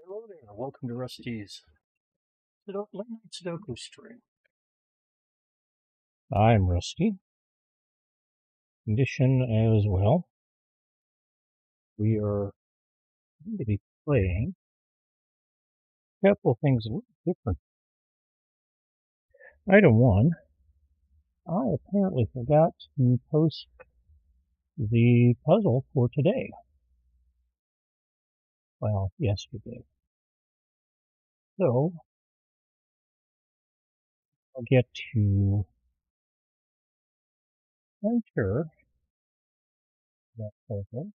Hello there, welcome to Rusty's Late Night Sudoku stream. I'm Rusty. Condition as well. We are going to be playing a couple of things a little different. Item 1, I apparently forgot to post the puzzle for today. Well, yesterday. So, I'll get to enter that puzzle.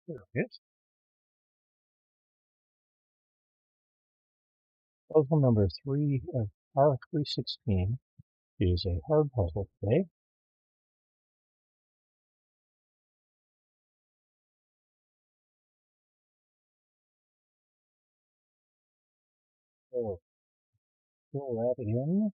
There it is. Puzzle number 3 of R316 is a hard puzzle today. So, fill that in.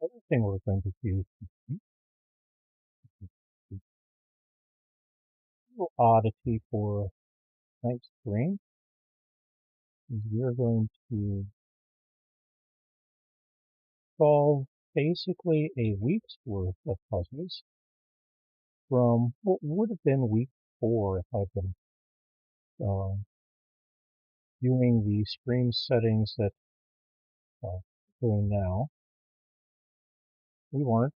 Other thing we're going to do is a little oddity for tonight's stream is we're going to solve basically a week's worth of puzzles from what would have been week 4 if I'd been doing the stream settings that I'm doing now. We weren't.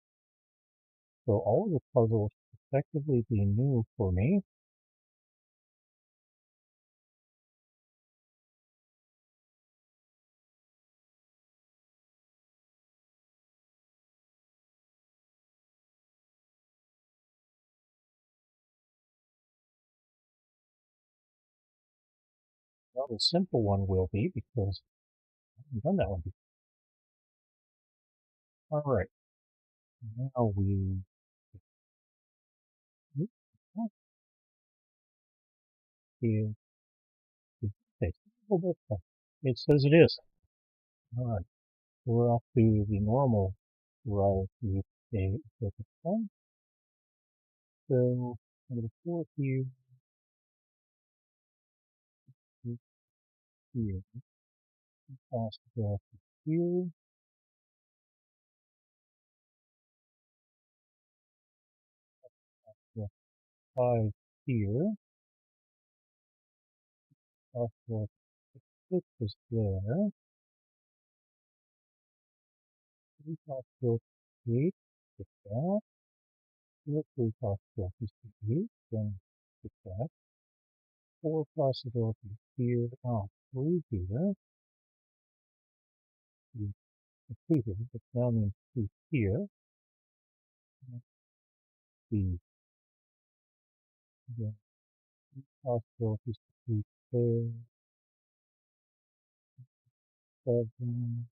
So all of the puzzles effectively be new for me. Well, the simple one will be because I haven't done that one before. All right. Now we is it says it is. All right. We're off to the normal row to a focus one. So number 4 here, here, possible here, possible 5 here, possible 6 is there, 3 possible 8 is that, 3 possibilities to 8, then is that, 4 possibilities here, 3 here, 2 here, but now means 2 here, the possibilities to 8 there, 7,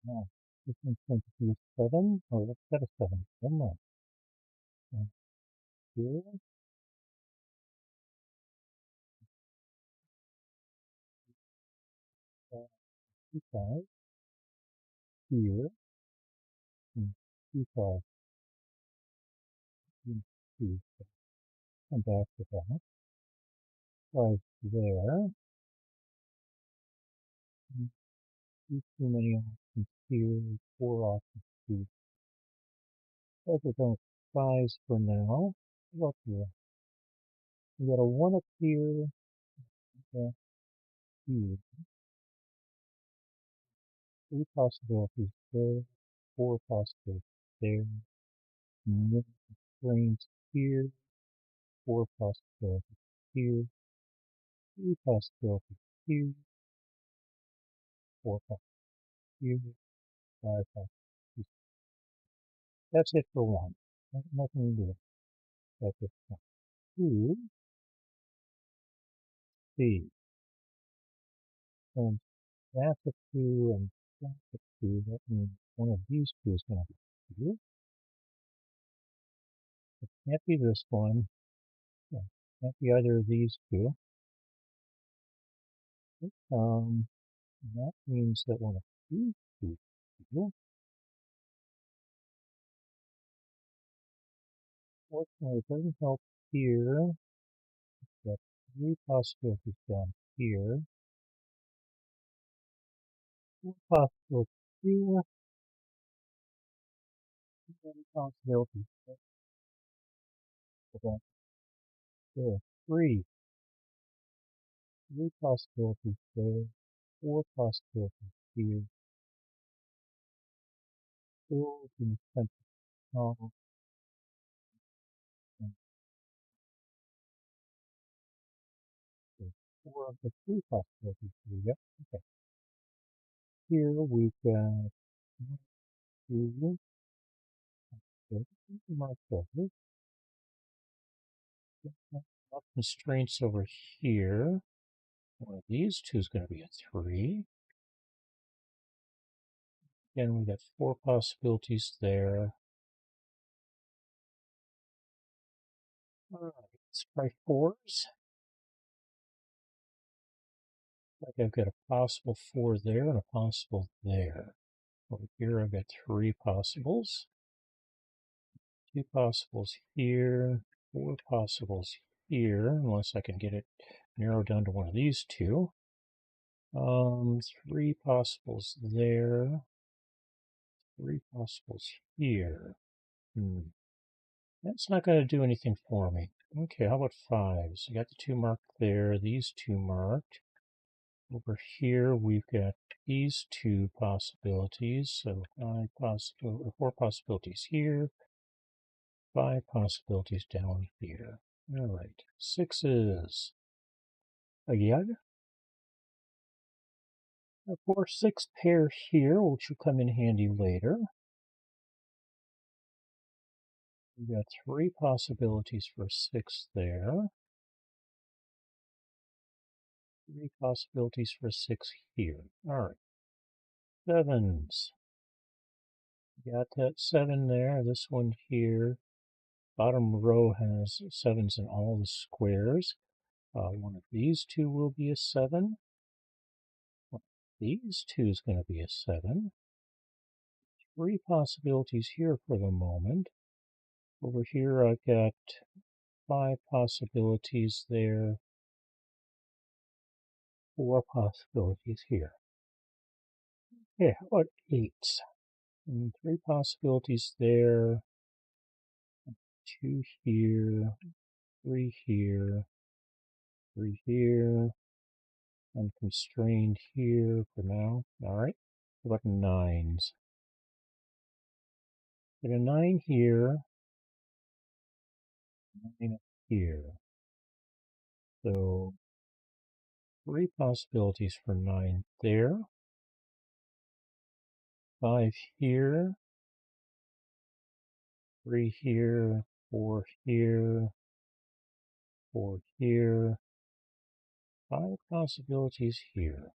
no, this one's going to be 7. Oh, let's set a 7. Never mind. And here, 2, 5, here, and 2, 5, and 2, and back to that. 5 there. And 2 too many options here, 4 options here. Those are going to 5s for now. Look here. We got a 1 up here. Here. 3 possibilities there. 4 possibilities there. No brains here. 4 possibilities here. 3 possibilities here. 4 possibilities here. 5 possibilities. That's it for 1. Nothing to do. That's it for 2. C. And that's a 2 and that's a 2. That means one of these two is going to be here. It can't be this one. Yeah. Can't be either of these two. That means that one of these two is here. Fortunately, it doesn't help here. Got 3 possibilities down here. 4 possibilities here. 3 possibilities there. There. 3. 3 possibilities there. 4 possibilities here. Filled in the center column. And there's 4 of the 3 possibilities here. Yep. Okay. Here we've got 1, 2, 3, mark those. Constraints over here. One of these two is going to be a 3. Again, we got 4 possibilities there. All right, let's try 4s. Like I've got a possible 4 there and a possible there. Over here I've got 3 possibles. 2 possibles here. 4 possibles here, unless I can get it narrowed down to one of these two. 3 possibles there. 3 possibles here. That's not going to do anything for me. Okay, how about 5s? I got the 2 marked there, these 2 marked. Over here, we've got these 2 possibilities. So 4 possibilities here, 5 possibilities down here. All right, 6s. Again, a 4-6 pair here, which will come in handy later. We've got 3 possibilities for 6 there. 3 possibilities for 6 here. All right. 7s. Got that 7 there. This one here. Bottom row has 7s in all the squares. One of these two will be a 7. One of these two is going to be a 7. 3 possibilities here for the moment. Over here I've got 5 possibilities there. 4 possibilities here. Okay, how about 8s? 3 possibilities there. 2 here. 3 here. 3 here. I'm constrained here for now. All right. What about 9s? Get a 9 here. 9 here. So 3 possibilities for 9 there. 5 here. 3 here. 4 here. 4 here. 5 possibilities here.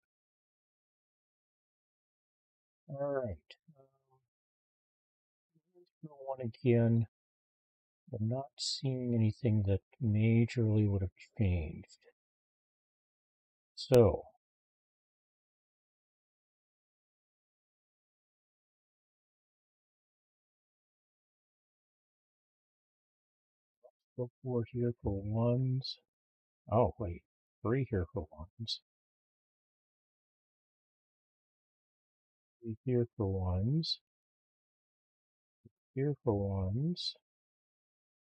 All right. One again. I'm not seeing anything that majorly would have changed. So go 4 here for 1s. Oh, wait. 3 here for 1s. 3 here for 1s. Here for 1s.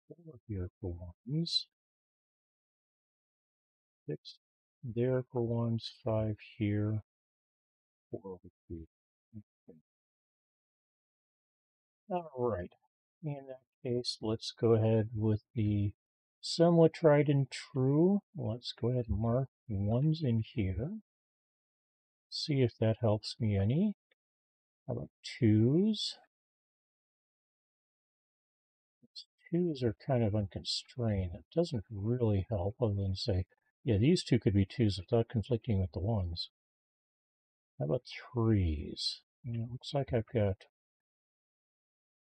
4 here for ones, 6 there for ones, 5 here, 4 over 2. Okay. All right. In that case, let's go ahead with the somewhat tried and true. Let's go ahead and mark ones in here. See if that helps me any. How about twos? Twos are kind of unconstrained. It doesn't really help other than say, yeah, these two could be twos without conflicting with the ones. How about threes? It looks like I've got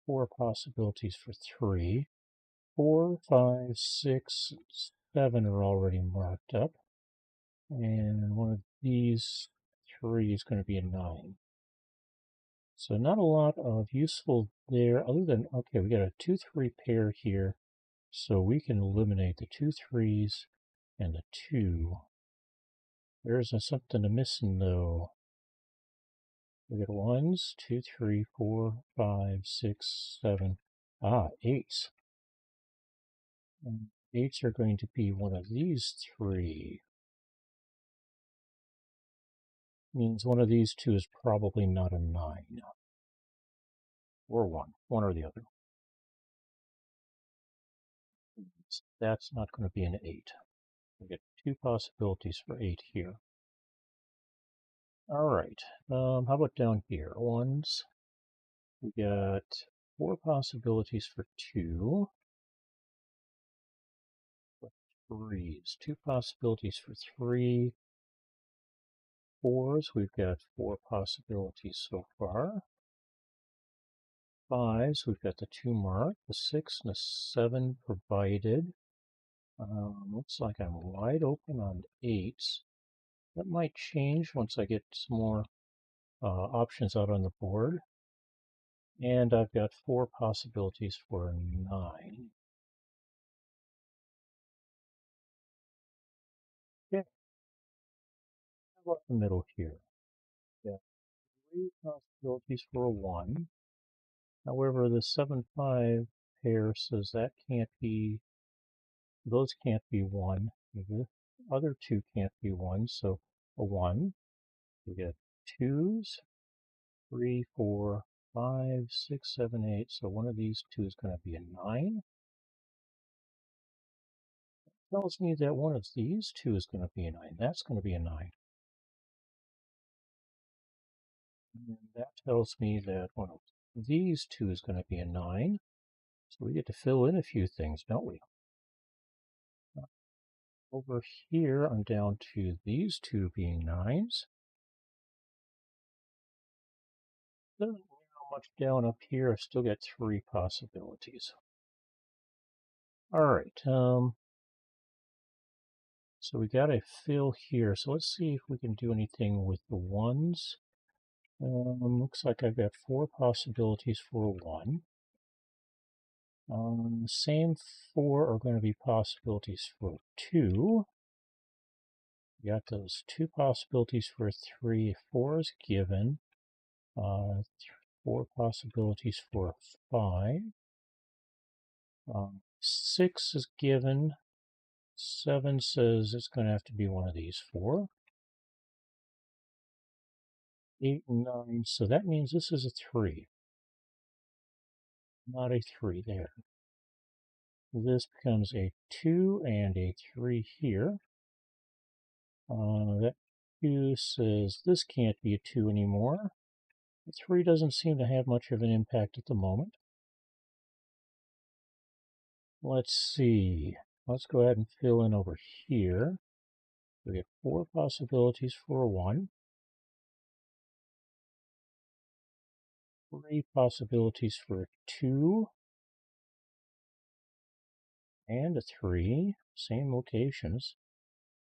4 possibilities for 3. 4, 5, 6, 7 are already marked up. And one of these 3 is going to be a 9. So not a lot of useful there other than, okay, we got a 2-3 pair here. So we can eliminate the 2 3s and the 2. There's something missing though. We got 1s, 2, 3, 4, 5, 6, 7. Ah, 8s. And 8s are going to be one of these 3. Means one of these 2 is probably not a 9. Or 1 or the other. That's not going to be an 8. We get 2 possibilities for 8 here. All right. How about down here? Ones. We got 4 possibilities for 2. Threes. 2 possibilities for 3. Fours. We've got 4 possibilities so far. Fives. We've got the 2 marked. The 6 and the 7 provided. Looks like I'm wide open on 8s. That might change once I get some more options out on the board. And I've got 4 possibilities for 9. Okay, how about the middle here? Got 3 possibilities for a 1. However, the 7, 5 pair says that can't be, those can't be 1. The other 2 can't be 1, so a 1. We get 2s, 3, 4, 5, 6, 7, 8. So one of these 2 is going to be a 9. Tells me that one of these 2 is going to be a 9. That's going to be a 9. And that tells me that one of these 2 is going to be a 9. So we get to fill in a few things, don't we? Over here, I'm down to these 2 being 9s. Doesn't narrow much down up here. I've still got 3 possibilities. All right. So we got a fill here. So let's see if we can do anything with the 1s. Looks like I've got 4 possibilities for a 1. The same 4 are going to be possibilities for 2. We got those 2 possibilities for 3. 4 is given. 4 possibilities for 5. 6 is given. 7 says it's going to have to be one of these 4. 8 and 9, so that means this is a 3. Not a 3 there. This becomes a 2 and a 3 here. That 2 says this can't be a 2 anymore. The 3 doesn't seem to have much of an impact at the moment. Let's see. Let's go ahead and fill in over here. We get 4 possibilities for a 1. 3 possibilities for a 2. And a 3. Same locations.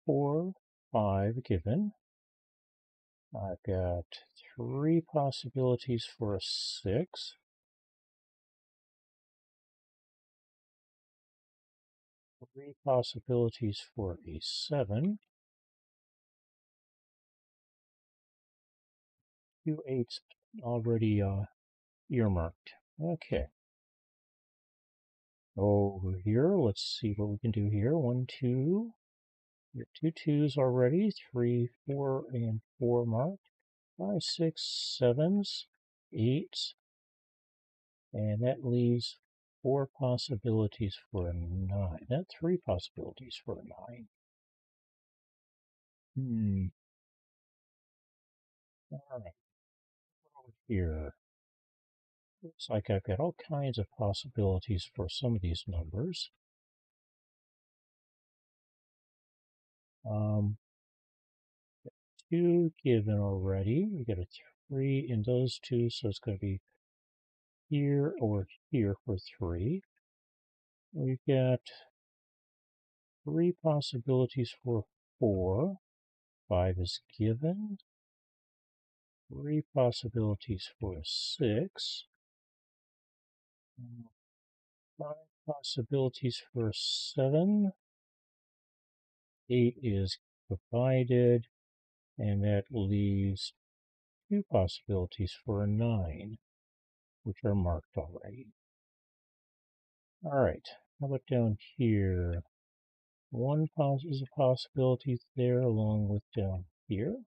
4, 5 given. I've got 3 possibilities for a 6. 3 possibilities for a 7. 2 8s already earmarked. Okay. Over here, let's see what we can do here. 1, 2. We got 2 2s already. 3, 4, and 4 marked. 5, 6, 7s, 8s, and that leaves 4 possibilities for a 9. That's 3 possibilities for a 9. All right, over here. Looks like I've got all kinds of possibilities for some of these numbers. Um, 2 given already. We got a 3 in those two, so it's going to be here or here for 3. We've got 3 possibilities for 4. 5 is given. 3 possibilities for a 6. 5 possibilities for a 7. 8 is provided, and that leaves 2 possibilities for a 9, which are marked already. All right, how about down here? 1 is a possibility there, along with down here.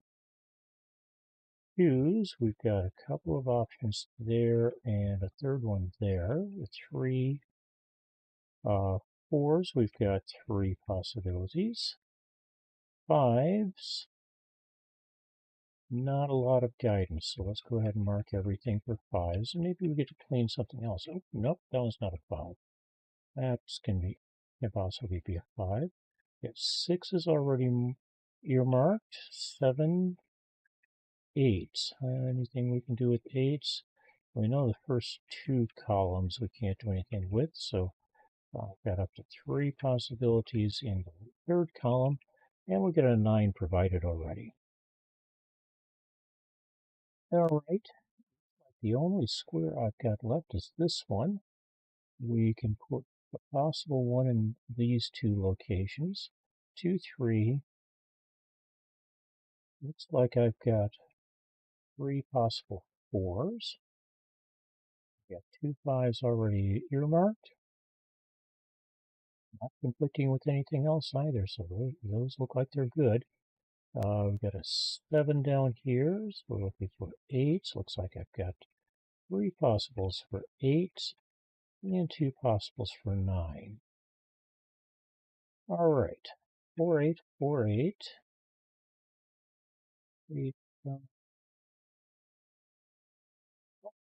2s, we've got a couple of options there, and a third one there. The 3, 4s, we've got 3 possibilities. 5s, not a lot of guidance, so let's go ahead and mark everything for 5s, and maybe we get to clean something else. Oh, nope, that one's not a 5. That's can possibly be a 5. Yet 6 is already earmarked. 7, 8. Anything we can do with 8s? We know the first 2 columns we can't do anything with, so I've got up to 3 possibilities in the third column, and we get a 9 provided already. All right, the only square I've got left is this one. We can put a possible one in these 2 locations. 2, 3. Looks like I've got 3 possible 4s. Got 2 5s already earmarked. Not conflicting with anything else either, so those look like they're good. We've got a 7 down here, so we're looking for 8s. Looks like I've got 3 possibles for 8s and 2 possibles for 9. All right, 4, 8, 4, 8. 8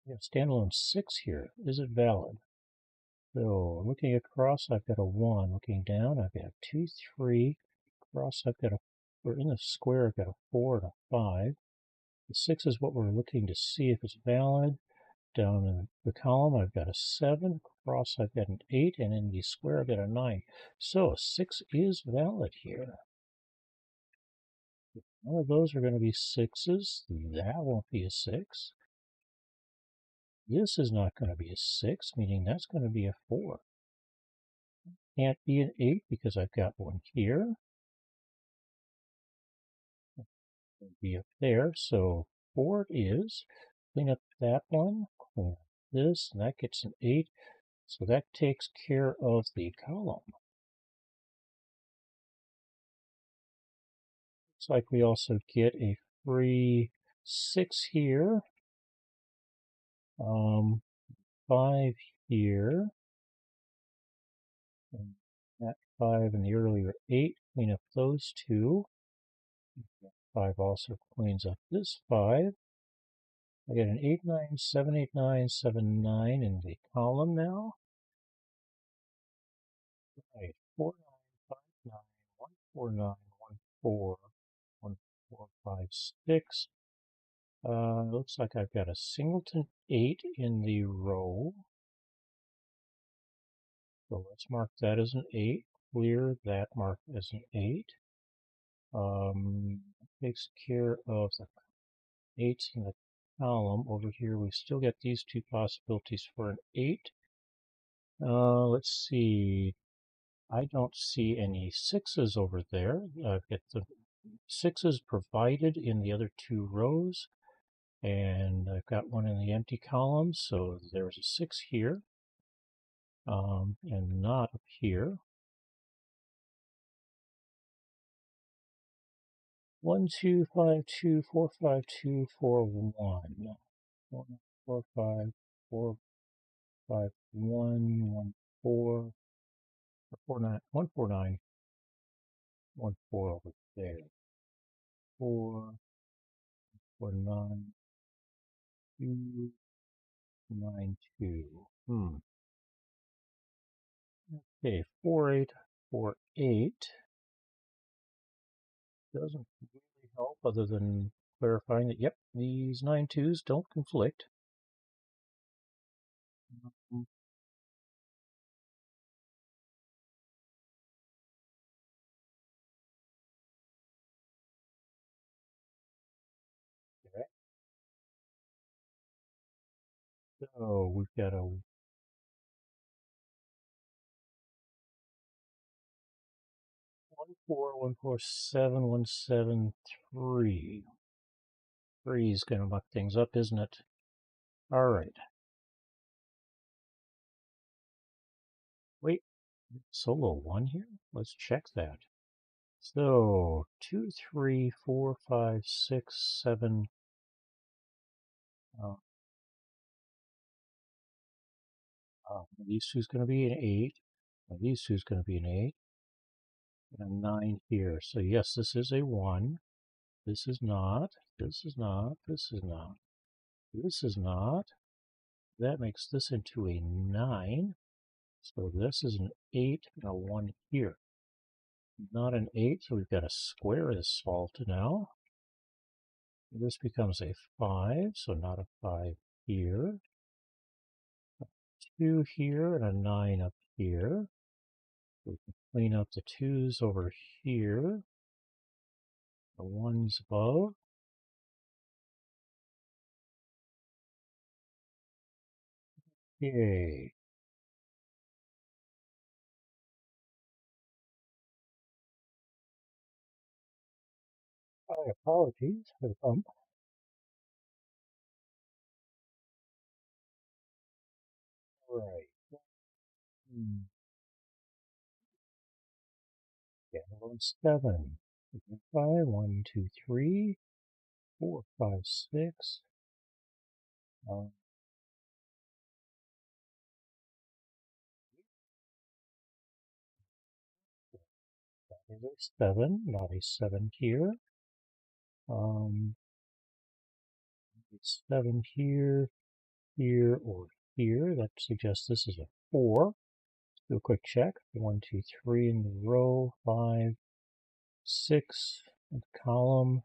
we have standalone 6 here. Is it valid? So looking across, I've got a 1. Looking down, I've got 2, 3. Across, I've got we're in the square, I've got a 4 and a 5. The 6 is what we're looking to see if it's valid. Down in the column, I've got a 7. Across, I've got an 8. And in the square, I've got a 9. So 6 is valid here. None of those are going to be 6s. That won't be a 6. This is not going to be a 6, meaning that's going to be a 4. Can't be an 8 because I've got one here. Be up there, so 4 it is. Clean up that one, clean up this, and that gets an 8. So that takes care of the column. Looks like we also get a free 6 here, 5 here, and that 5 and the earlier 8. Clean up those 2. 5 also cleans up this 5. I get an 8, 9, 7, 8, 9, 7, 9 in the column now. Right, 4, 9, 5, 9, 1, 4, 9, 1, 4, 1, 4, 5, 6. Looks like I've got a singleton 8 in the row. So let's mark that as an 8. Clear that mark as an 8. Takes care of the 8s in the column. Over here, we still get these 2 possibilities for an 8. Let's see. I don't see any 6s over there. I've got the 6s provided in the other 2 rows, and I've got one in the empty column, so there's a 6 here. and not up here. 1, 2, 5, 2, 4, 5, 2, 4, 1. 1, 4, 5, 4, 5, 1, 1, 4, 4, 9, 1, 4, 9, 1, 4 over there. 4, 4, 9, 2, 9, 2. Okay, 4, 8, 4, 8. Doesn't really help other than clarifying that, yep, these 9 2s don't conflict. Okay. So we've got a 1, 4, 1, 4, 7, 1, 7, 3. 3 is going to muck things up, isn't it? All right. Wait, solo 1 here? Let's check that. So 2, 3, 4, 5, 6, 7. These two's going to be an 8. These two's going to be an 8. And a 9 here. So yes, this is a 1. This is not. This is not. This is not. This is not. That makes this into a 9. So this is an 8 and a 1 here. Not an 8, so we've got to square this solved now. This becomes a 5, so not a 5 here. A 2 here and a 9 up here. We can clean up the 2's over here. The 1's above. Yay. My apologies for the bump. All right. Download 7. 5, 1, 2, 3, 4, 5, 6. That is a 7, not a 7 here. It's 7 here, here, or here. That suggests this is a 4. Let's do a quick check. 1, 2, 3 in the row, 5, 6 in the column,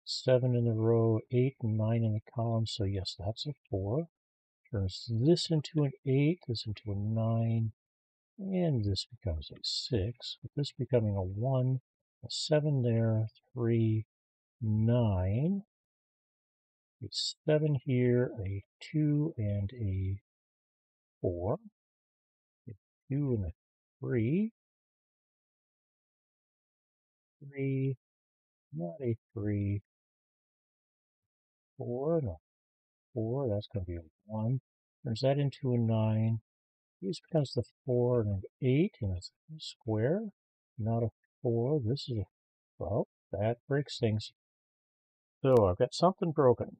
7 in the row, 8 and 9 in the column. So yes, that's a 4. Turns this into an 8, this into a 9, and this becomes a 6. With this becoming a 1, a 7 there, 3, 9. A 7 here, a 2 and a 4. A 2 and a 3. 3, not a 3. 4, no. 4, that's going to be a 1. Turns that into a 9. This becomes the 4 and an 8, and it's a square, not a 4. This is a, well, that breaks things. So I've got something broken.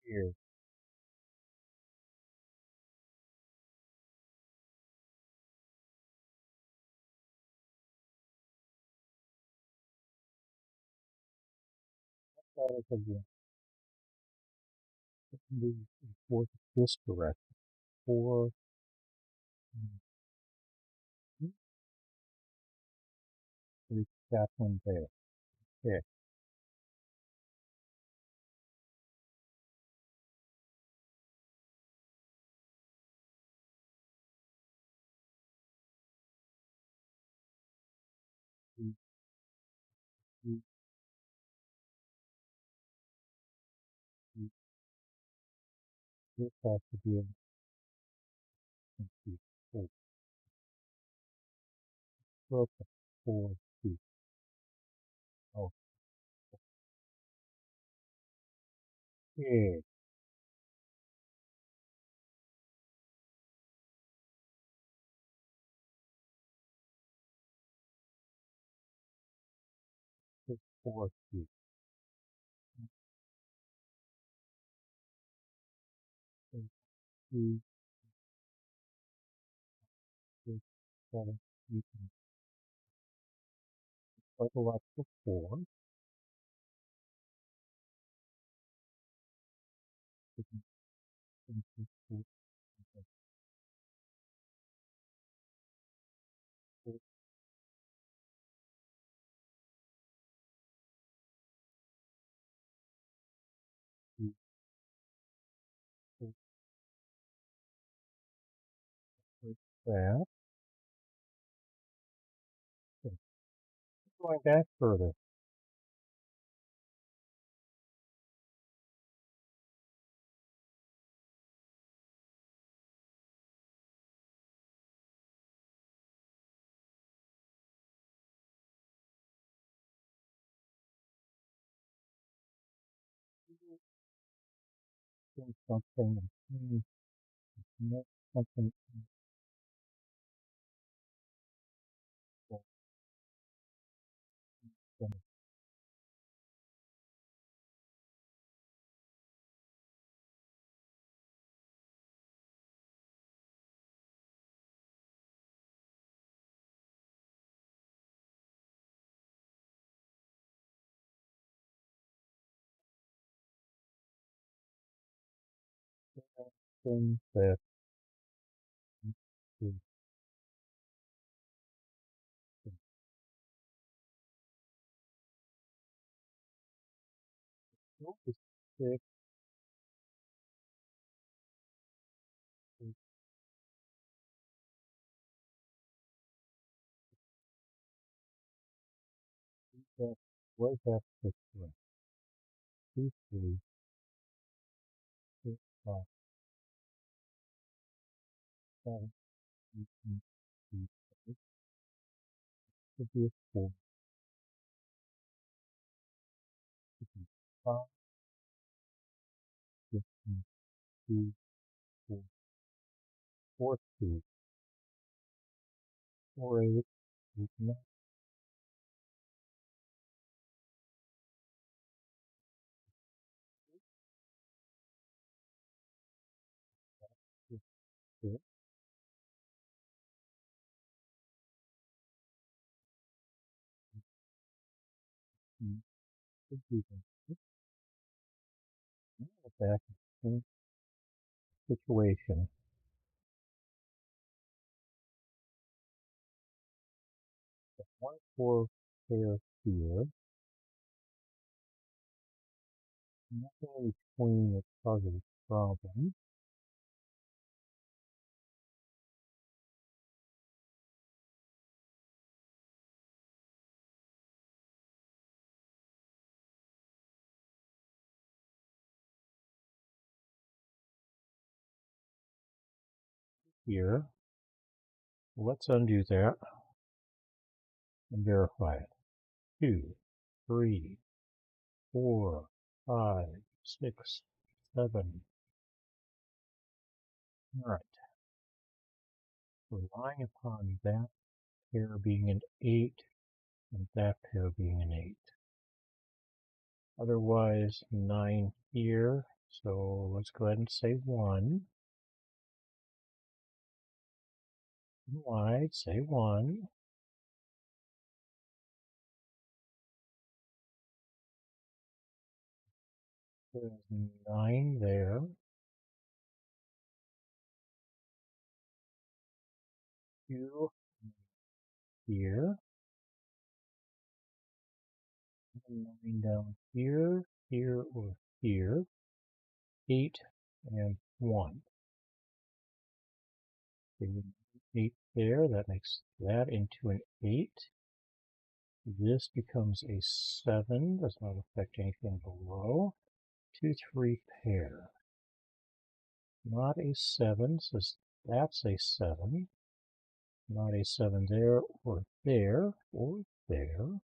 Here. That is again. Move forth this direction. 4. There's that one there. Okay. This has to be a 4. Broke a 4 feet. Okay. 4 feet. 2, 6, 7, 8, quite a lot for 4. That. Going back further. Doing something. Something. Something that is six. Was that 6? 2, 3, 6, 5, 7, 8, 9, 10, 11, could be a 4, could be 5, 15, 2, 4, 4, 2, 4, 8, 8, 9, 6, 6, 2, could be the back in situation. The 1, 4 pair here. Nothing between the puzzle problem. Here, let's undo that and verify it. 2, 3, 4, 5, 6, 7. All right. Relying upon that pair being an 8 and that pair being an 8. Otherwise, 9 here. So let's go ahead and say 1. Wide, say 1. There's 9 there. 2 here. 9 down here, here, or here. 8 and 1. 8 there, that makes that into an 8. This becomes a 7, does not affect anything below. 2, 3 pair. not a 7, so that's a 7. Not a 7 there, or there, or there.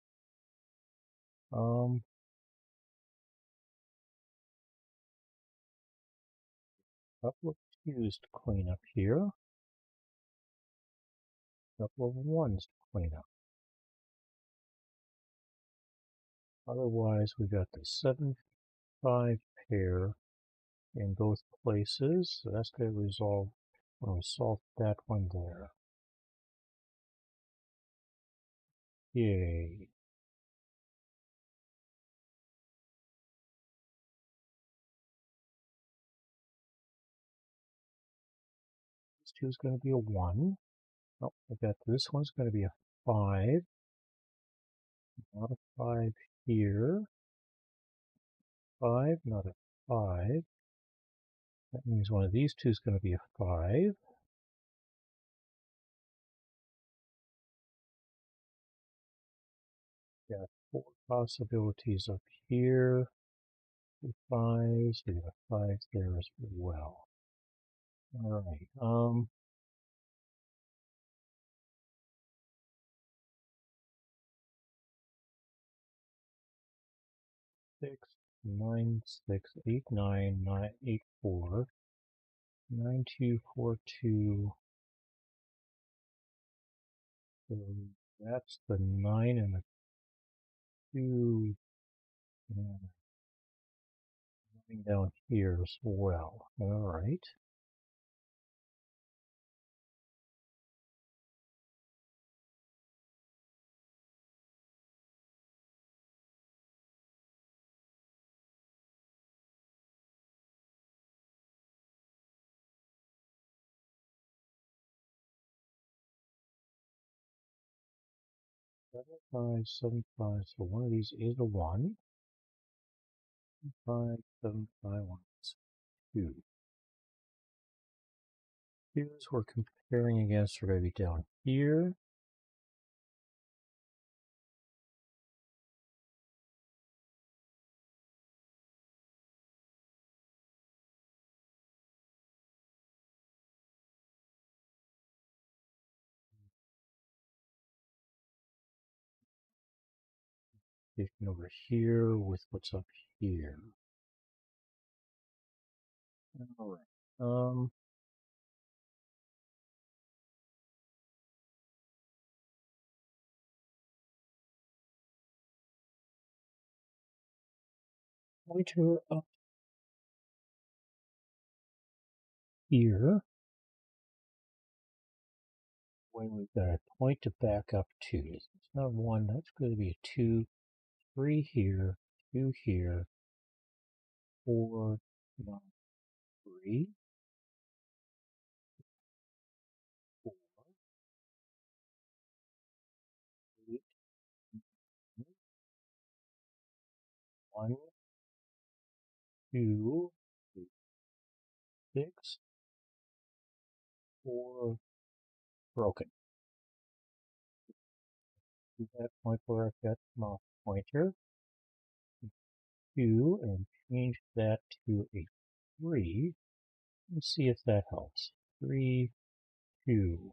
Couple of 2's to clean up here. Couple of 1's to clean up. Otherwise, we got the 7, 5 pair in both places, so that's going to resolve when we solve that one there. Yay. This 2 is going to be a 1. Oh, I got this one's going to be a 5. Not a 5 here. 5, not a 5. That means one of these two is going to be a 5. Got 4 possibilities up here. 2 5s. We got a 5 there as well. All right. 6, 9, 6, 8, 9, 9, 8, 4, 9, 2, 4, 2. So that's the 9 and the 2 and 9 down here as well. All right. Seven, 5, 7, 5. So one of these is a 1. 5, 7, 5, 1. 2. Here's we're comparing against are going to be down here. Taking over here with what's up here. All right. Pointer up here. When we've got a point to back up to. It's not 1, that's going to be a 2, 3 here, 2 here, 4, 9, 3, 4, 8, 1, 2, 6, 4, broken. To that point where I've got my pointer, 2, and change that to a 3. Let's see if that helps. 3, 2.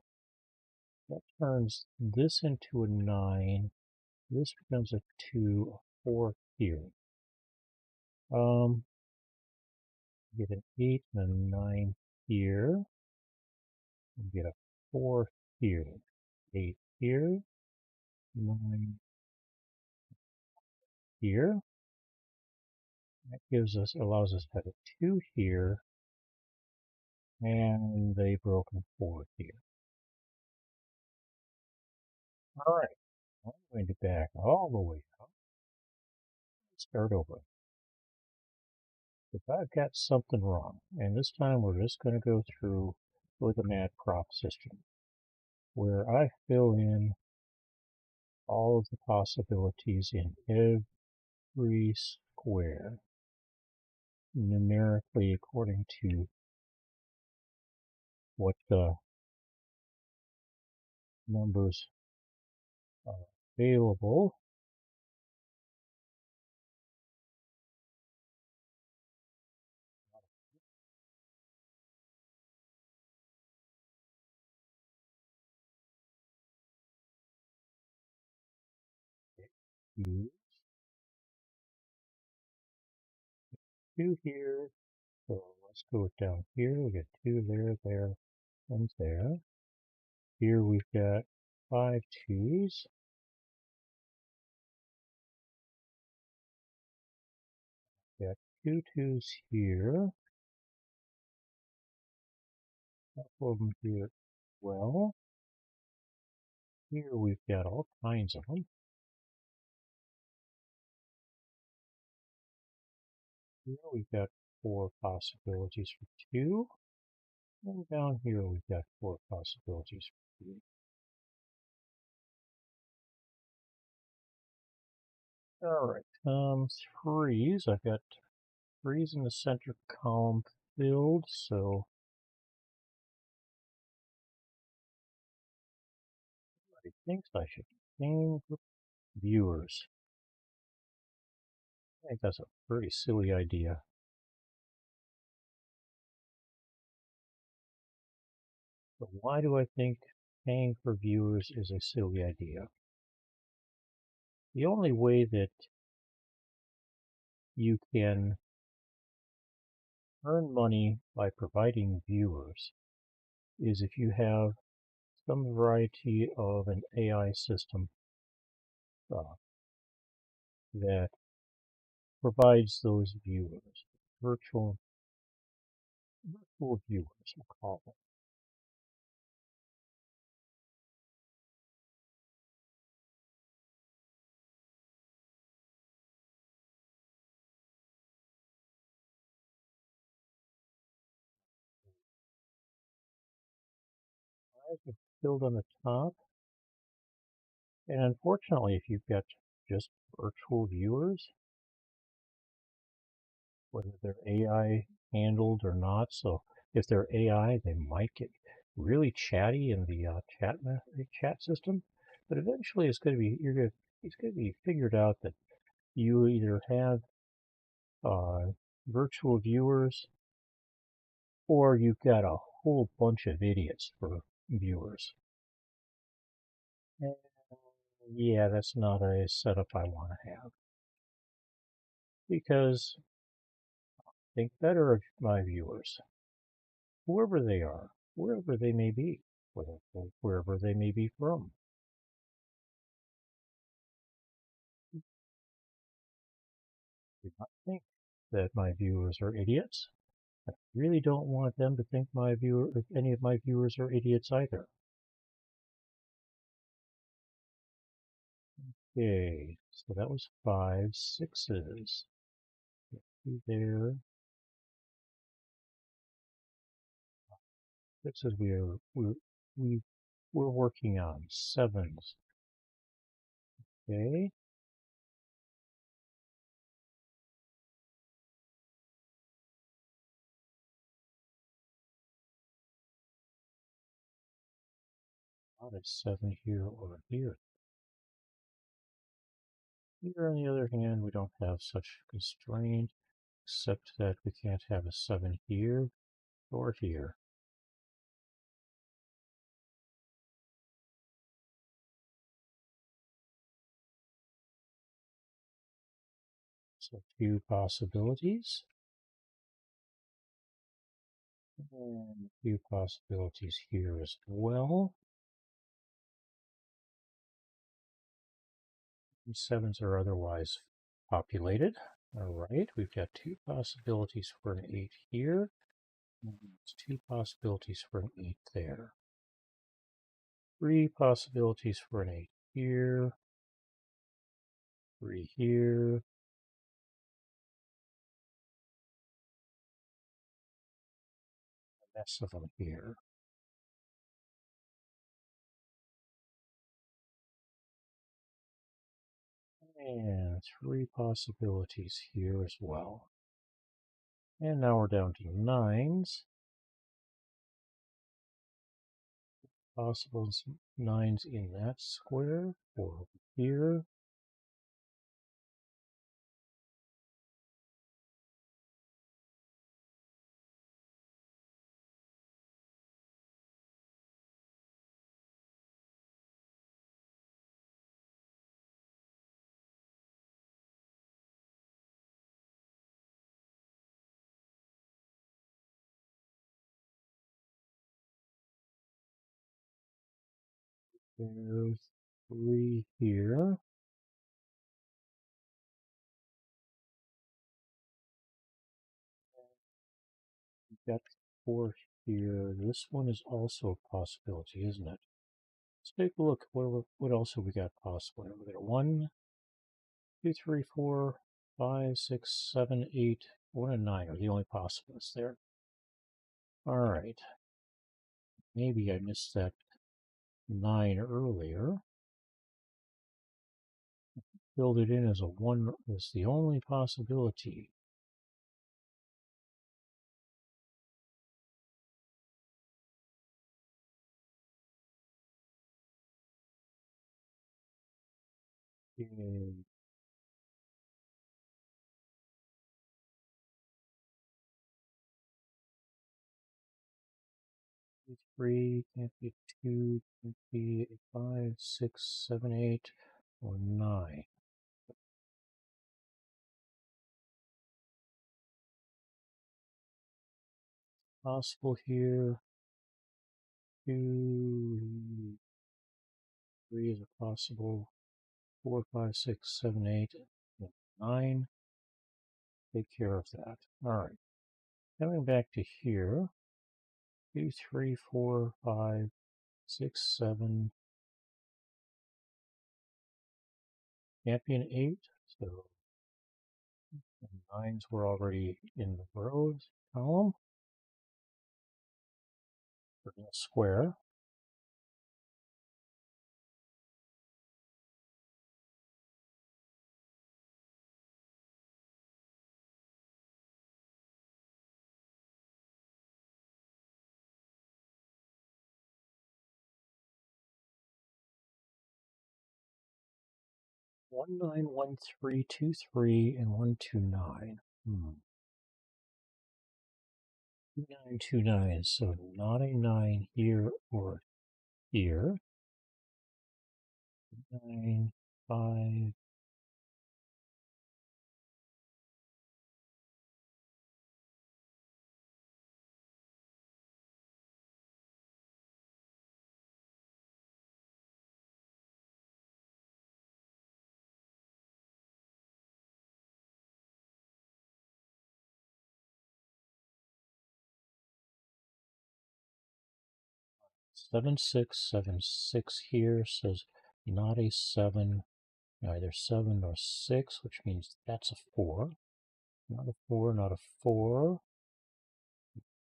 That turns this into a 9. This becomes a 2, a 4 here. Get an 8 and a 9 here. And get a 4 here. 8 here. 9 here. That allows us to have a 2 here. And a broken 4 here. All right. I'm going to back all the way up. Start over. If I've got something wrong, and this time we're just going to go through with a mad prop system, where I fill in all of the possibilities in every square, numerically according to what the numbers are available. Two, two here. So let's go down here. We got two there, there, and there. Here we've got 5 twos. Got 2 twos here. Couple of them here. Well, here we've got all kinds of them. Here we've got 4 possibilities for 2. And down here we've got 4 possibilities for 3. Alright, threes. I've got threes in the center column filled, so I think I should change viewers. I think that's a pretty silly idea. But why do I think paying for viewers is a silly idea? The only way that you can earn money by providing viewers is if you have some variety of an AI system that provides those viewers, virtual viewers, we'll call them. Eyes are filled on the top, and unfortunately, if you've got just virtual viewers, whether they're AI handled or not, so if they're AI, they might get really chatty in the chat system, but eventually it's going to be it's going to be figured out that you either have virtual viewers or you've got a whole bunch of idiots for viewers. And yeah, that's not a setup I want to have. Because think better of my viewers, whoever they are, wherever they may be, wherever they may be from. Do not think that my viewers are idiots. I really don't want them to think any of my viewers are idiots either. Okay, so that was 5 sixes. There, sixes we're working on sevens. Okay, not a 7 here or here. Here, on the other hand, we don't have such constraint, except that we can't have a 7 here or here. So 2 possibilities. And a few possibilities here as well. These 7s are otherwise populated. All right, we've got 2 possibilities for an 8 here. And 2 possibilities for an 8 there. 3 possibilities for an 8 here. 3 here. A mess of them here. And 3 possibilities here as well. And now we're down to 9s. Possible 9s in that square or here. There's 3 here. We've got 4 here. This one is also a possibility, isn't it? Let's take a look. What else have we got possible? We got 1, 2, 3, 4, 5, 6, 7, 8, 1, and 9 are the only possibles there. All right. Maybe I missed that 9 earlier. Filled it in as a 1 as the only possibility. Okay. 3, can't be 2, can't be 5, 6, 7, 8, or 9. Possible here. 2, 3 is a possible. 4, 5, 6, 7, 8, 9. Take care of that. All right. Coming back to here. 2, 3, 4, 5, 6, 7. Can't be an 8. So 9s were already in the rows column. We're going to square. 191323 and 129. 2929, so not a 9 here or here. 9, 5, 7676 here says not a 7, neither 7 nor 6, which means that's a 4. Not a 4, not a 4.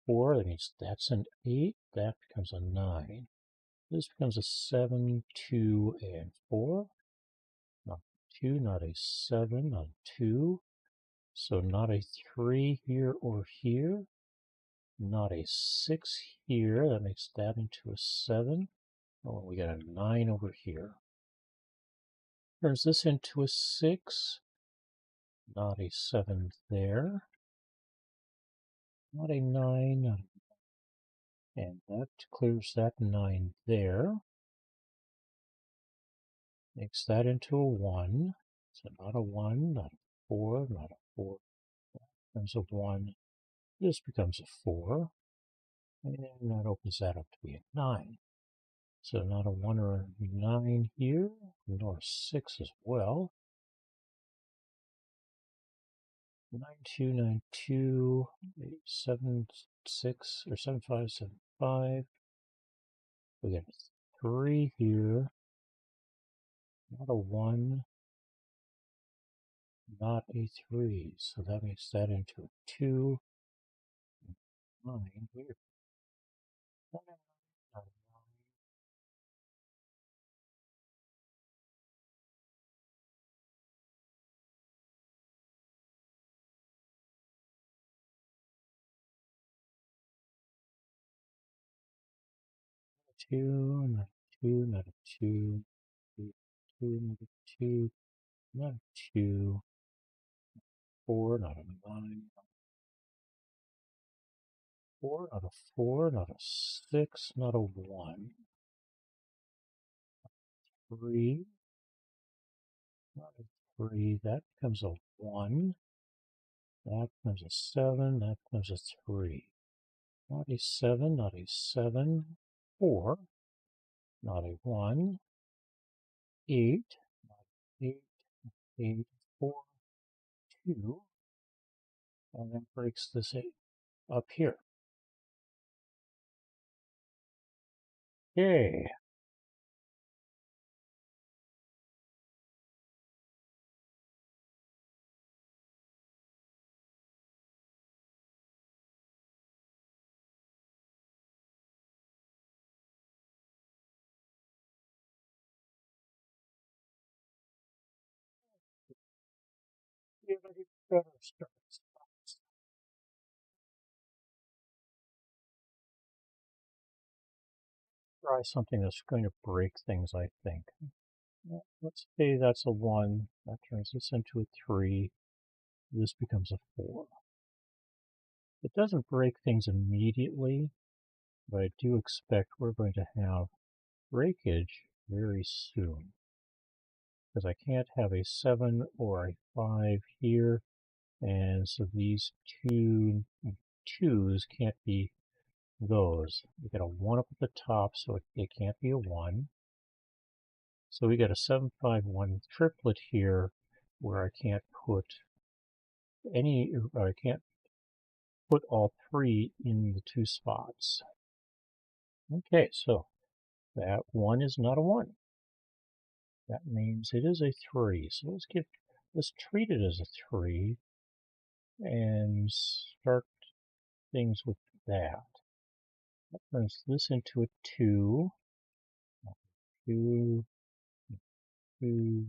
4, that means that's an 8. That becomes a 9. This becomes a 7, 2, and 4. Not 2, not a 7, not a 2. So not a 3 here or here. Not a 6 here. That makes that into a 7. Oh, we got a 9 over here. Turns this into a 6. Not a 7 there. Not a 9. And that clears that 9 there. Makes that into a 1. So not a 1, not a 4, not a 4. That becomes a 1. This becomes a 4. And that opens that up to be a 9. So not a 1 or a 9 here, nor a 6 as well. 9292, 876, or 7575. We got a 3 here. Not a 1, not a 3. So that makes that into a 2. 9 here. Not a 9. 2, not a 2, not a 2, 2, 2, not a 2, not a 2, 4, not a 9, 4, not a 4, not a 6, not a 1, 3, not a 3, that becomes a 1, that becomes a 7, that becomes a 3. Not a 7, not a 7, 4, not a 1, 8, not 8, 8, 4, 2, and then breaks this up here. Okay. Better start. Try something that's going to break things, I think. Let's say that's a 1. That turns this into a 3. This becomes a 4. It doesn't break things immediately, but I do expect we're going to have breakage very soon. Because I can't have a 7 or a 5 here, and so these two 2s can't be those. We got a 1 up at the top, so it can't be a 1. So we got a 7, 5, 1 triplet here where I can't put I can't put all 3 in the 2 spots. Okay, so that 1 is not a 1. That means it is a 3. So let's treat it as a 3 and start things with that. That turns this into a 2, 2, 2,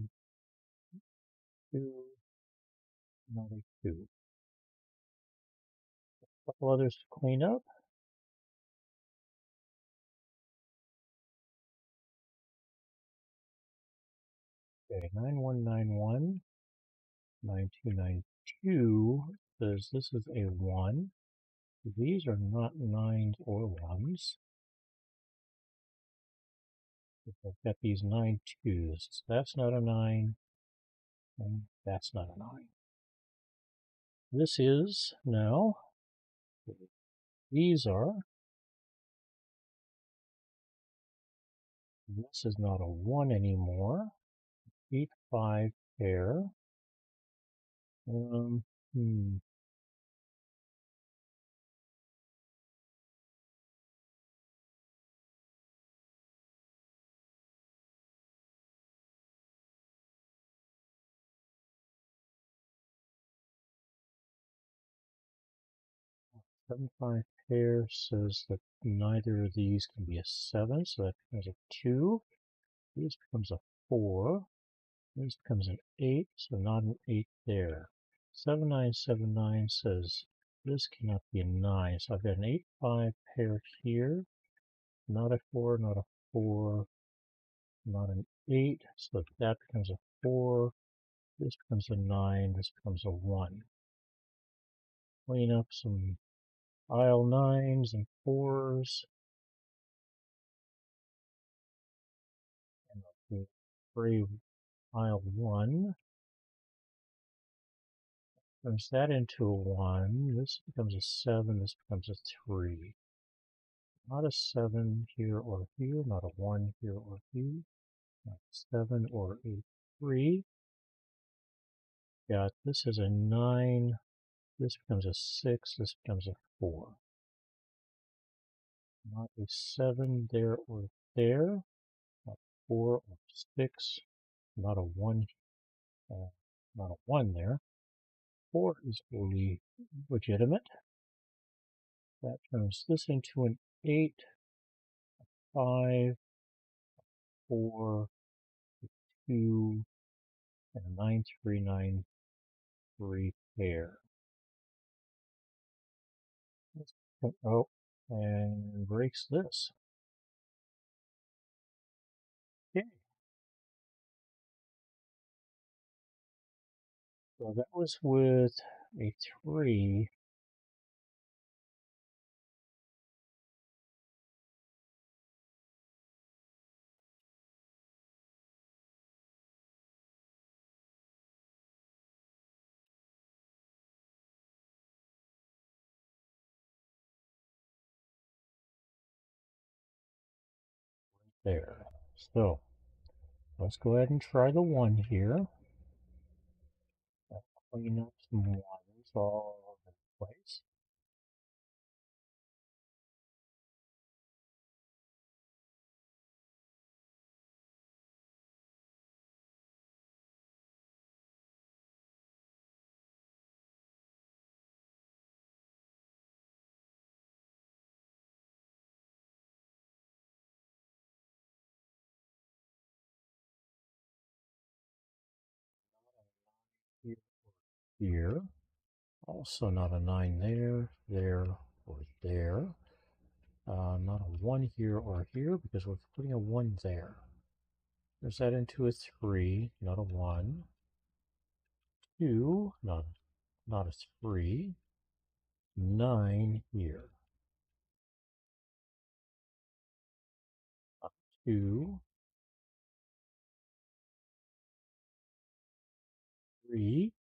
2, not a 2. A couple others to clean up. Okay, 9191, 9292 says this is a 1. These are not 9s or 1s. I've got these 9 2s. So that's not a 9, and that's not a 9. This is now, these are, this is not a 1 anymore. 8, 5 pair. Hmm. 7, 5 pair says that neither of these can be a 7, so that becomes a 2. This becomes a 4. This becomes an 8, so not an 8 there. 7979 says this cannot be a 9, so I've got an 8, 5 pair here. Not a 4, not a 4, not an 8, so that becomes a 4. This becomes a 9, this becomes a 1. Clean up some aisle 9s and 4s. And gray aisle 1. Turns that into a 1. This becomes a 7, this becomes a 3. Not a 7 here or here, not a 1 here or here, not a 7 or a 3. Got this is a 9, this becomes a 6, this becomes a 4. Not a 7 there or there, not 4 or 6, not a 1, not a 1 there. 4 is fully legitimate. That turns this into an 8, 5, 4, 2, and a 9393 pair. Oh, and breaks this. Okay. So that was with a 3. there. So let's go ahead and try the 1 here. Clean up some wires all over the place. Here, here. Also not a 9 there, there, or there. Not a 1 here or here because we're putting a 1 there. There's that into a 3, not a 1. 2, not a 3. 9 here. 2, 3,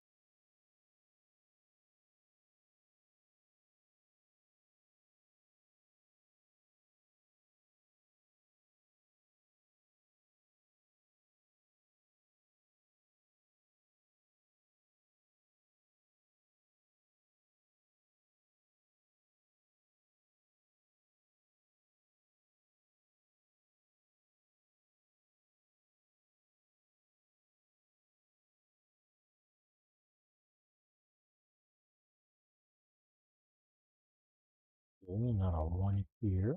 not a 1 here.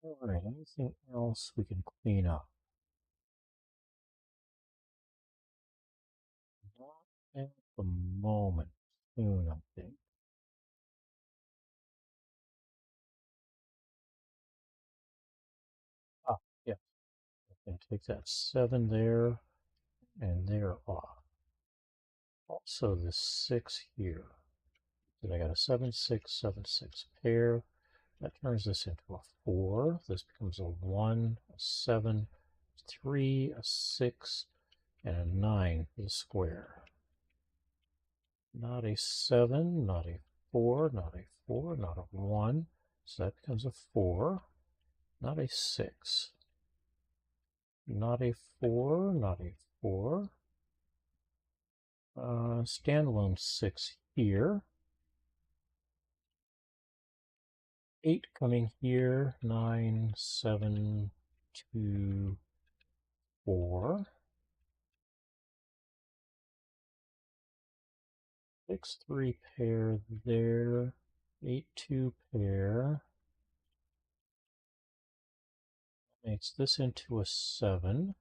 Alright, anything else we can clean up? Not at the moment. Soon, I think. Ah, yes. I can take that 7 there and there off. Also, the 6 here. Then I got a 7, 6, 7, 6 pair. That turns this into a 4. This becomes a 1, a 7, 3, a 6, and a 9 for the square. Not a 7, not a 4, not a 4, not a 1. So that becomes a 4. Not a 6. Not a 4, not a 4. Standalone 6 here. 8 coming here. 9, 7, 2, 4. 6, 3 pair there. 8, 2 pair. Makes this into a 7.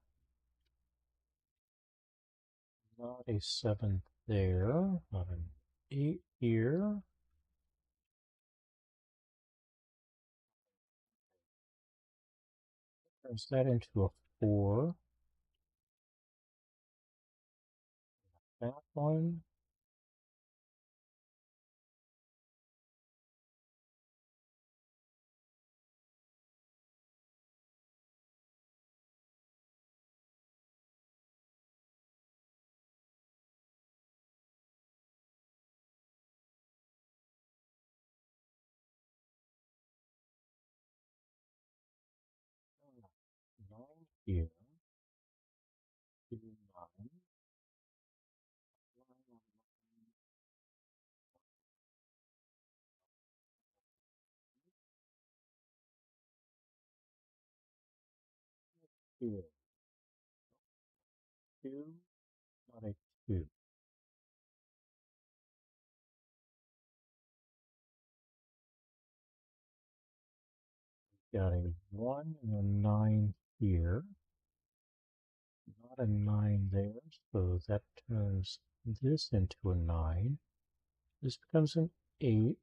Not a 7 there. Not an 8 here. Turns that into a 4. That one. Nine here. 2, 9. Here. 2, not a 2. Got a 1 and a 9 here. Not a 9 there, so that turns this into a 9. This becomes an 8.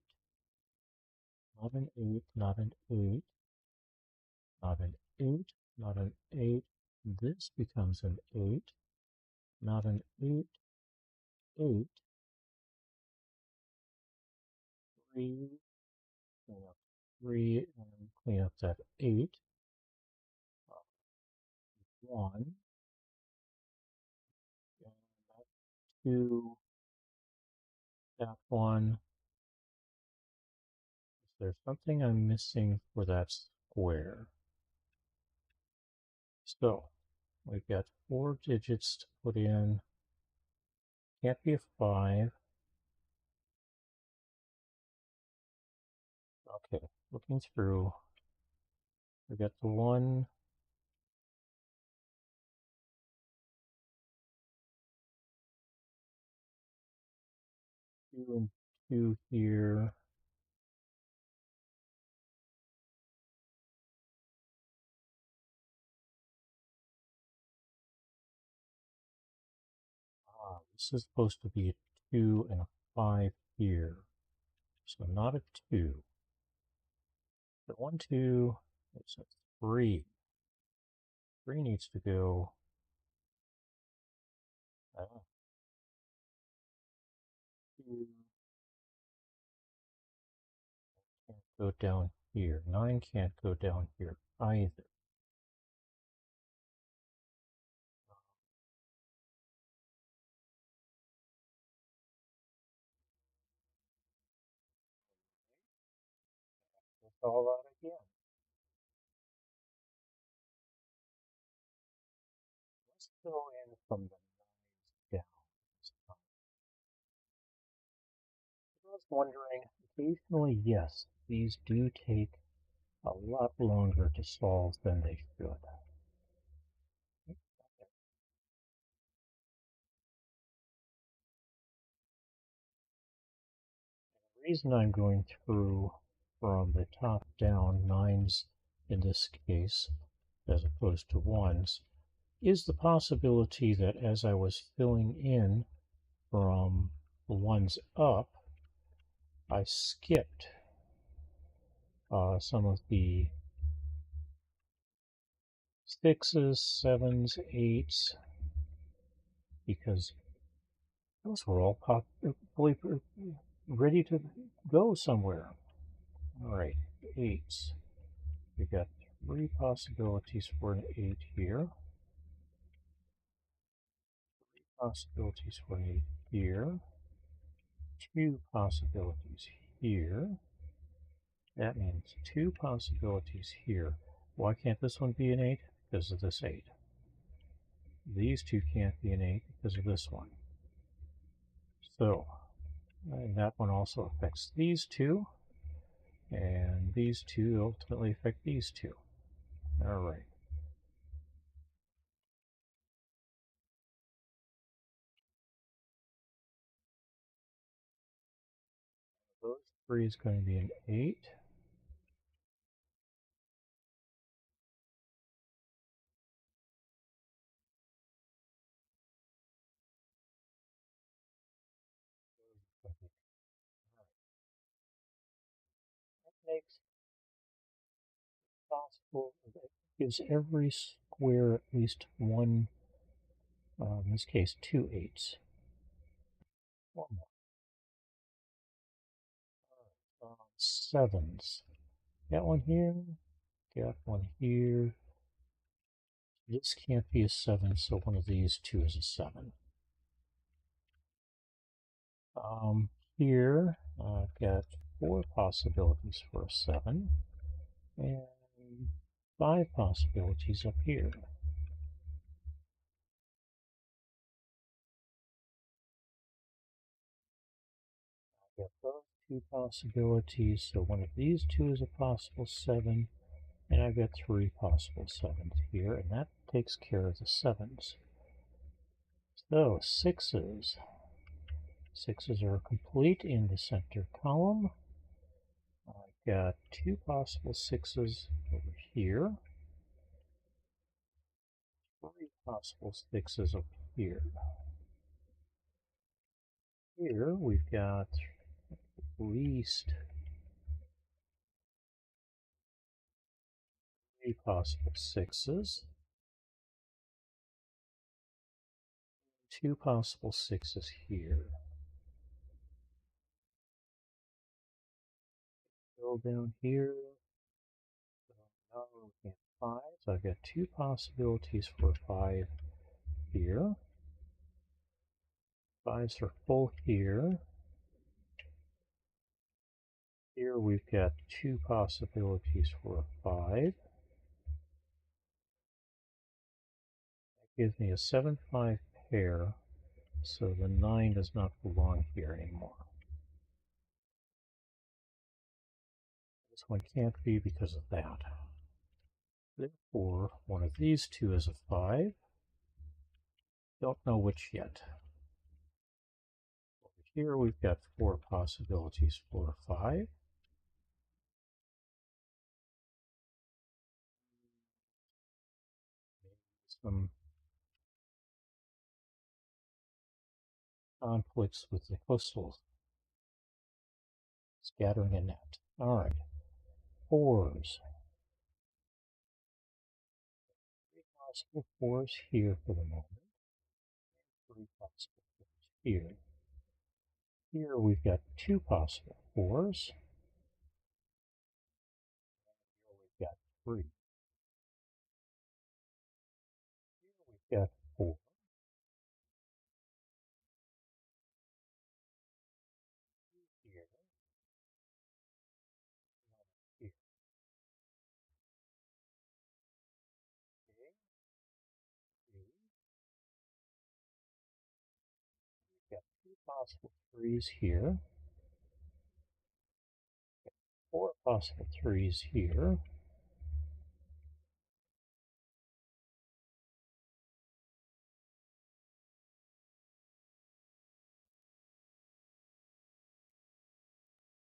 Not an 8, not an 8. Not an 8, not an 8. This becomes an 8. Not an 8, 8. 3. Clean up 3 and clean up that 8. 1. 2, that one. Is there something I'm missing for that square? So we've got 4 digits to put in. Can't be a 5. Okay, looking through. We got the 1, 2, and 2 here. This is supposed to be a 2 and a 5 here. So not a 2. The 1, 2, it's a 3. 3 needs to go. Uh, 2 can't go down here. 9 can't go down here either. Let's all out again. Let's go in from the 9s down. I was wondering, occasionally, yes, these do take a lot longer to solve than they should. The reason I'm going through from the top down, 9s in this case, as opposed to 1s, is the possibility that as I was filling in from the 1s up, I skipped some of the 6s, 7s, 8s, because those were all ready to go somewhere. All right, 8s. We got 3 possibilities for an 8 here. 3 possibilities for an 8 here. 2 possibilities here. That means 2 possibilities here. Why can't this one be an 8? Because of this 8. These 2 can't be an 8 because of this one. So, and that one also affects these 2. And these 2 ultimately affect these 2. All right. Those 3 is going to be an 8. That makes it possible. That gives every square at least one, in this case, 2 8s. One more. 7s. Got one here. Got one here. This can't be a 7, so one of these 2 is a 7. Here, I've got 4 possibilities for a 7, and 5 possibilities up here. I've got those 2 possibilities, so one of these 2 is a possible 7, and I've got 3 possible 7s here, and that takes care of the 7s. So, 6s. 6s are complete in the center column. I've got 2 possible 6s over here. 3 possible 6s over here. Here we've got at least 3 possible 6s. 2 possible 6s here. Go down here. Now we're looking at 5. So I've got 2 possibilities for 5 here. Fives are full here. Here we've got two possibilities for a 5. That gives me a 7-5 pair, so the 9 does not belong here anymore. This one can't be because of that. Therefore, one of these two is a 5. Don't know which yet. Over here we've got 4 possibilities for a 5. Some conflicts with the coastal scattering a net. All right, 4s. 3 possible 4s here for the moment. 3 possible 4s here. Here we've got 2 possible 4s. Here we've got 3. Here we've got 4. Here, here. Okay, 3. We've got 2 possible 3s here. 4 possible 3s here.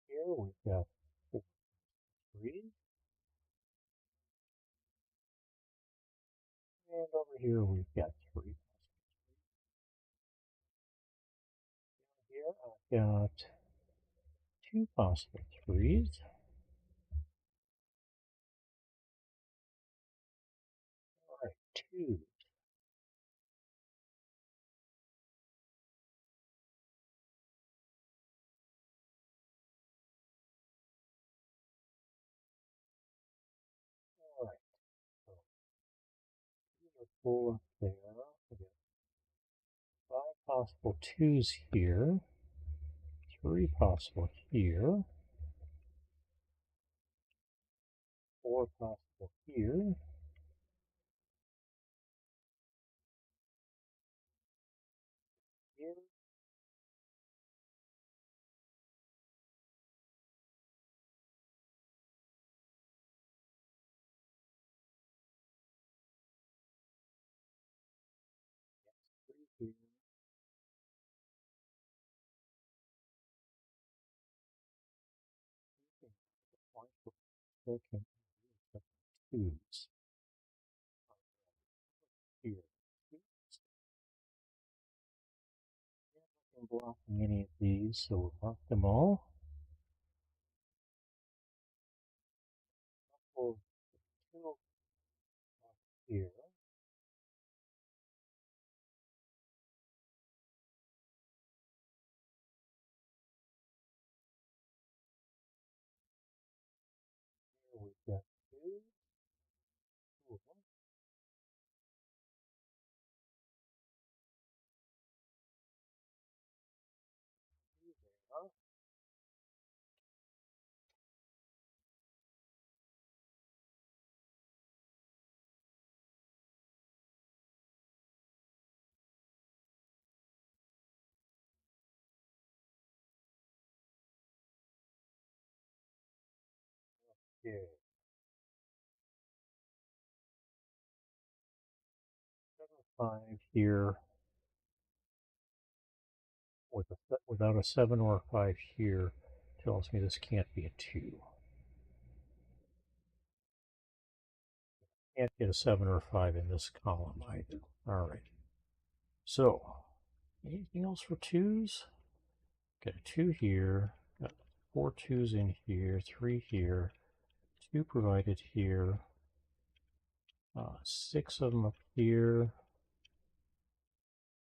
Here we've got 4 3s. And over here we've got 3 possible 3s. Here I've got 2 possible 3s. All right, 2. All right, so 2 are full up there. We've got 5 possible 2s here. 3 possible here. 4 possible here. Here. Yes, 3 here. One for second. 2s here. 2s. Not blocking any of these, so we'll mark them all. Couple 2 here. Here we've got 2. 2 of them. 2 there. Okay. 7, 5 here with without a 7 or a 5 here tells me this can't be a 2. Can't get a 7 or a 5 in this column either. All right. So, anything else for 2s? Got a 2 here. Got 4 2s in here. 3 here. 2 provided here. 6 of them up here.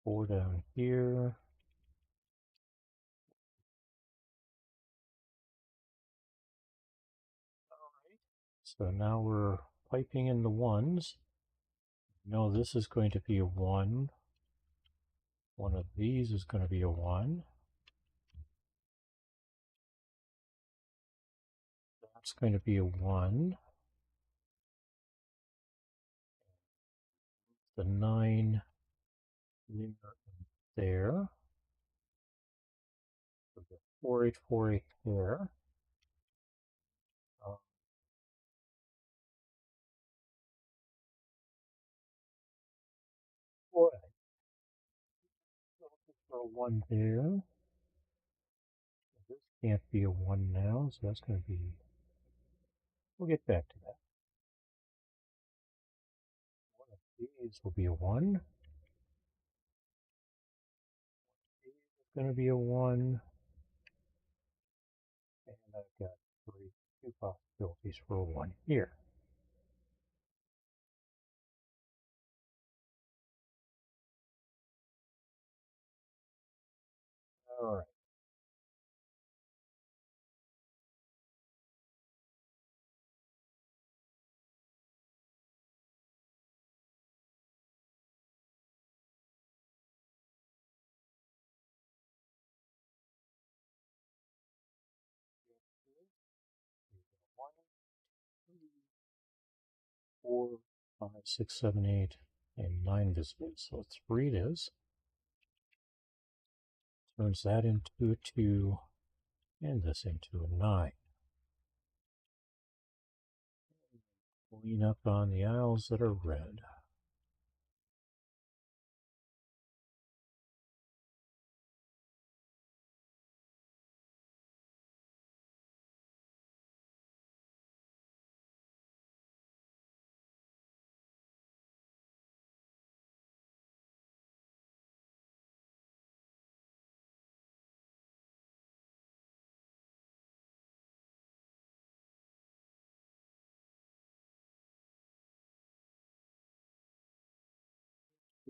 4 down here. All right. So now we're piping in the 1s. No, this is going to be a 1. One of these is going to be a 1. That's going to be a 1. The 9 there. So the 4848 there. Boy, looking for a 1 there. This can't be a 1 now, so that's going to be. We'll get back to that. One of these will be a 1. These is going to be a 1. And I've got two possibilities for a 1 here. All right. One, two, 4, 5, 6, 7, 8, and 9 visible. So 3 it is. Turns that into a 2, and this into a 9. Clean up on the aisles that are red.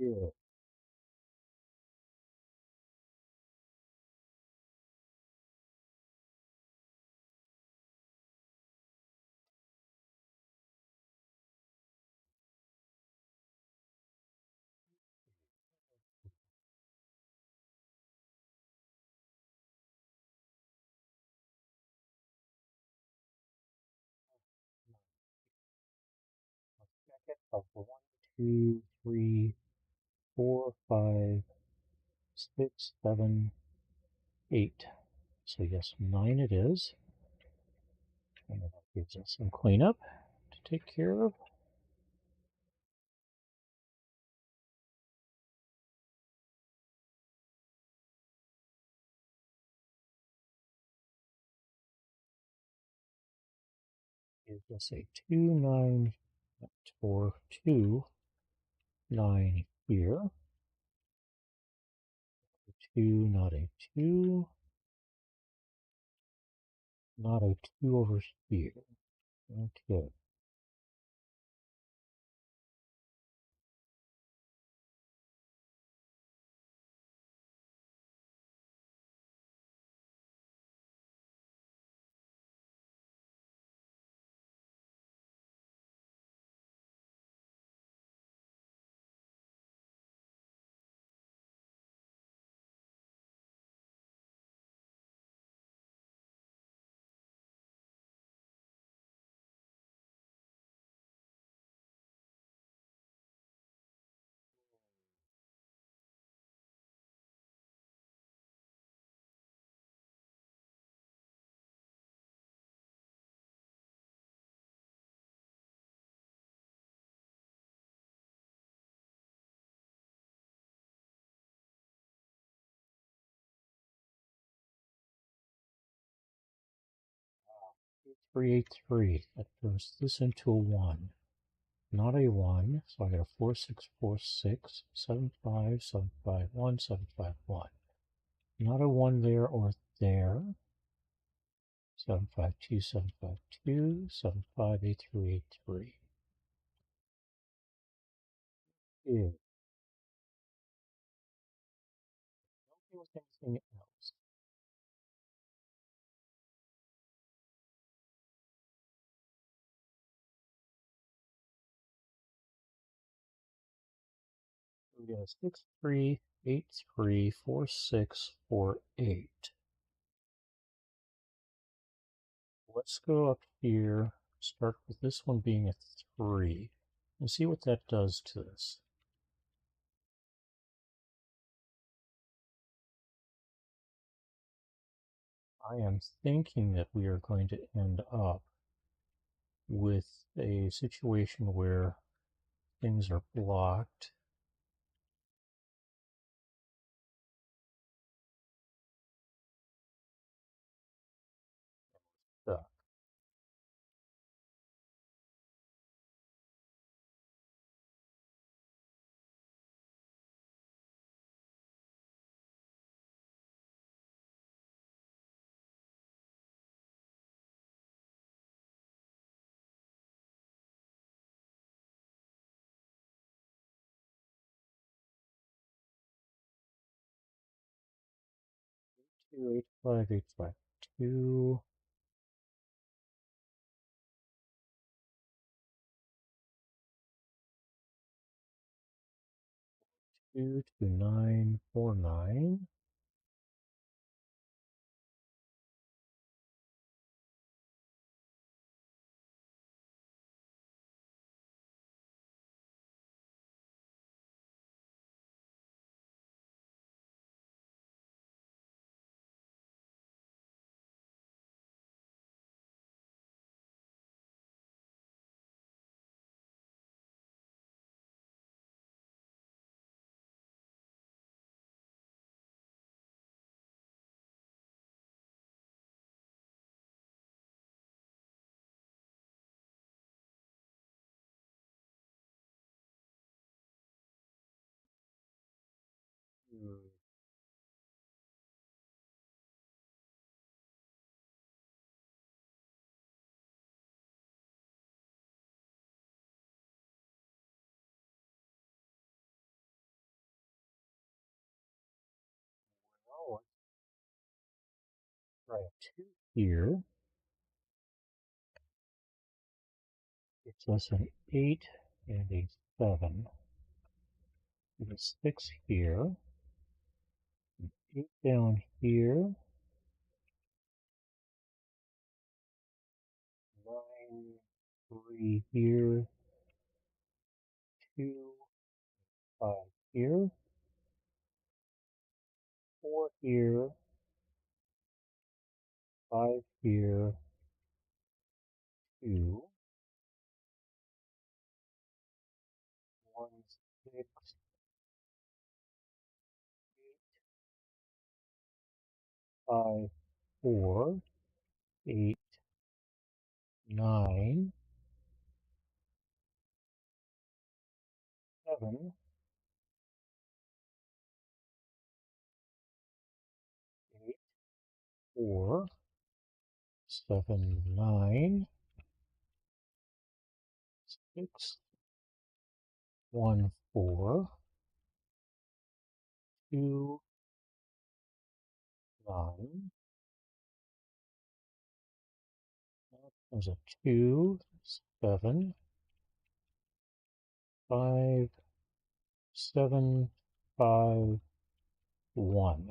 Yeah. Of 1, 2, 3, 4, 5, 6, 7, 8. So yes, 9 it is. And that gives us some cleanup to take care of. Gives us a 2, 9, 4, 2, 9 here. 2, not a 2, not a 2 over here. Okay. Three, 8, 3. That turns this into a 1. Not a 1, so I got a 4, 6, 4, 6, 7, 5, 7, 5, 1, 7, 5, 1. Not a 1 there or there. 7, 5, 2, 7, 5, 2, 7, 5, 8, 3, 8, 3. Yeah. Don't with anything else. We got a 6, 3, 834648. Let's go up here, start with this one being a 3, and see what that does to this. I am thinking that we are going to end up with a situation where things are blocked. Stuck. Two, 85852. 22949. Oh, try a 2 here. It's us an 8 and a 7. And a 6 here. An 8 down here. 9, 3 here. 2, 5 here. 4 here. 5 here. 2. 1, 6. 5, 4, 8, 9, 7, 8, 4, 7, 9, 6, 1, 4, 2, 9. There's a 2, 7, 5, 7, 5, 1.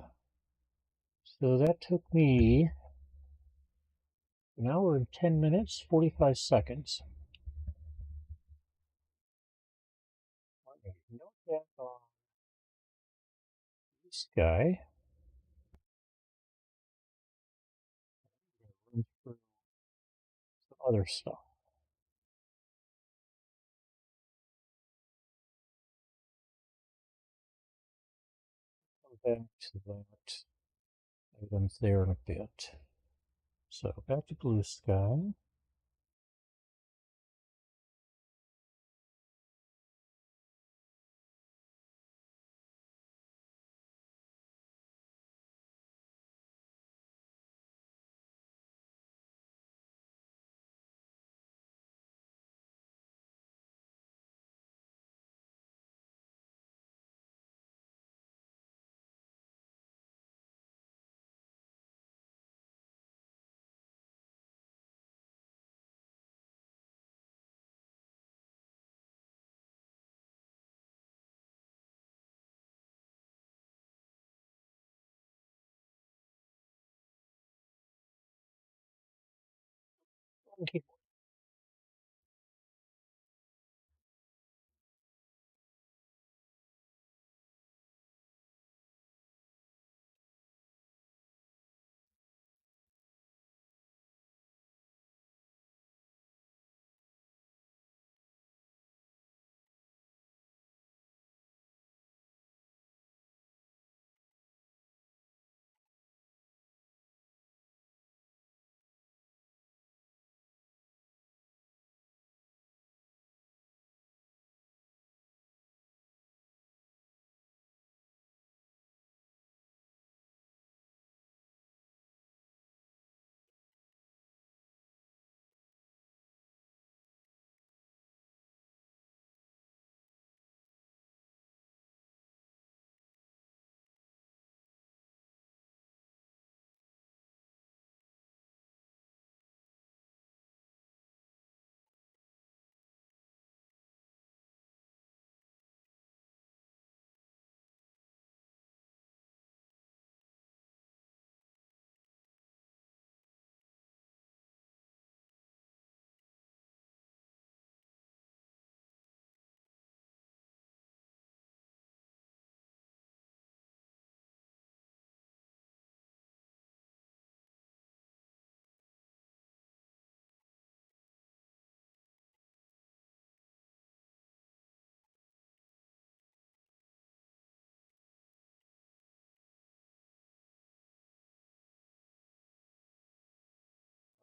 So that took me an hour and 10 minutes, 45 seconds. Let me note that on BlueSky. Run through some other stuff. Come back to that items there in a bit. So back to BlueSky. on keyboard.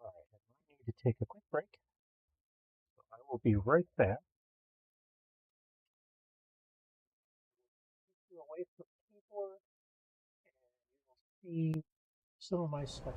All right, I might need to take a quick break, so I will be right back. Take you away from the keyboard, and you will see some of my stuff.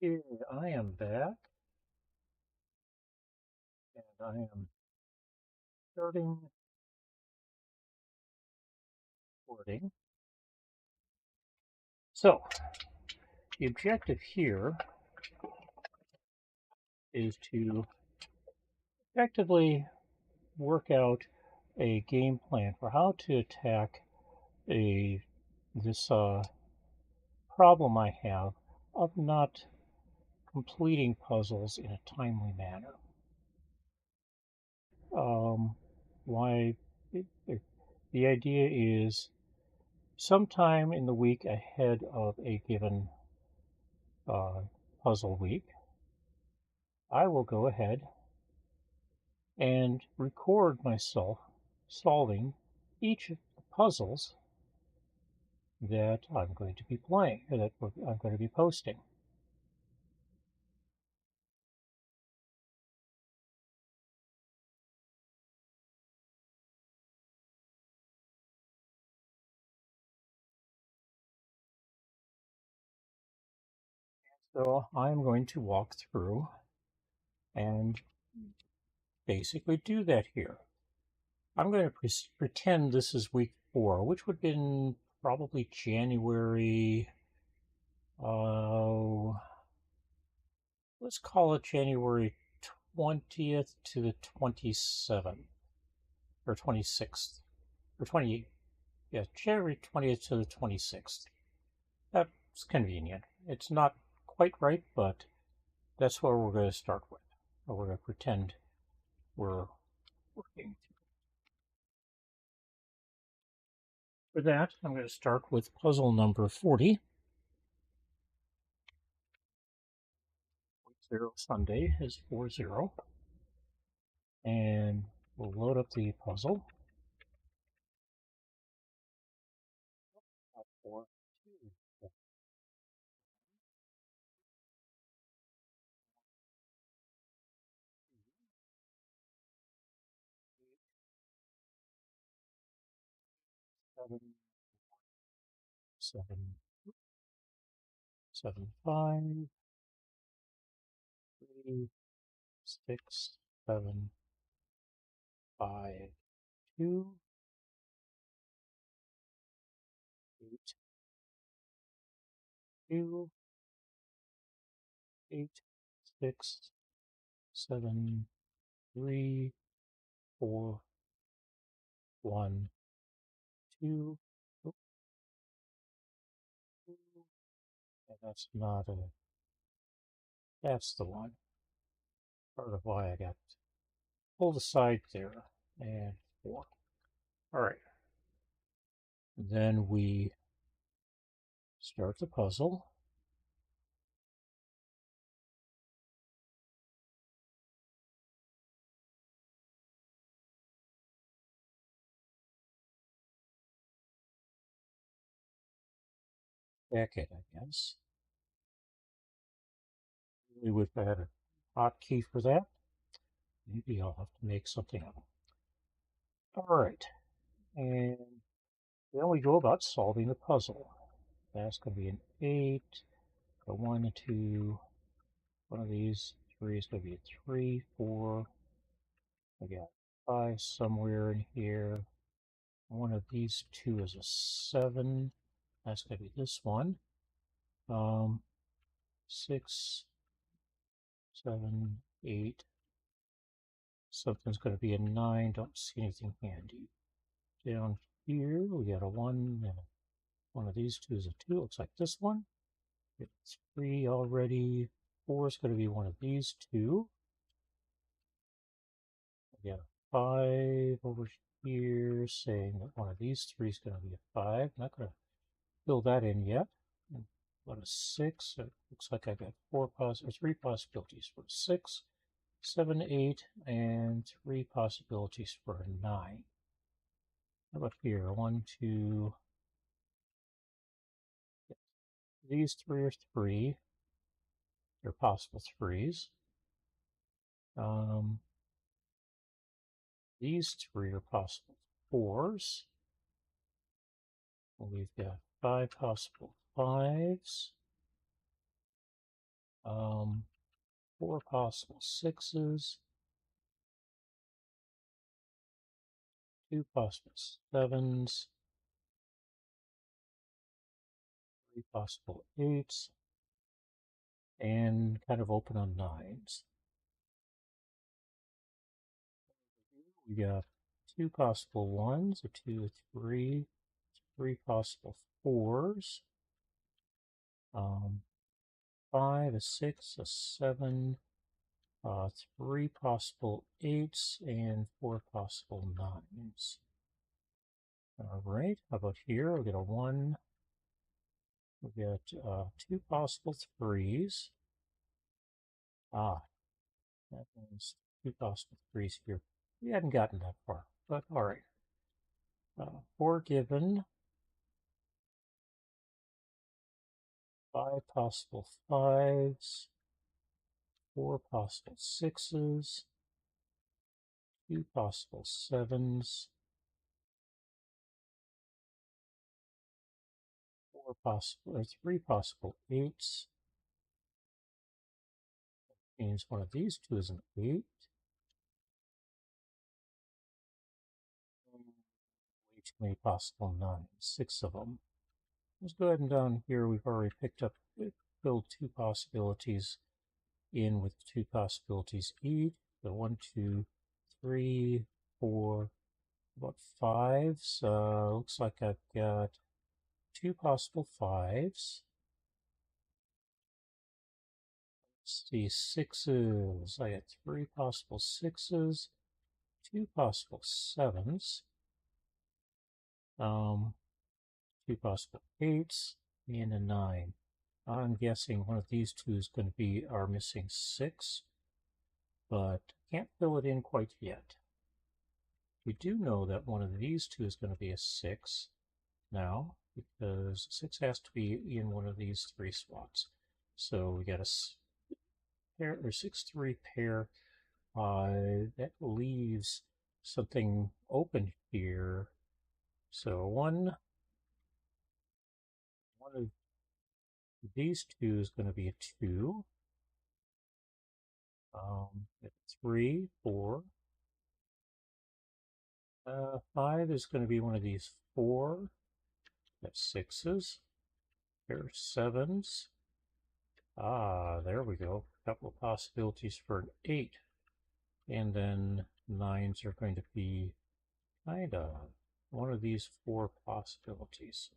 Okay, I am back, and I am starting recording. So, the objective here is to effectively work out a game plan for how to attack this problem I have of not completing puzzles in a timely manner. Why? The idea is sometime in the week ahead of a given uh, puzzle week, I will go ahead and record myself solving each of the puzzles that I'm going to be playing, or that I'm going to be posting. So I'm going to walk through and basically do that here. I'm going to pretend this is week 4, which would have been probably January, uh, let's call it January 20th to the 27th, or 26th, or 28th. Yeah, January 20th to the 26th. That's convenient. It's not quite right, but that's what we're going to start with. Or we're going to pretend we're working. For that, I'm going to start with puzzle number 40. Zero Sunday is 40. And we'll load up the puzzle. 4, 2, 7, 7, 7, 5, 3, 6, 7, 5, 2, 8, 2, 8, 6, 7, 3, 4, 1, 2. Oh, and that's not a. That's the one. Part of why I got pulled aside there. And 4. All right. Then we start the puzzle. Back it, I guess. We would have had a hotkey for that. Maybe I'll have to make something up. All right. And then we go about solving the puzzle. That's going to be an 8, a 1, a 2. One of these 3 is going to be a 3, 4. I got 5 somewhere in here. One of these 2 is a 7. That's going to be this one. 6, 7, 8. Something's going to be a 9. Don't see anything handy. Down here, we got a 1 and one of these 2 is a 2. Looks like this one. It's 3 already. 4 is going to be one of these 2. We got a 5 over here, saying that one of these 3 is going to be a 5. Not going to fill that in yet. What a 6. It looks like I got 3 possibilities for 6, 7, 8, and 3 possibilities for a 9. How about here? 1, 2. These 3 are 3. They're possible 3s. These 3 are possible 4s. We've got 5 possible 5s. 4 possible 6s, 2 possible 7s, 3 possible 8s, and kind of open on 9s. We got 2 possible 1s, a 2, a 3, 3 possible 4s, 5, a 6, a 7, 3 possible 8s, and 4 possible 9s. All right, how about here? We got a 1, we got 2 possible 3s. That means 2 possible 3s here. We hadn't gotten that far, but all right. 4 given, 5 possible 5s, 4 possible 6s, 2 possible 7s, 3 possible 8s. Means one of these two is an 8. Way too many possible 9s, 6 of them. Let's go ahead and down here we've already filled 2 possibilities in with 2 possibilities each. So 1, 2, 3, 4, about 5s. Looks like I've got 2 possible 5s. Let's see, 6s. I got 3 possible 6s, 2 possible 7s, 2 possible 8s, and a 9. I'm guessing one of these two is going to be our missing 6, but can't fill it in quite yet. We do know that one of these two is going to be a 6 now, because 6 has to be in one of these 3 spots. So we got a pair or 6-3 pair. That leaves something open here. So one of these two is going to be a 2. 3, 4. 5 is going to be one of these 4. That's 6s. There's 7s. There we go. A couple of possibilities for an 8. And then 9s are going to be kind of one of these 4 possibilities.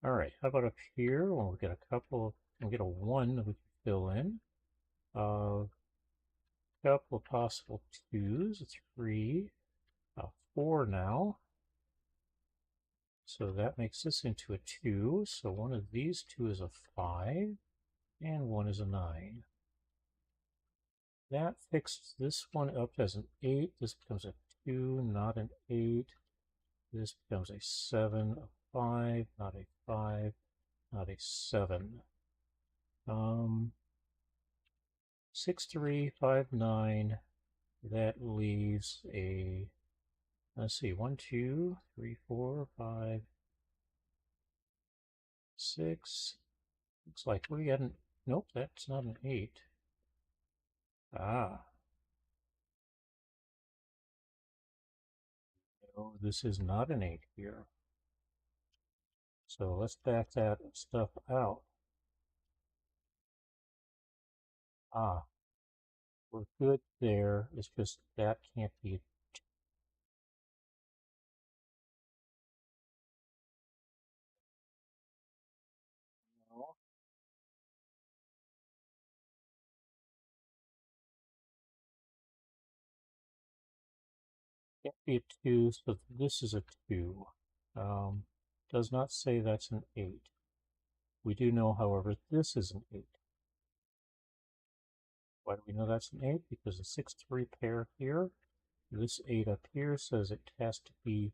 All right, how about up here? Well, we get a couple, we get a 1 that we can fill in. A couple of possible 2s, a 3, a 4 now. So that makes this into a 2. So one of these two is a 5, and one is a 9. That fixed this one up as an 8. This becomes a 2, not an 8. This becomes a 7, a 5, not a 5, not a 7. 6, 3, 5, 9. That leaves a, let's see, 1, 2, 3, 4, 5, 6. Looks like we got an, nope, that's not an 8. No, this is not an 8 here. So let's back that stuff out. We're good there. It's just that can't be no. Can't be a 2, so this is a 2. Does not say that's an 8. We do know, however, this is an 8. Why do we know that's an 8? Because the 6-3 pair here, this 8 up here says it has to be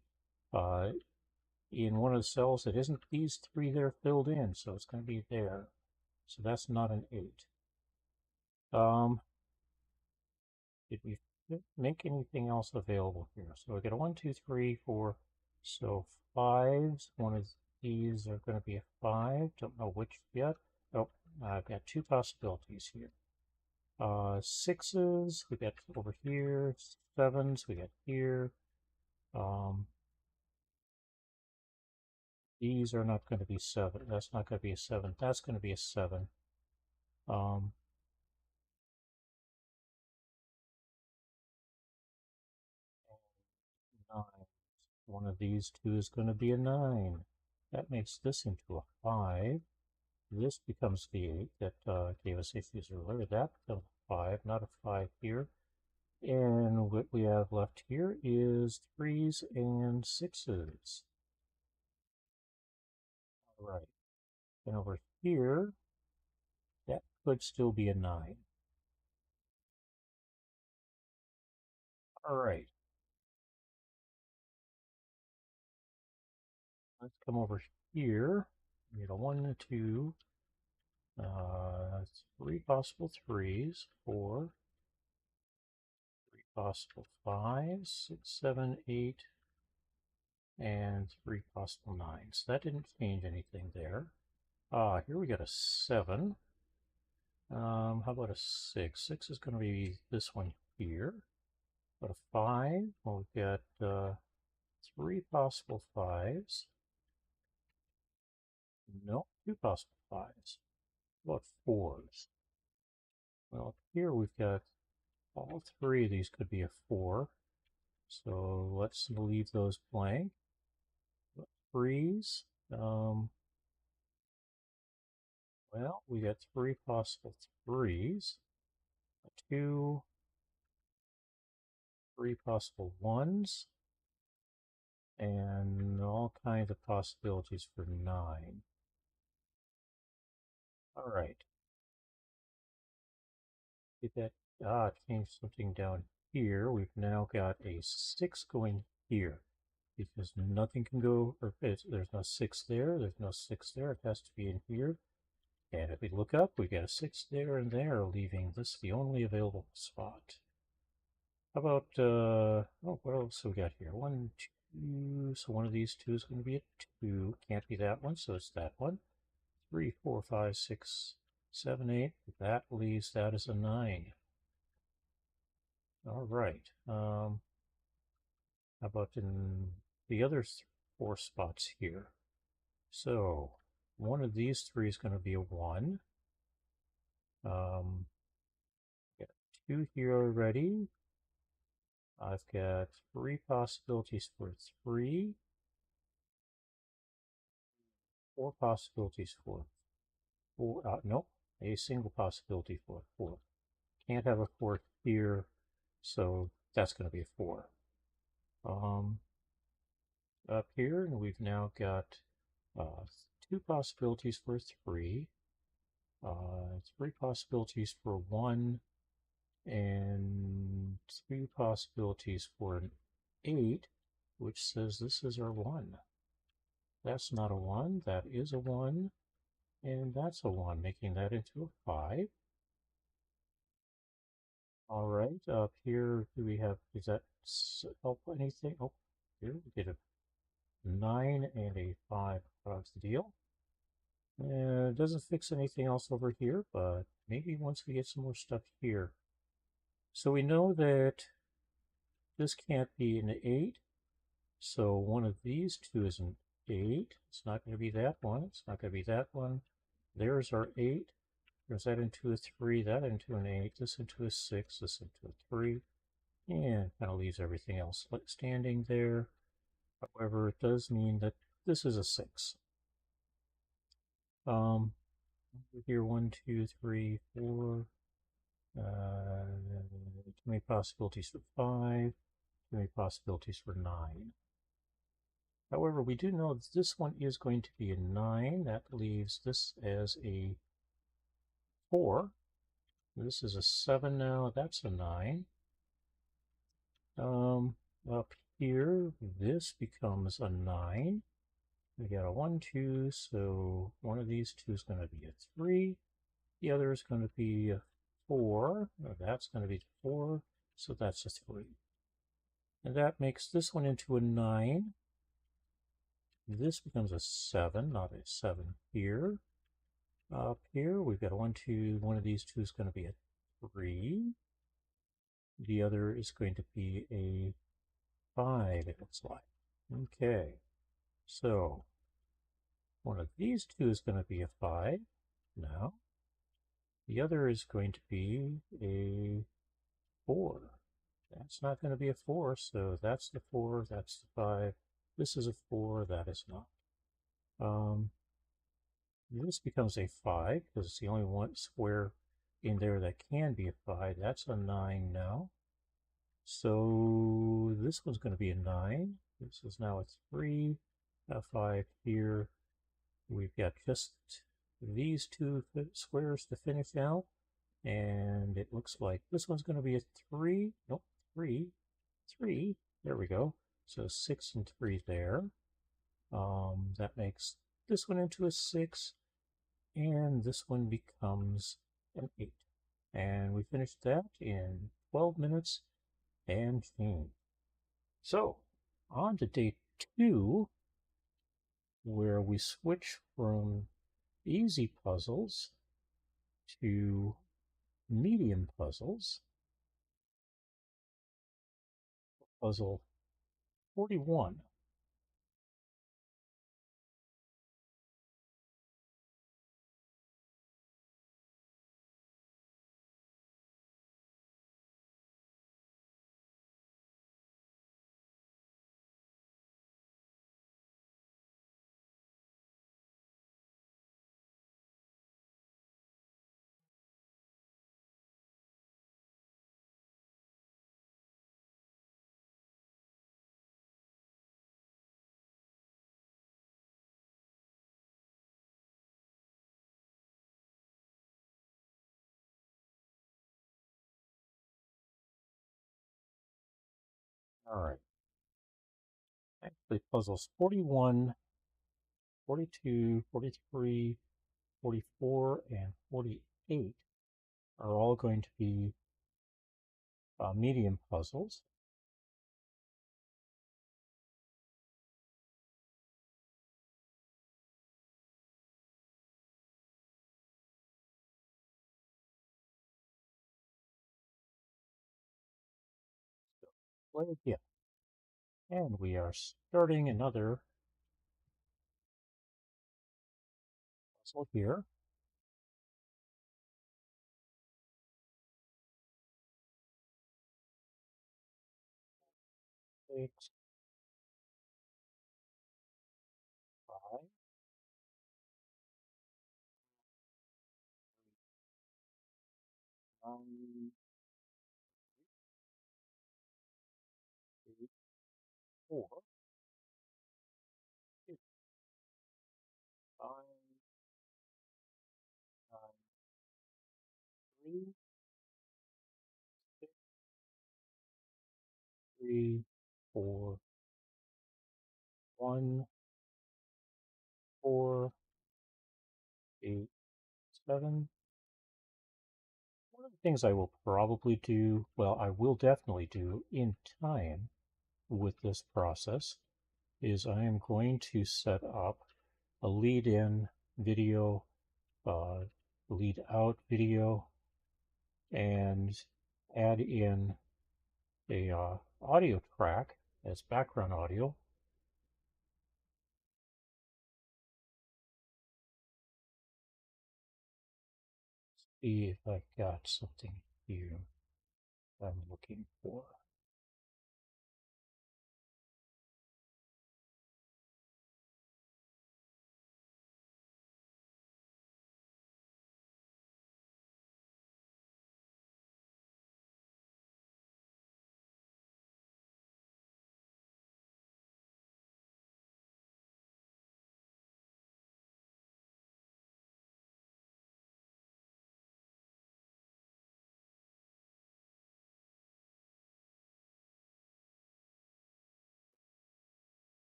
in one of the cells that isn't these 3 there filled in, so it's going to be there. So that's not an 8. Did we make anything else available here? So we got a 1, 2, 3, 4. So 5s. One of these are going to be a 5. Don't know which yet. Oh, I've got two possibilities here. Sixes, we got over here. Sevens, we got here. Um, these are not going to be seven. That's not going to be a seven. That's going to be a seven. Um, nine. One of these two is going to be a nine. That makes this into a five. This becomes the eight that gave us issues earlier. That becomes a five, not a five here. And what we have left here is threes and sixes. All right. And over here, that could still be a 9. All right. Let's come over here. We get a 1, a 2, 3 possible 3s, 4, 3 possible 5s, 6, 7, 8, and 3 possible 9s. That didn't change anything there. Here we got a 7. How about a 6? 6 is going to be this one here. But a 5, well, we've got 3 possible 5s. No, 2 possible 5s. What about 4s? Well, here we've got all 3 of these could be a 4. So let's leave those blank. 3s. Well, we got 3 possible 3s. A 2, 3 possible 1s. And all kinds of possibilities for 9. All right. Get that change something down here. We've now got a 6 going here because nothing can go, or there's no 6 there, there's no 6 there, it has to be in here. And if we look up, we got a 6 there and there, leaving this the only available spot. How about, oh, what else have we got here? 1, 2, so one of these two is going to be a 2. Can't be that one, so it's that one. 3, 4, 5, 6, 7, 8. That leaves that as a 9. All right. How about in the other 4 spots here? So one of these 3 is going to be a 1. Got 2 here already. I've got 3 possibilities for 3. 4 possibilities for 4. Nope. A single possibility for 4. Can't have a 4 here, so that's going to be a 4. Up here, and we've now got 2 possibilities for 3, 3 possibilities for 1, and 3 possibilities for an 8, which says this is our 1. That's not a 1, that is a 1, and that's a 1, making that into a 5. All right, up here, do we have, does that help anything? Oh, here we get a 9 and a 5 across the deal. It doesn't fix anything else over here, but maybe once we get some more stuff here. So we know that this can't be an 8, so one of these two is an 8. It's not going to be that one. It's not going to be that one. There's our 8. There's that into a 3, that into an 8, this into a 6, this into a 3, and kind of leaves everything else standing there. However, it does mean that this is a 6. Here, 1, 2, 3, 4. Too many possibilities for 5. Too many possibilities for 9. However, we do know that this one is going to be a 9. That leaves this as a 4. This is a 7 now. That's a 9. Up here, this becomes a 9. We got a 1, 2, so one of these two is going to be a 3. The other is going to be a 4. That's going to be 4, so that's a 3. And that makes this one into a 9. This becomes a 7, not a 7 here. Up here, we've got 1, 2. One of these two is going to be a 3. The other is going to be a 5, it looks like. Okay, so one of these two is going to be a 5 now. The other is going to be a 4. That's not going to be a 4, so that's the 4, that's the 5. This is a 4, that is not. This becomes a 5 because it's the only one square in there that can be a 5. That's a 9 now. So this one's going to be a 9. This is now a 3, a 5 here. We've got just these two squares to finish out. And it looks like this one's going to be a 3. Nope, 3. 3. There we go. So 6 and 3 there. That makes this one into a 6. And this one becomes an 8. And we finished that in 12 minutes and change. So, on to day 2, where we switch from easy puzzles to medium puzzles. Puzzle 41. All right. Actually, puzzles 41, 42, 43, 44, and 48 are all going to be medium puzzles. So play again. And we are starting another puzzle here. 6, 5, 9, 8, 4, 6, 5, 9, 3, 6, 3, 4, 1, 4, 8, 7. One of the things I will probably do, well, I will definitely do in time with this process, is I am going to set up a lead-in video, lead-out video, and add in a audio track as background audio. See if I got something here I'm looking for.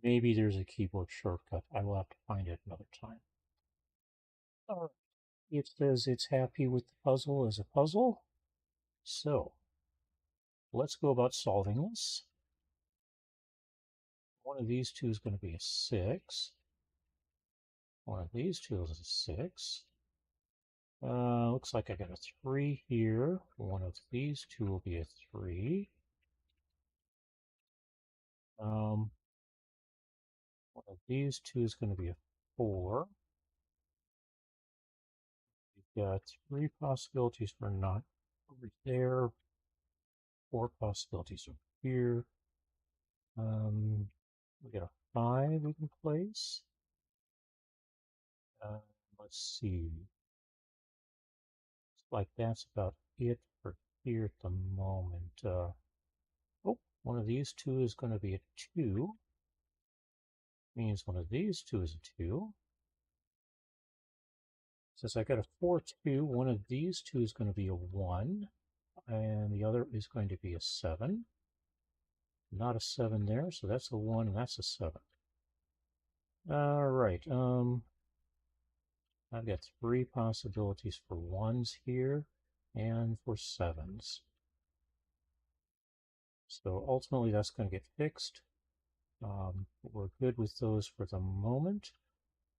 Maybe there's a keyboard shortcut. I will have to find it another time. All right. It says it's happy with the puzzle as a puzzle. So let's go about solving this. One of these two is going to be a 6. One of these two is a 6. Looks like I got a 3 here. One of these two will be a 3. One of these two is going to be a 4. We've got 3 possibilities for not over there. 4 possibilities over here. We got a 5 we can place. Let's see. Looks like that's about it for here at the moment. Oh, one of these two is going to be a 2. Means one of these two is a 2. Since I got a 4, 2, one of these two is going to be a 1, and the other is going to be a 7. Not a 7 there, so that's a 1 and that's a 7. All right, I've got 3 possibilities for 1s here and for 7s. So ultimately that's going to get fixed. We're good with those for the moment.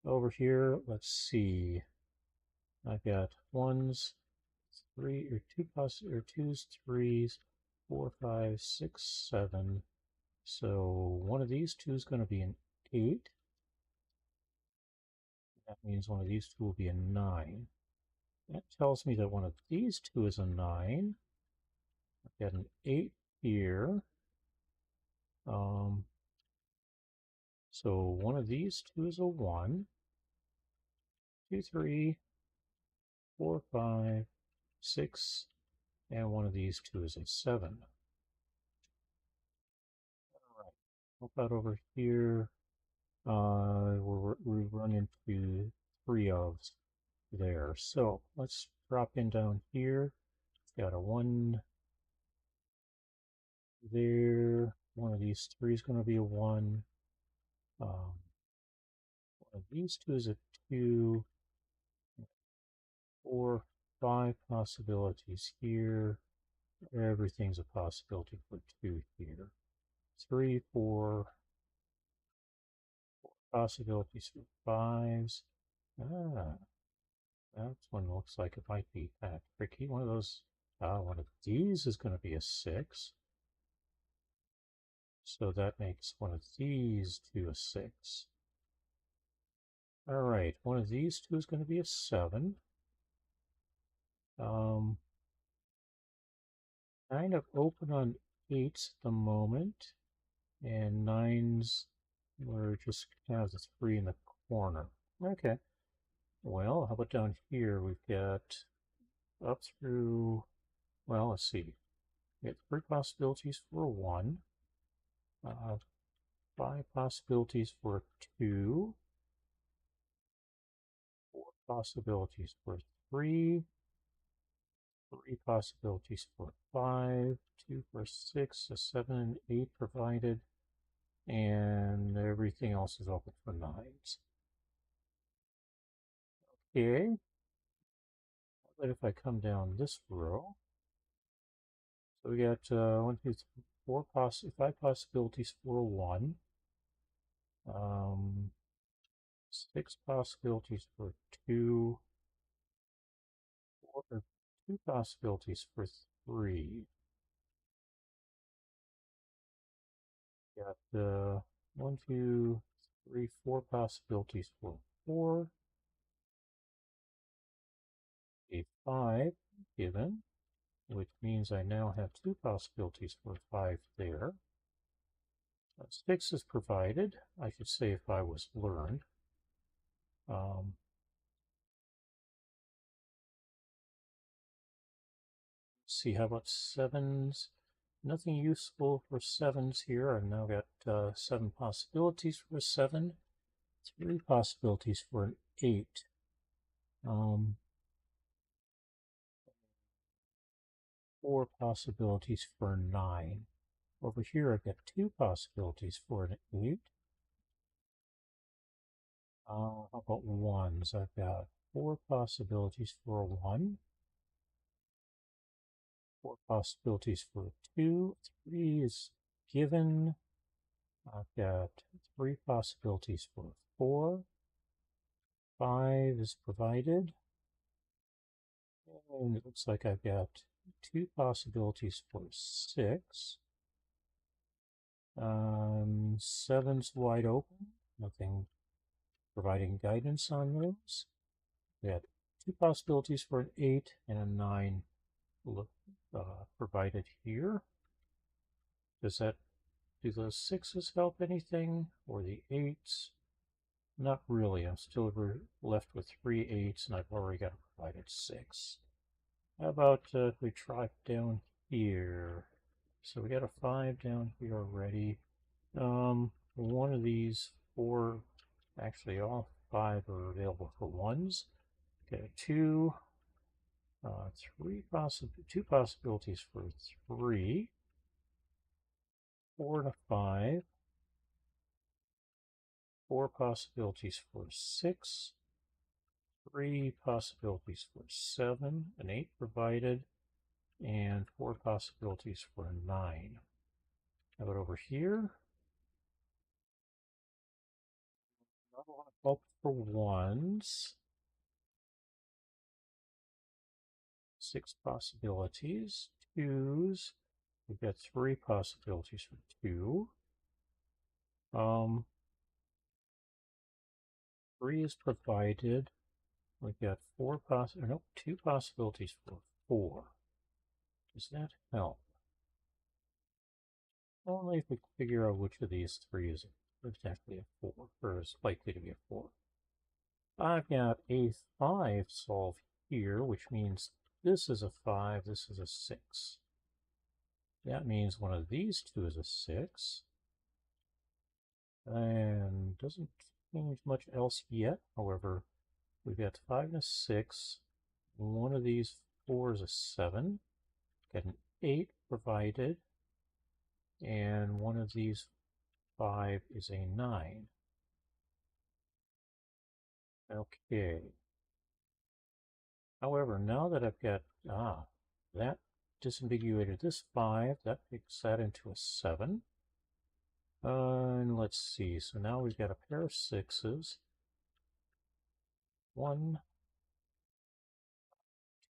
Over here, let's see. I've got 1s, 3 or 2 or 2s, 3s, 4, 5, 6, 7. So one of these two is going to be an 8. That means one of these two will be a 9. That tells me that one of these two is a 9. I've got an 8 here. So one of these two is a 1. 2, 3, 4, 5, 6, and one of these two is a 7. All right. How about over here? We run into 3 ofs there. So let's drop in down here. Got a 1 there. One of these 3 is going to be a 1. One of these two is a 2. 4, 5 possibilities here. Everything's a possibility for 2 here. 3, 4 possibilities for 5s. Ah, that one looks like it might be tricky. One of these is going to be a 6. So that makes one of these two a 6. All right, one of these two is going to be a 7. Kind of open on 8s at the moment. And 9s, we're just have the 3 in the corner. Okay. Well, how about down here? We've got up through, well, let's see. We have 3 possibilities for a 1. 5 possibilities for a 2. 4 possibilities for a 3. 3 possibilities for a 5. 2 for a 6. A 7 and 8 provided. And everything else is open for 9s. Okay. But if I come down this row, so we got 1, 2, 3, 4 5 possibilities for a 1. 6 possibilities for 2. 4, 2 possibilities for 3. Got 1, 2, 3, 4 possibilities for 4. A 5 given, which means I now have 2 possibilities for 5 there. 6 is provided. I should say if I was learned. See, how about 7s? Nothing useful for 7s here. I've now got 7 possibilities for a 7, 3 possibilities for an 8. 4 possibilities for a 9. Over here, I've got 2 possibilities for an 8. How about 1s? I've got 4 possibilities for a 1. 4 possibilities for a 2. 3 is given. I've got 3 possibilities for a 4. 5 is provided. And it looks like I've got 2 possibilities for 6. 7's wide open. Nothing providing guidance on those. We had 2 possibilities for an 8 and a 9 provided here. Do those 6s help anything, or the 8s? Not really. I'm still left with 3 8s, and I've already got a provided 6. How about if we try down here? So we got a 5 down here already. One of these 4, actually all 5 are available for 1s. Got a 2, 2 possibilities for 3, 4 and a 5, 4 possibilities for 6, 3 possibilities for 7, an 8 provided, and 4 possibilities for a 9. How about over here? Not a lot of help for 1s. 6 possibilities. 2s. We've got 3 possibilities for 2. 3 is provided. We've got 2 possibilities for 4. Does that help? Only if we figure out which of these 3 is potentially a 4, or is likely to be a 4. I've got a 5 solved here, which means this is a 5, this is a 6. That means one of these 2 is a 6. And doesn't change much else yet. However, we've got 5 and a 6. One of these 4 is a 7. Got an 8 provided. And one of these 5 is a 9. Okay. However, now that I've got, that disambiguated this 5, that makes that into a 7. And let's see, so now we've got a pair of 6s. 1,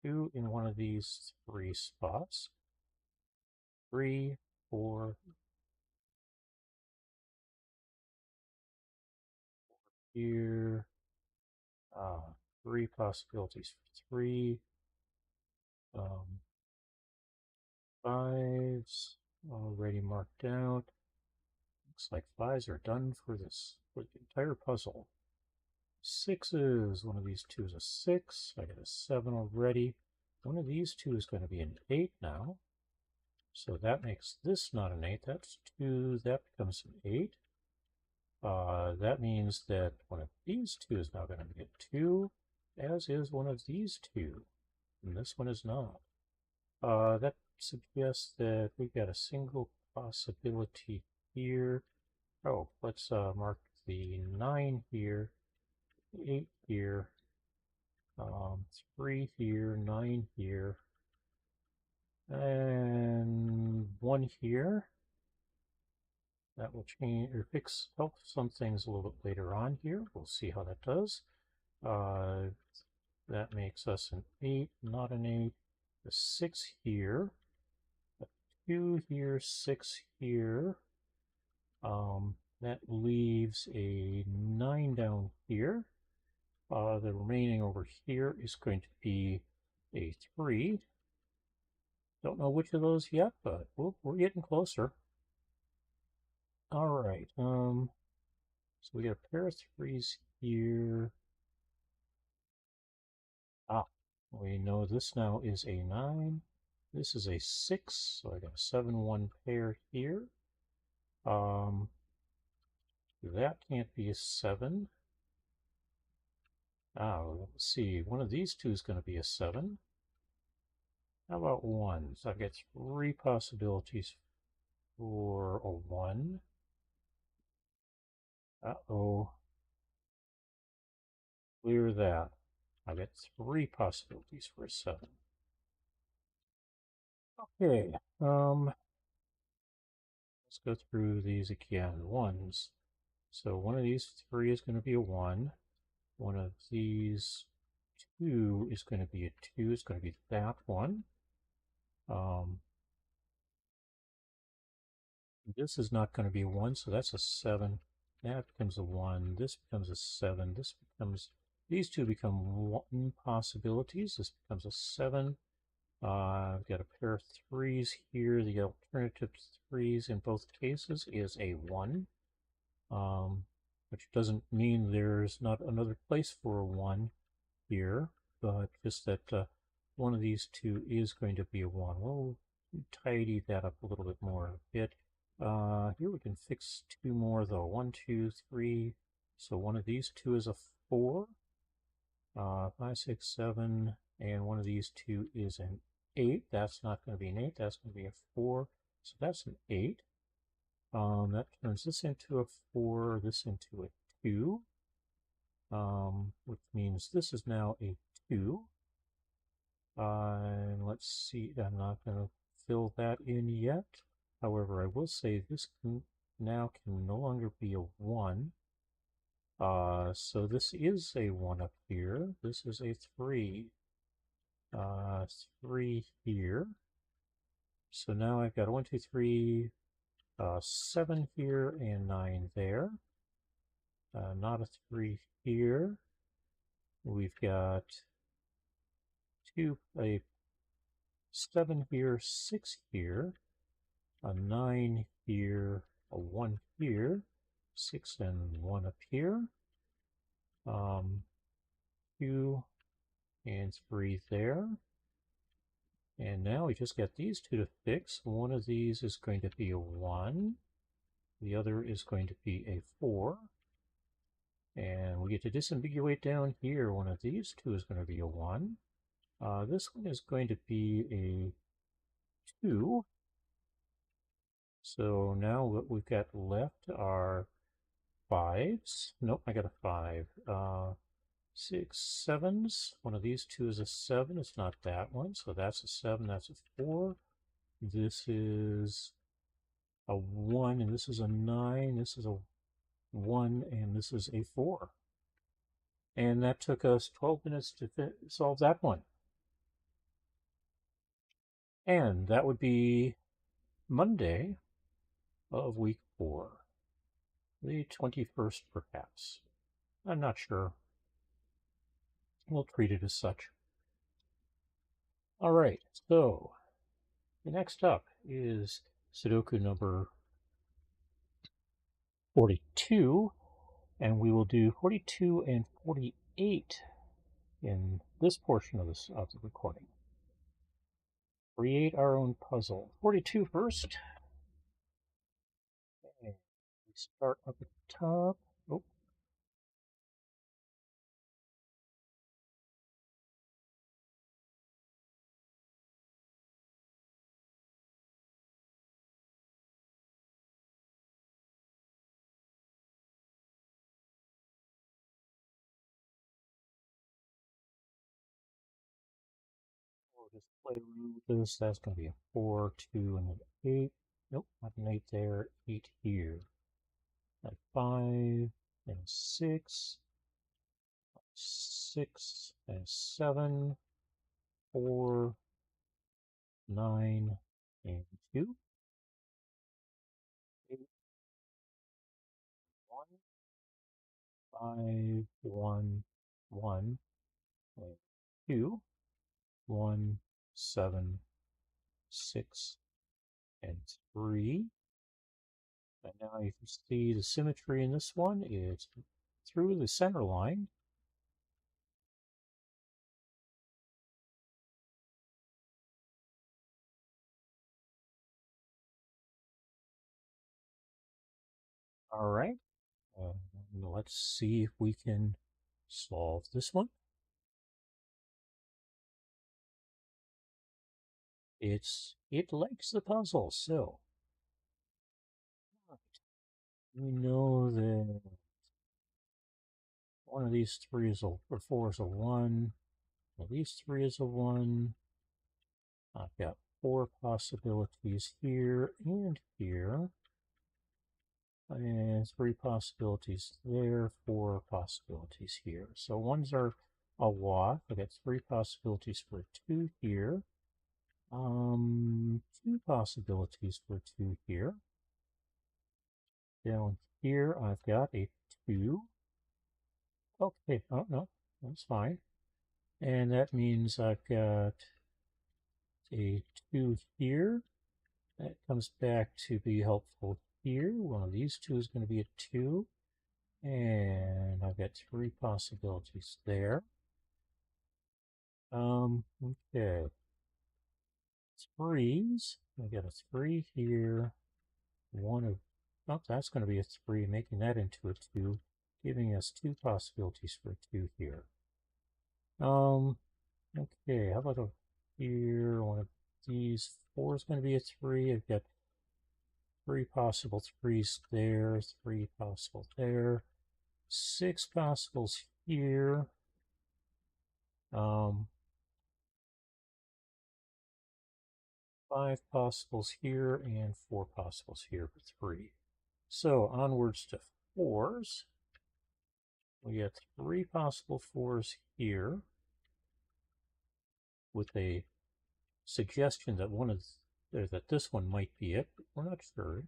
2 in one of these 3 spots. 3, 4 here. 3 possibilities for 3. 5s already marked out. Looks like 5s are done for the entire puzzle. 6s, one of these 2 is a 6. I got a 7 already. One of these 2 is going to be an 8 now. So that makes this not an 8. That's 2. That becomes an 8. That means that one of these 2 is now going to be a 2, as is one of these 2. And this one is not. That suggests that we've got a single possibility here. Oh, let's mark the 9 here, 8 here, 3 here, 9 here, and 1 here. That will change or help some things a little bit later on here. We'll see how that does. That makes us an 8, not an 8. A 6 here, a 2 here, 6 here. That leaves a 9 down here. The remaining over here is going to be a 3. Don't know which of those yet, but we're getting closer. All right. So we got a pair of 3s here. We know this now is a 9. This is a 6, so I got a 7-1 pair here. That can't be a 7. Let's see. One of these 2 is going to be a 7. How about 1? So I've got 3 possibilities for a 1. Uh-oh. Clear that. I've got 3 possibilities for a 7. Okay. Let's go through these again. 1s. So one of these 3 is going to be a 1. One of these two is going to be a 2. It's going to be that one. This is not going to be a 1, so that's a 7. That becomes a 1. This becomes a 7. This becomes... These two become 1 possibilities. This becomes a 7. I've got a pair of 3s here. The alternative to 3s in both cases is a 1. Which doesn't mean there's not another place for a 1 here, but just that one of these two is going to be a 1. We'll tidy that up a little bit more in a bit. Here we can fix 2 more though. 1, 2, 3. So one of these two is a 4. 5, 6, 7, and one of these two is an 8. That's not going to be an 8. That's going to be a 4. So that's an 8. That turns this into a 4, this into a 2, which means this is now a 2. And let's see, I'm not going to fill that in yet. However, I will say this now can no longer be a 1. So this is a 1 up here. This is a 3. 3 here. So now I've got 1, 2, 3, 7 here and 9 there. Not a 3 here. We've got a 7 here, 6 here, a 9 here, a 1 here, 6 and 1 up here, 2 and 3 there. And now we just got these two to fix. One of these is going to be a 1. The other is going to be a 4. And we get to disambiguate down here. One of these two is going to be a 1. This one is going to be a 2. So now what we've got left are 5s. Nope, I got a 5. 6, 7s. One of these two is a 7. It's not that one. So that's a 7. That's a 4. This is a 1, and this is a 9. This is a 1, and this is a 4. And that took us 12 minutes to solve that one. And that would be Monday of week 4. The 21st, perhaps. I'm not sure. We'll treat it as such. All right, so the next up is Sudoku number 42, and we will do 42 and 48 in this portion of the recording. Create our own puzzle. 42 first. Okay. We start up at the top. Oh. We'll just play around with this. That's going to be a 4, 2, and an 8. Nope, not an 8 there. 8 here. A 5, and 6. 6, and 7. 4, 9, and 2. 8, 1. 5, 1, 1, and 2. 1, 7, 6, and 3. And now you can see the symmetry in this one is through the center line. All right, let's see if we can solve this one. It likes the puzzle, so we know that one of these 3 is or 4 is a 1. Well, these 3 is a 1. I've got 4 possibilities here and here. And 3 possibilities there, 4 possibilities here. So ones are a lot. I got 3 possibilities for 2 here. 2 possibilities for 2 here. Down here I've got a 2. Okay, oh no, that's fine. And that means I've got a 2 here. That comes back to be helpful here. One of these two is going to be a 2. And I've got 3 possibilities there. Okay. Threes. I got a 3 here. One of, oh, that's going to be a 3, making that into a 2, giving us 2 possibilities for 2 here. Okay, how about over here? One of these 4 is going to be a 3. I've got 3 possible 3s there, 3 possible there, 6 possibles here. 5 possibles here and 4 possibles here for 3. So onwards to 4s. We got 3 possible 4s here with a suggestion that that this one might be it, but we're not sure.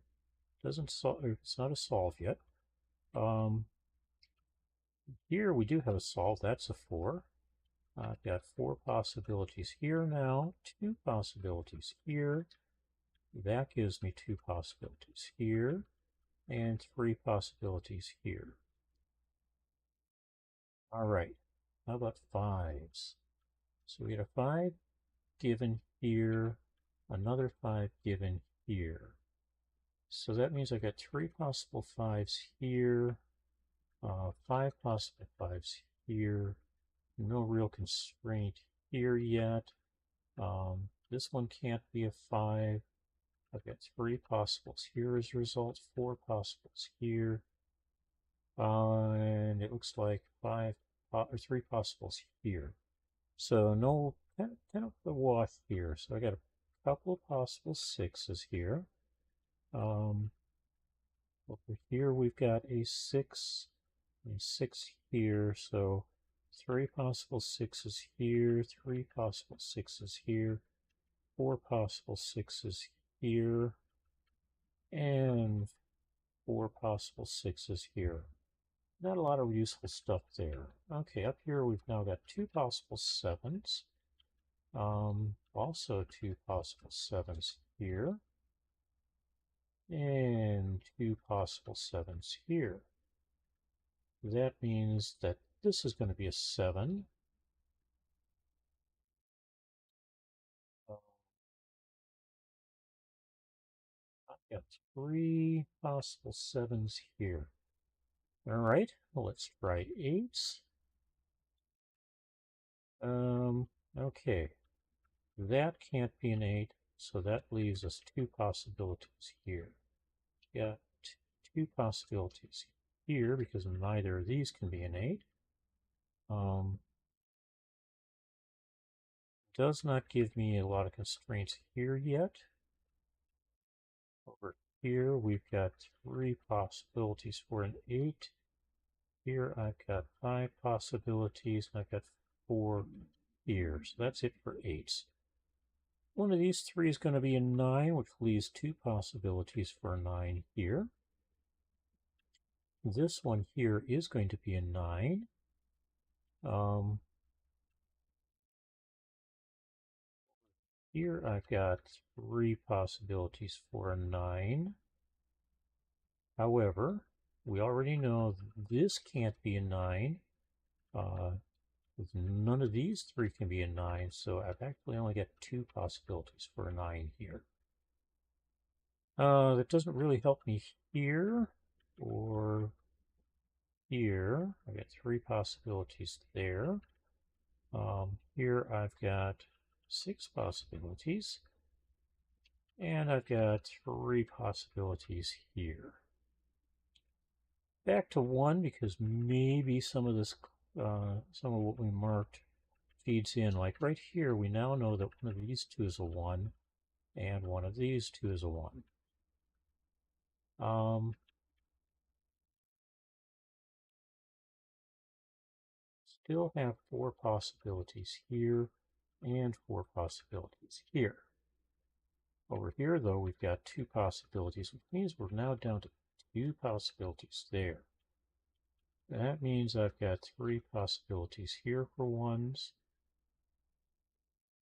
Doesn't solve. It's not a solve yet. Here we do have a solve. That's a 4. I've got 4 possibilities here now. 2 possibilities here. That gives me 2 possibilities here and 3 possibilities here. All right. How about 5s? So we get a 5 given here, another 5 given here. So that means I've got 3 possible 5s here, 5 possible 5s here. No real constraint here yet. This one can't be a 5. I've got 3 possibles here as a result, 4 possibles here. And it looks like 3 possibles here. So no, kind of the wash here. So I got a couple of possible 6s here. Over here we've got a 6 and 6 here. So 3 possible 6s here, 3 possible 6s here, 4 possible 6s here, and 4 possible 6s here. Not a lot of useful stuff there. Okay, up here we've now got 2 possible 7s. Also 2 possible 7s here. And 2 possible 7s here. That means that this is going to be a 7. I've got 3 possible 7s here. All right, well, let's try 8s. Okay, that can't be an 8, so that leaves us 2 possibilities here. Got 2 possibilities here because neither of these can be an 8. Does not give me a lot of constraints here yet. Over here we've got 3 possibilities for an 8. Here I've got 5 possibilities, and I've got 4 here. So that's it for 8s. One of these 3 is going to be a 9, which leaves 2 possibilities for a 9 here. This one here is going to be a 9. Here I've got 3 possibilities for a 9. However, we already know this can't be a 9. None of these 3 can be a 9, so I've actually only got 2 possibilities for a 9 here. That doesn't really help me here or here. I've got 3 possibilities there. Here I've got 6 possibilities. And I've got 3 possibilities here. Back to 1 because maybe some of this, some of what we marked feeds in. Like right here, we now know that one of these 2 is a 1 and one of these 2 is a 1. still have four possibilities here and four possibilities here. Over here, though, we've got two possibilities, which means we're now down to two possibilities there. That means I've got three possibilities here for ones.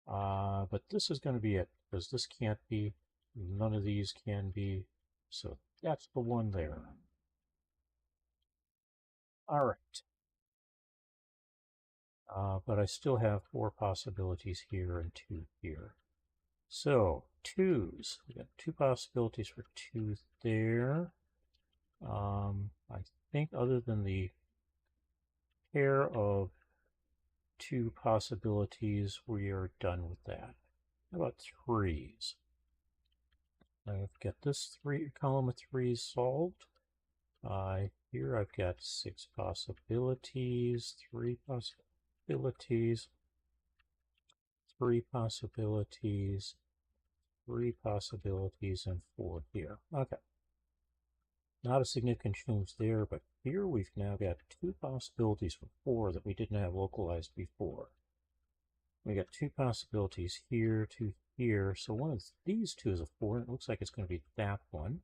But this is going to be it, because this can't be, none of these can be, so that's the one there. All right. But I still have four possibilities here and two here. So, twos. We got two possibilities for twos there. I think other than the pair of two possibilities, we are done with that. How about threes? I've got this column of threes solved. Here I've got six possibilities, three possibilities, three possibilities, three possibilities, and four here. Okay. Not a significant change there, but here we've now got two possibilities for four that we didn't have localized before. We got two possibilities here, two here. So one of these two is a four, and it looks like it's going to be that one.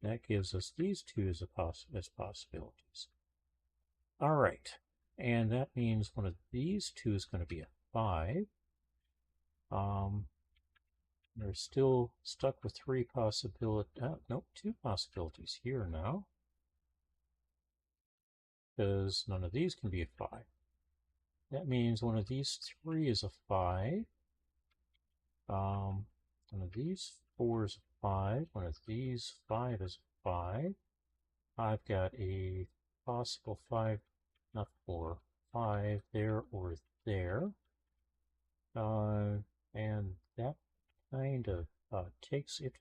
That gives us these two as possibilities. All right, and that means one of these two is going to be a 5. They're still stuck with three possibilities. Nope, two possibilities here now, because none of these can be a 5. That means one of these three is a 5. One of these 4 is a 5. One of these 5 is a 5. I've got a possible 5, not 4, 5 there or there. And that kind of takes it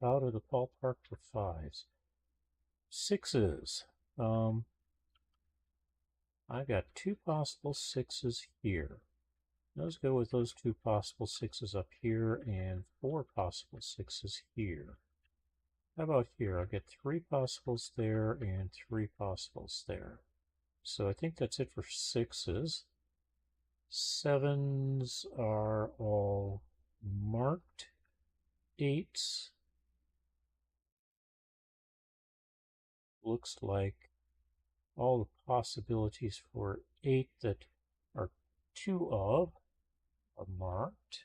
out of the ballpark for 5s. 6s. I've got two possible 6s here. Let's go with those two possible 6s up here and four possible 6s here. How about here? I've got three possibles there and three possibles there. So I think that's it for 6s. 7s are all marked. 8s looks like all the possibilities for 8 that are 2 of are marked.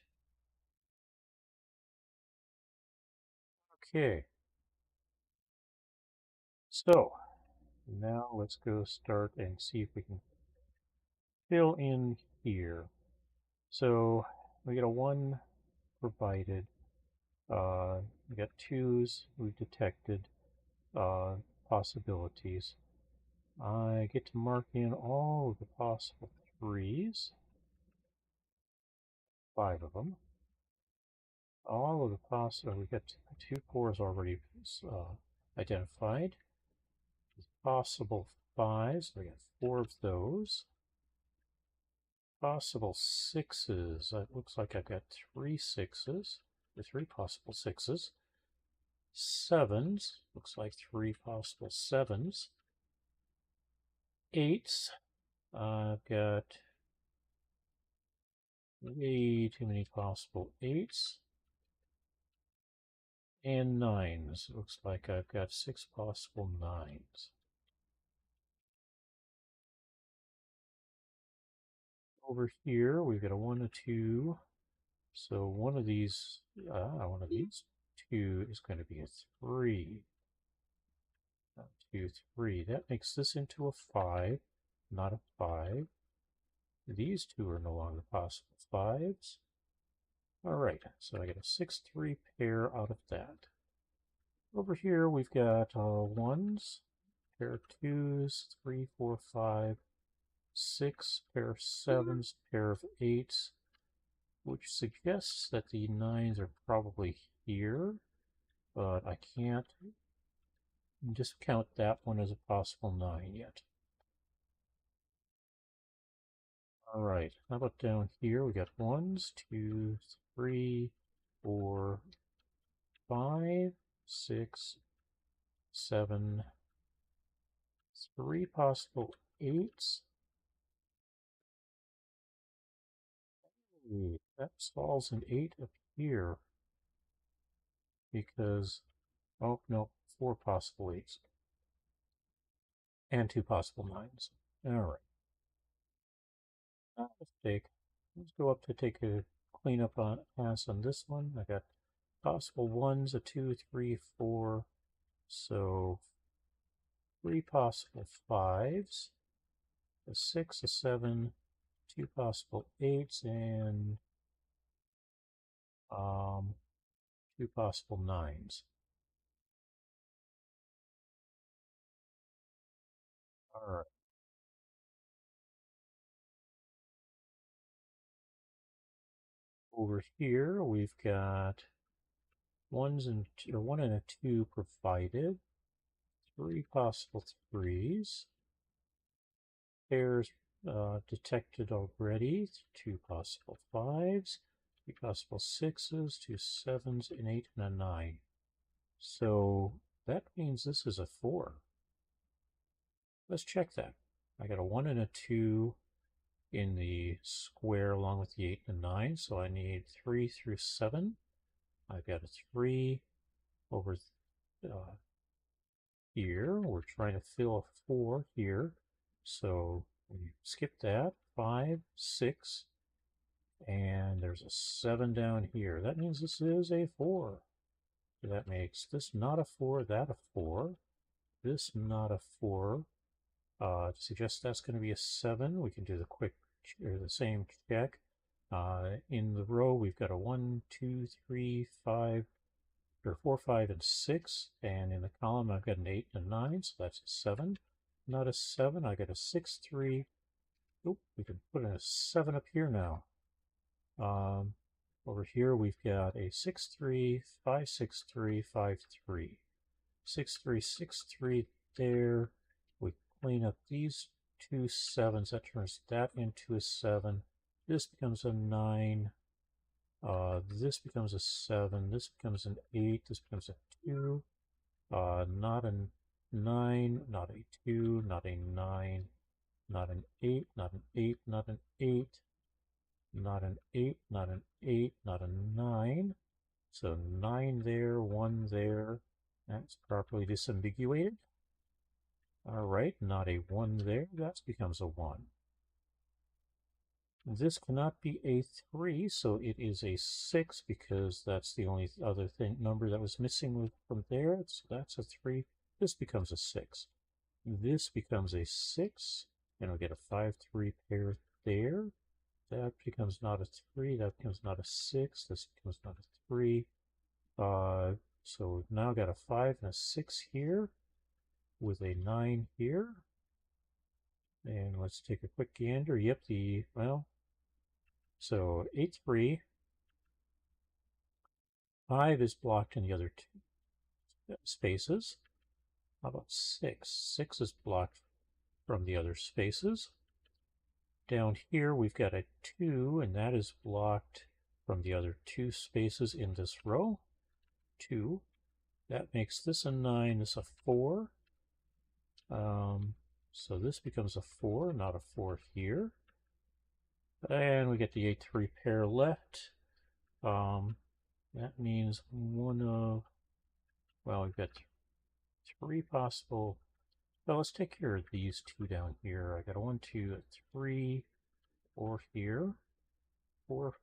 Okay. So now let's go start and see if we can fill in here. So we get a 1 provided. We got 2s we've detected possibilities. I get to mark in all of the possible 3s, 5 of them. All of the possible, we got 2 4s already identified. Possible 5s, we got 4 of those. Possible 6s, it looks like I've got 3 6s, or 3 possible 6s. 7s, looks like 3 possible 7s. 8s, I've got way too many possible 8s. And 9s, looks like I've got 6 possible 9s. Over here, we've got a 1, a 2. So one of these 2 is going to be a 3. 2, 3. That makes this into a 5, not a 5. These two are no longer possible 5s. All right, so I get a 6, 3 pair out of that. Over here, we've got 1s, pair of 2s, 3, 4, 5, 6, pair of 7s, pair of 8s, which suggests that the 9s are probably here, but I can't discount that one as a possible 9 yet. All right, how about down here? We got 1s, 2s, 3, 4, 5, 6, 7, 3 possible 8s, That solves an 8 up here because, oh no, 4 possible 8s and 2 possible 9s. All right. Let's go up to take a cleanup on pass on this one. I got possible 1s, a 2, 3, 4. So 3 possible 5s, a 6, a 7, 2 possible 8s, and 2 possible 9s. All right. Over here we've got 1s and 1 and a 2 provided, 3 possible 3s, pairs detected already, 2 possible 5s, 3 possible 6s, 2 7s, an 8, and a 9. So that means this is a 4. Let's check that. I got a 1 and a 2 in the square along with the 8 and 9, so I need 3 through 7. I've got a 3 over here. We're trying to fill a 4 here, so we skip that. 5, 6, and there's a 7 down here. That means this is a 4. That makes this not a 4, that a 4. This not a 4. To suggest that's going to be a 7, we can do the same check. In the row, we've got a 1, 2, 3, 5, or 4, 5, and 6. And in the column, I've got an 8 and a 9, so that's a 7. Not a 7, I got a 6, 3. Oh, we can put in a 7 up here now. Over here, we've got a 6, 3, 5, 6, 3, 5, 3. 6, 3, 6, 3 there. We clean up these 2 7s. That turns that into a 7. This becomes a 9. This becomes a 7. This becomes an 8. This becomes a 2. Not a 9. Not a 2. Not a 9. Not an 8. Not an 8. Not an 8. Not an 8. Not an 8. Not a 9. So 9 there, 1 there. That's properly disambiguated. All right, not a 1 there. That becomes a 1. This cannot be a 3, so it is a 6 because that's the only other number that was missing from there. So that's a 3. This becomes a 6. This becomes a 6, and we get a 5, 3 pair there. That becomes not a 3. That becomes not a 6. This becomes not a 3. So we've now got a 5 and a 6 here with a 9 here. And let's take a quick gander. Yep, so 8, 3. 5 is blocked in the other two spaces. How about 6? 6 is blocked from the other spaces. Down here we've got a 2, and that is blocked from the other 2 spaces in this row. 2. That makes this a 9, this a 4. So this becomes a 4, not a 4 here. And we get the 8, 3 pair left. That means well, we've got 3 possible. Well, let's take care of these 2 down here. I got a 1, 2, 3, 4 here, 4,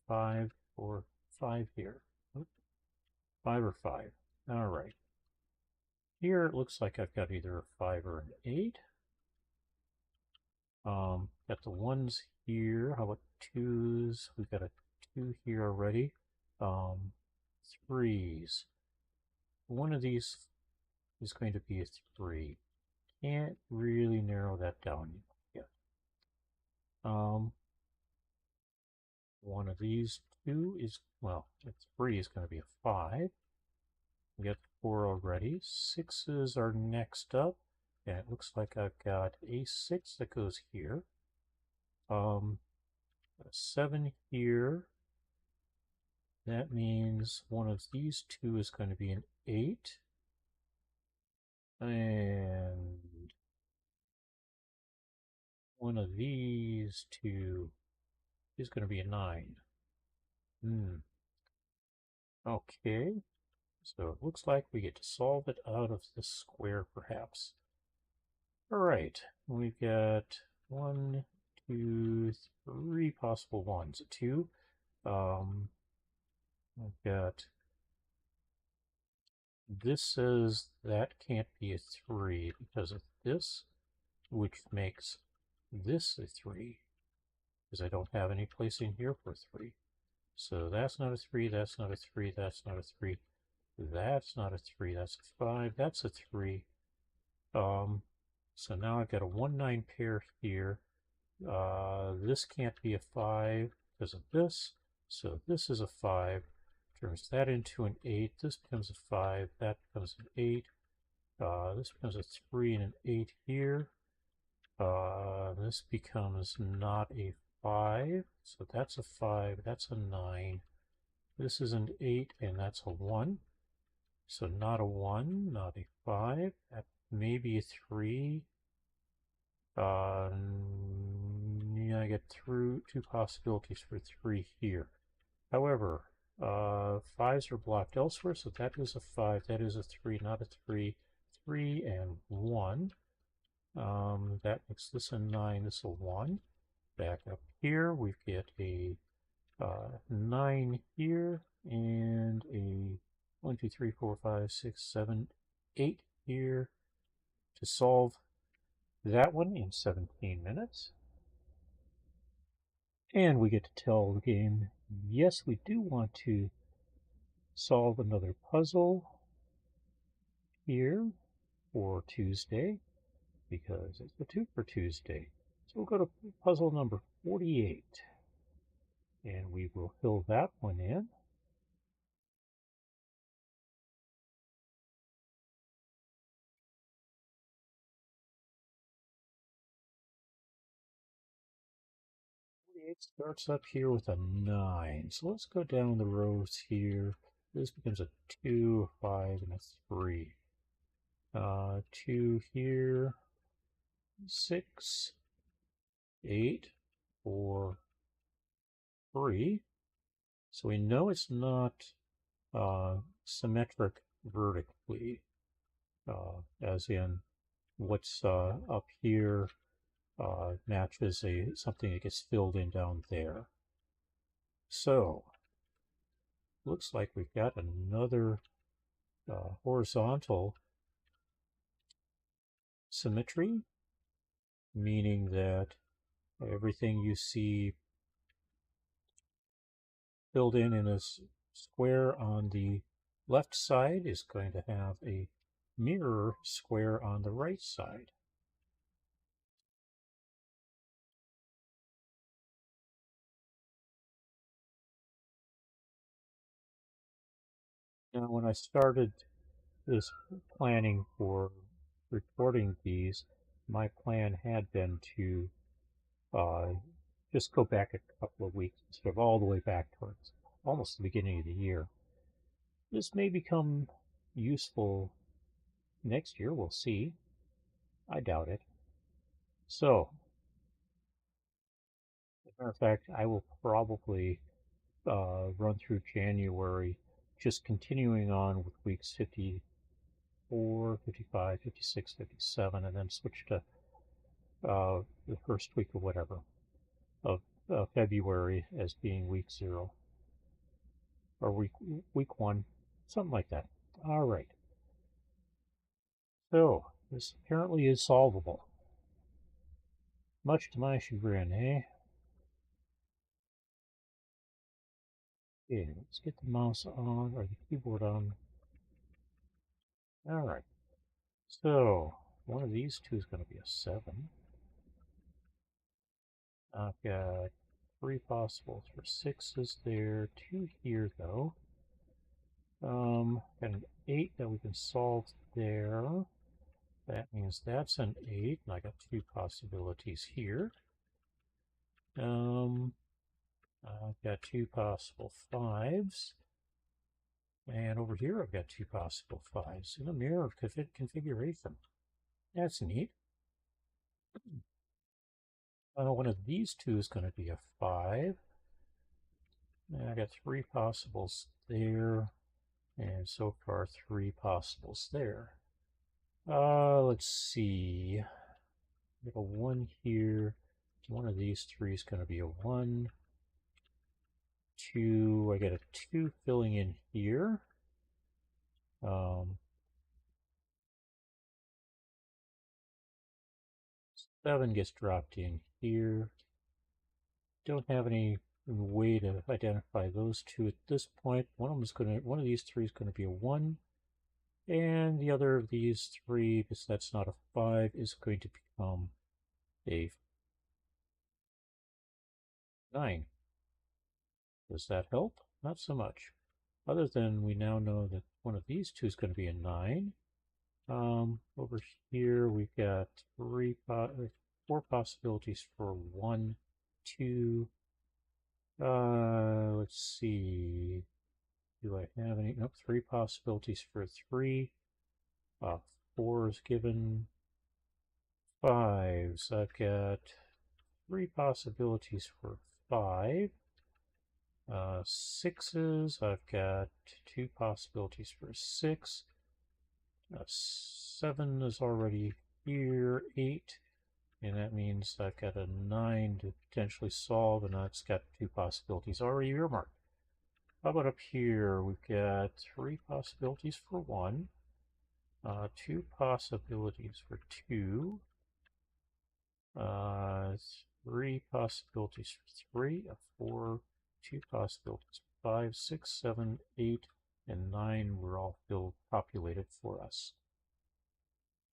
5, 4, 5 here. 5 or 5. All right. Here it looks like I've got either a 5 or an 8. Got the 1s here. How about 2s? We've got a 2 here already. 3s. One of these is going to be a 3. Can't really narrow that down yet. One of these 2 is, well, a 3 is going to be a 5. We got 4 already. 6s are next up. And it looks like I've got a 6 that goes here. A 7 here. That means one of these 2 is going to be an 8. And one of these 2 is going to be a 9. Okay, so it looks like we get to solve it out of this square, perhaps. All right, we've got 1, 2, 3 possible ones. A 2. I've got this says that can't be a 3 because of this, which makes this a 3, because I don't have any place in here for 3. So that's not a 3, that's not a 3, that's not a 3, that's not a 3, that's a 5, that's a 3. So now I've got a 1-9 pair here. This can't be a 5 because of this, so this is a 5. Turns that into an 8. This becomes a 5. That becomes an 8. This becomes a 3 and an 8 here. This becomes not a 5. So that's a 5. That's a 9. This is an 8 and that's a 1. So not a 1, not a 5. That may be a 3. Yeah, I get through 2 possibilities for 3 here. However, 5s are blocked elsewhere, so that is a 5, that is a 3, not a 3, 3 and 1. That makes this a 9, this a 1. Back up here, we get a 9 here, and a 1, 2, 3, 4, 5, 6, 7, 8 here to solve that one in 17 minutes. And we get to tell the game, yes, we do want to solve another puzzle here for Tuesday, because it's the 2 for Tuesday. So we'll go to puzzle number 48, and we will fill that one in. It starts up here with a 9. So let's go down the rows here. This becomes a 2, a 5, and a 3. 2 here, 6, 8, 4, 3. So we know it's not symmetric vertically, as in what's up here matches something that gets filled in down there. So looks like we've got another horizontal symmetry, meaning that everything you see filled in a square on the left side is going to have a mirror square on the right side. Now, when I started this planning for recording these, my plan had been to just go back a couple of weeks instead of all the way back towards almost the beginning of the year. This may become useful next year, we'll see. I doubt it. So, as a matter of fact, I will probably run through January, just continuing on with weeks 54, 55, 56, 57, and then switch to the first week or whatever of February as being week 0 or week 1, something like that. All right. So this apparently is solvable, much to my chagrin, eh? Okay, let's get the mouse on or the keyboard on. All right. So one of these two is going to be a 7. I've got 3 possibles for 6s there, 2 here though. Got an 8 that we can solve there. That means that's an 8, and I got 2 possibilities here. I've got 2 possible 5s. And over here I've got 2 possible 5s in a mirror configuration. That's neat. One of these two is going to be a 5. I got three possibles there, and so far three possibles there. Let's see. I got a 1 here. One of these three is going to be a 1. 2, I got a 2 filling in here. 7 gets dropped in here. Don't have any way to identify those two at this point. One of these three is going to be a 1, and the other of these three, because that's not a 5, is going to become a 9. Does that help? Not so much. Other than we now know that one of these two is going to be a 9. Over here we've got four possibilities for 1, 2. Let's see. Do I have any? Nope, 3 possibilities for 3. 4 is given. 5s. I've got 3 possibilities for 5. 6s. I've got 2 possibilities for 6. 7 is already here. 8. And that means I've got a 9 to potentially solve, and that's got 2 possibilities already earmarked. How about up here? We've got 3 possibilities for 1, 2 possibilities for 2, 3 possibilities for 3, 4, 2 possibilities for 5, 6, 7, 8, and 9 were all populated for us.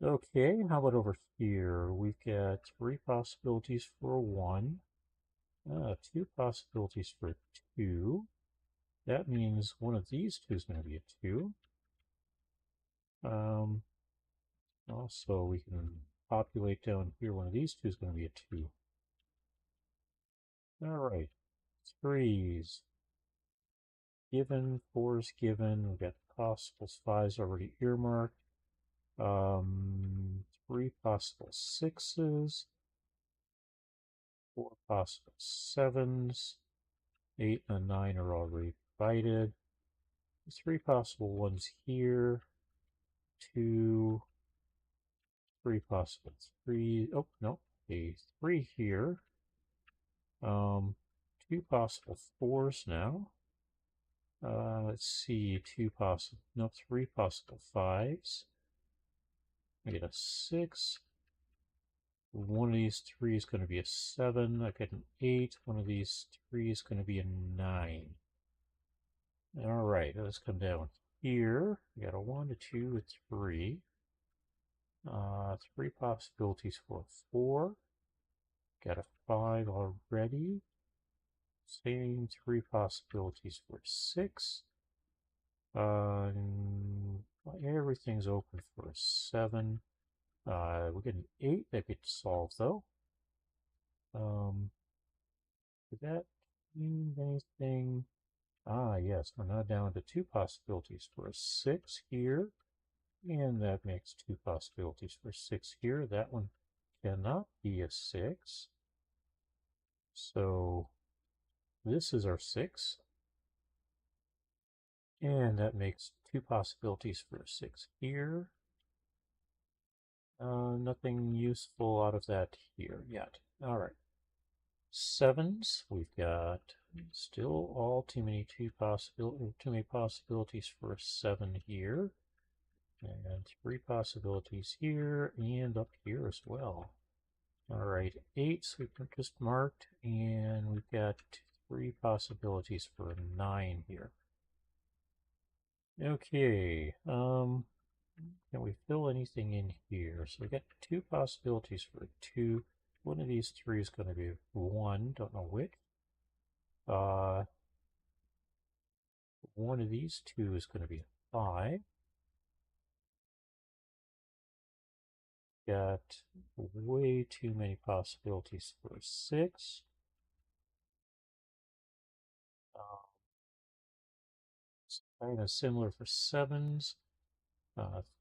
Okay, how about over here? We've got 3 possibilities for 1, 2 possibilities for 2. That means one of these two is going to be a 2. Also, we can populate down here. One of these two is going to be a 2. All right. 3s. Given. 4s given. We've got possibles. 5s already earmarked. 3 possible 6s. 4 possible 7s. 8 and 9 are already provided. 3 possible ones here. 2. 3 possible 3. Oh, no. A 3 here. 2 possible 4s now. Let's see. 3 possible 5s. I get a 6. One of these 3 is going to be a 7. I get an 8. One of these 3 is going to be a 9. All right, let's come down here. We got a 1, a 2, a 3. 3 possibilities for 4. Got a 5 already. Same 3 possibilities for 6. Everything's open for a 7. We get an 8 that gets solved though. Did that mean anything? Yes, we're now down to 2 possibilities for a 6 here. And that makes 2 possibilities for 6 here. That one cannot be a 6. So this is our 6. And that makes 2 possibilities for a 6 here. Nothing useful out of that here yet. All right. 7s, we've got still all too many possibilities for a 7 here. And 3 possibilities here and up here as well. All right, 8s we've just marked, and we've got 3 possibilities for a 9 here. Okay, can we fill anything in here? So we got 2 possibilities for a 2. One of these 3 is going to be 1, don't know which. One of these 2 is going to be a 5. Got way too many possibilities for a 6. Kind of similar for 7s.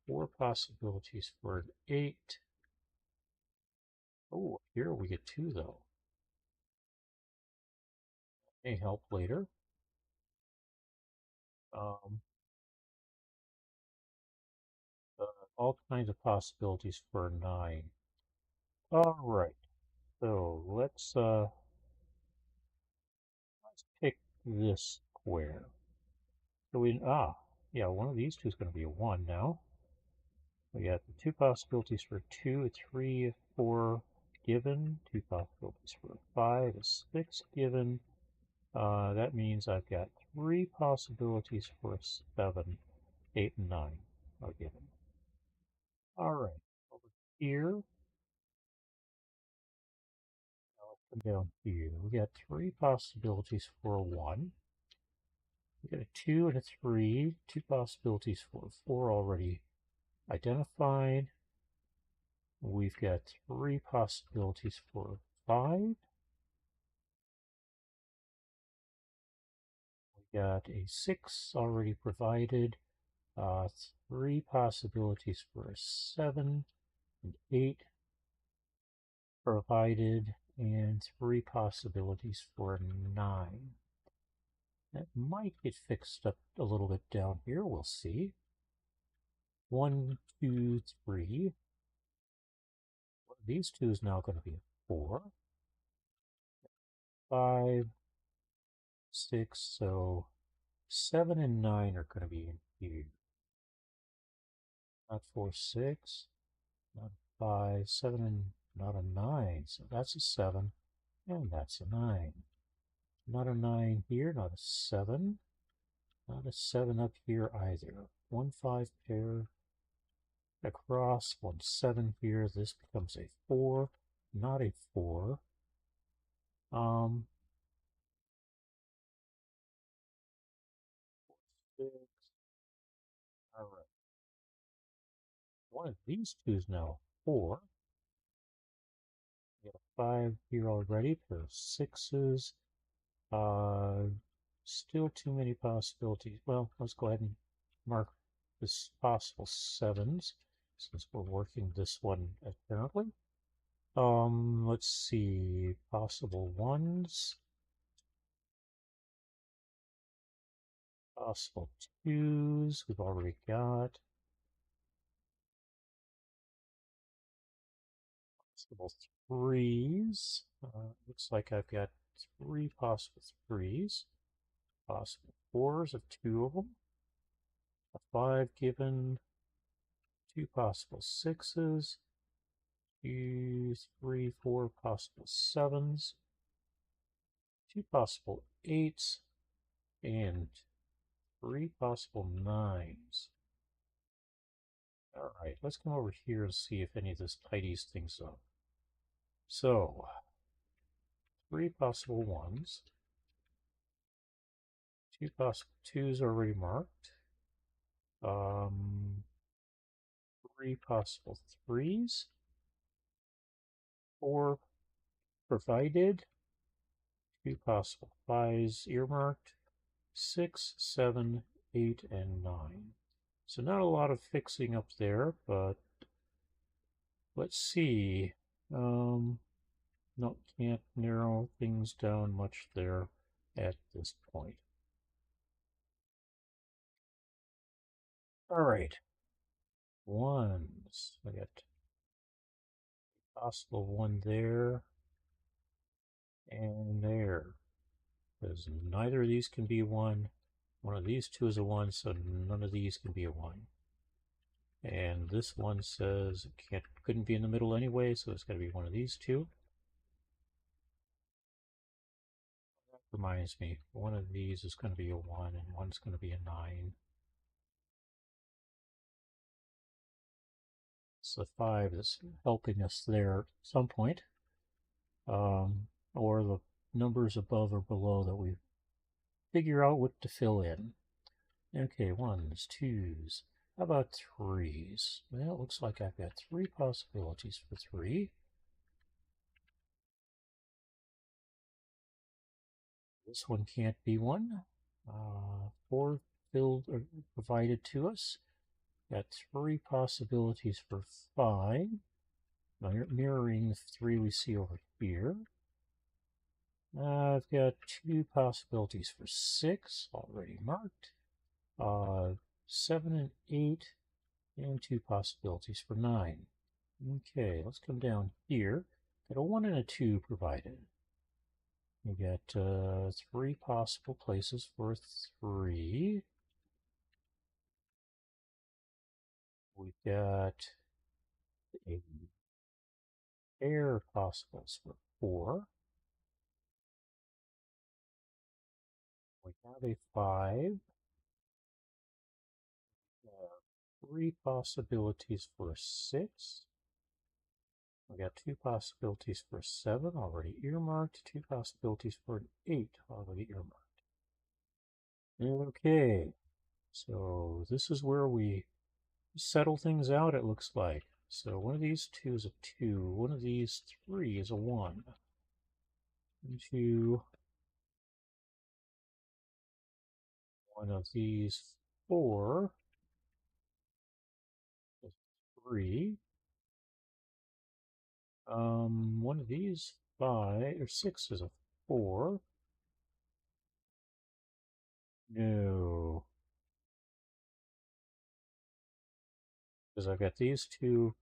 4 possibilities for an 8. Oh, here we get 2 though. May help later. Um, all kinds of possibilities for 9. All right, so let's pick this square. So yeah, one of these two is going to be a 1 now. We got the two possibilities for 2, 3, 4 given, two possibilities for 5, 6 given. That means I've got 3 possibilities for 7, 8, and 9 are given. All right, over here, now let's come down here. We got 3 possibilities for a 1. We got a 2 and a 3, 2 possibilities for a 4 already identified. We've got 3 possibilities for 5. We got a 6 already provided. 3 possibilities for a 7 and 8 provided, and 3 possibilities for a 9. That might get fixed up a little bit down here. We'll see. 1, 2, 3. One of these two is now going to be a 4. 5, 6. So 7 and 9 are going to be in here. Not 4, 6. Not 5, 7, and not a 9. So that's a 7, and that's a 9. Not a 9 here, not a 7. Not a 7 up here either. 1, 5 pair across, 1, 7 here. This becomes a 4, not a 4. Um, 6. All right. One of these two is now 4. We got a 5 here already. Pair of 6s. Uh, Still too many possibilities. Well, let's go ahead and mark this possible 7s since we're working this one apparently. Let's see. Possible 1s. Possible 2s. We've already got. Possible 3s. Looks like I've got 3 possible 3s. Possible 4s of 2 of them. A 5 given. 2 possible 6s. 2, 3, 4 possible 7s. 2 possible 8s. And 3 possible 9s. All right, let's come over here and see if any of this tidies things up. So, 3 possible 1s. 2 possible 2s already marked. 3 possible 3s. 4 provided. 2 possible 5s earmarked. 6, 7, 8, and 9. So not a lot of fixing up there, but let's see. No, can't narrow things down much there at this point. All right. 1s. I got possible 1 there and there. Because neither of these can be 1. One of these two is a 1, so none of these can be a 1. And this one says it couldn't be in the middle anyway, so it's got to be one of these two. That reminds me, one of these is going to be a 1 and one's going to be a 9. It's the 5 that's helping us there at some point. Or the numbers above or below that we figure out what to fill in. Okay, 1s, 2s. How about 3s? Well, it looks like I've got 3 possibilities for 3. This one can't be one. 4 filled or provided to us. Got 3 possibilities for 5, mirroring the 3 we see over here. I've got 2 possibilities for 6, already marked. Uh, 7 and 8, and 2 possibilities for 9. Okay, let's come down here. Got a 1 and a 2 provided. We got 3 possible places for 3. We've got a pair possibles for 4. We have a 5. We have 3 possibilities for 6. We got 2 possibilities for 7 already earmarked. 2 possibilities for an 8 already earmarked. Okay, so this is where we settle things out, it looks like. So one of these 2 is a 2. One of these 3 is a 1. And 2. One of these 4 is 3. One of these 5 or 6 is a 4. No, because I've got these 2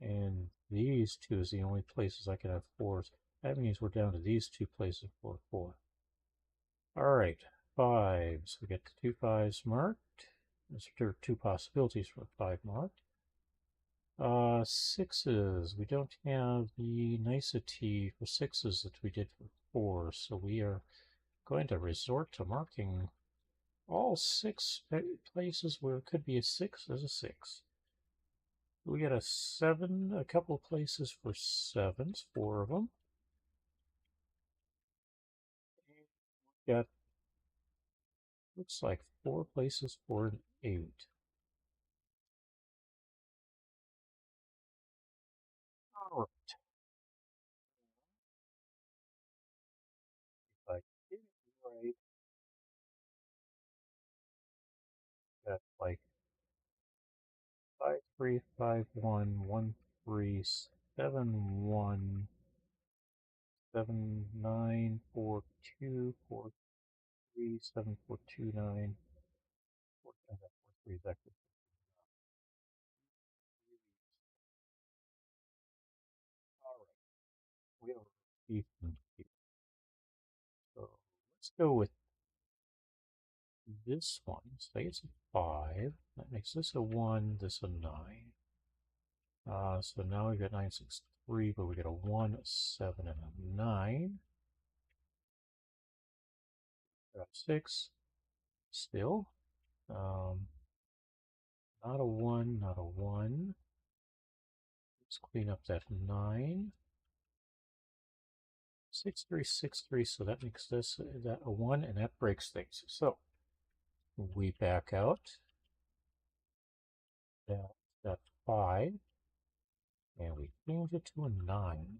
and these 2 is the only places I can have 4s. That means we're down to these 2 places for 4. All right, 5s. We get the 2 5s marked. There are 2 possibilities for 5 marked. 6s. We don't have the nicety for 6s that we did for 4s, so we are going to resort to marking all 6 places where it could be a 6 as a 6. We got a 7, a couple of places for 7s, 4 of them. We got, looks like 4 places for an 8. All right. If I did it right, got like 5 3 5 1 1 3 7 1 7 9 4 2 4 3 7 4 2 9 4 4 3 is actually all right. We have a repeat here. So let's go with this one. Say it's a 5. That makes this a 1, this a 9. So now we've got 9 6 3, but we got a 1, a 7, and a 9. Got 6 still. Um, not a 1, not a 1. Let's clean up that 9. 6 3 6 3. So that makes this that a 1, and that breaks things. So we back out that 5, and we change it to a 9.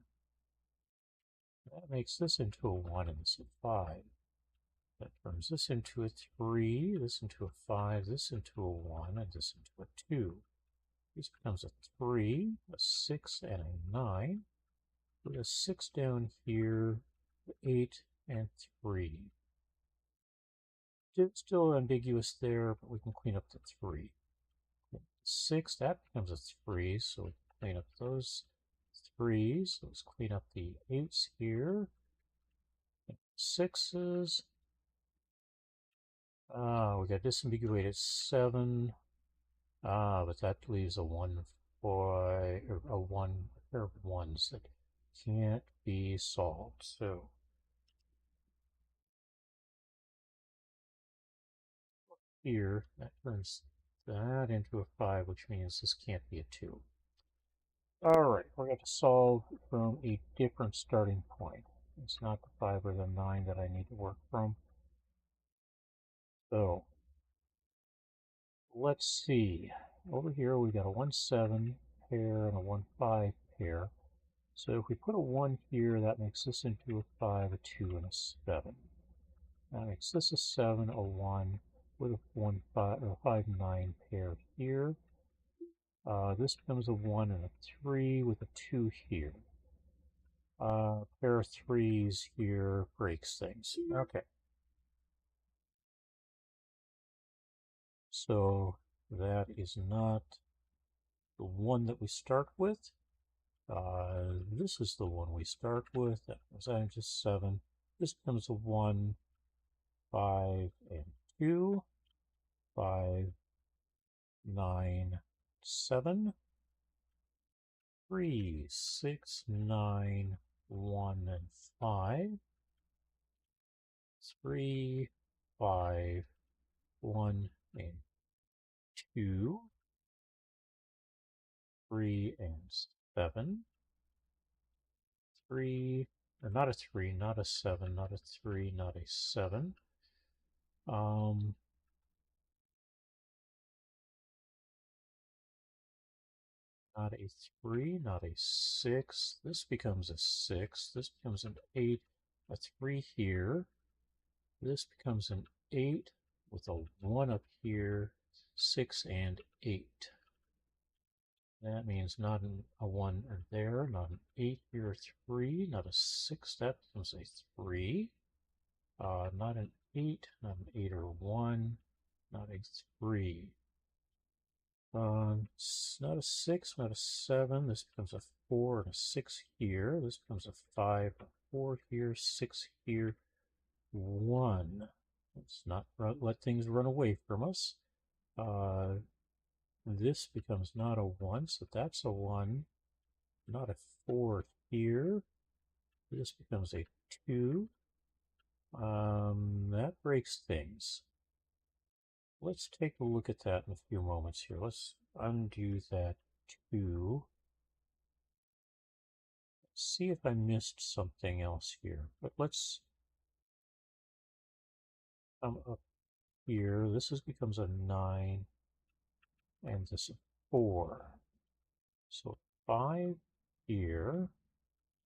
That makes this into a 1 and this a 5. That turns this into a 3, this into a 5, this into a 1, and this into a 2. This becomes a 3, a 6, and a 9. Put a 6 down here, 8, and 3. It's still ambiguous there, but we can clean up the 3. 6, that becomes a 3, so we can clean up those 3s. Let's clean up the 8s here. 6s. We got disambiguated 7. But that leaves a 1 for a 1, a pair of 1s that can't be solved. So here, that turns that into a 5, which means this can't be a 2. Alright, we're going to solve from a different starting point. It's not the 5 or the 9 that I need to work from. So, let's see. Over here we got a 1 7 pair and a 1 5 pair. So if we put a 1 here, that makes this into a 5, a 2, and a 7. That makes this a 7, a 1, with a 1 5 or 5 9 pair here. This becomes a 1 and a 3 with a 2 here. Pair of 3s here breaks things. Okay. So that is not the one that we start with. This is the one we start with. That was just 7. This becomes a 1, 5, and 2. 5, 9, 7. 3, 6, 9, 1, and 5. 3, 5, 1, and 2. 3 and 7. 3, or not a 3, not a 7, not a 3, not a 7. Um, Not a 3, not a 6. This becomes a 6. This becomes an 8. A 3 here. This becomes an 8 with a 1 up here. 6 and 8. That means not a 1 or there, not an 8 here, a 3, not a 6. That becomes a 3. Not an 8, not an 8 or 1, not a 3. Not a 6, not a 7. This becomes a 4 and a 6 here. This becomes a 5, a 4 here, 6 here, 1. Let's not let things run away from us. This becomes not a 1, so that's a 1. Not a 4 here. This becomes a 2. That breaks things. Let's take a look at that in a few moments here. Let's undo that 2. See if I missed something else here. But let's come up here. This becomes a 9 and this a 4. So 5 here.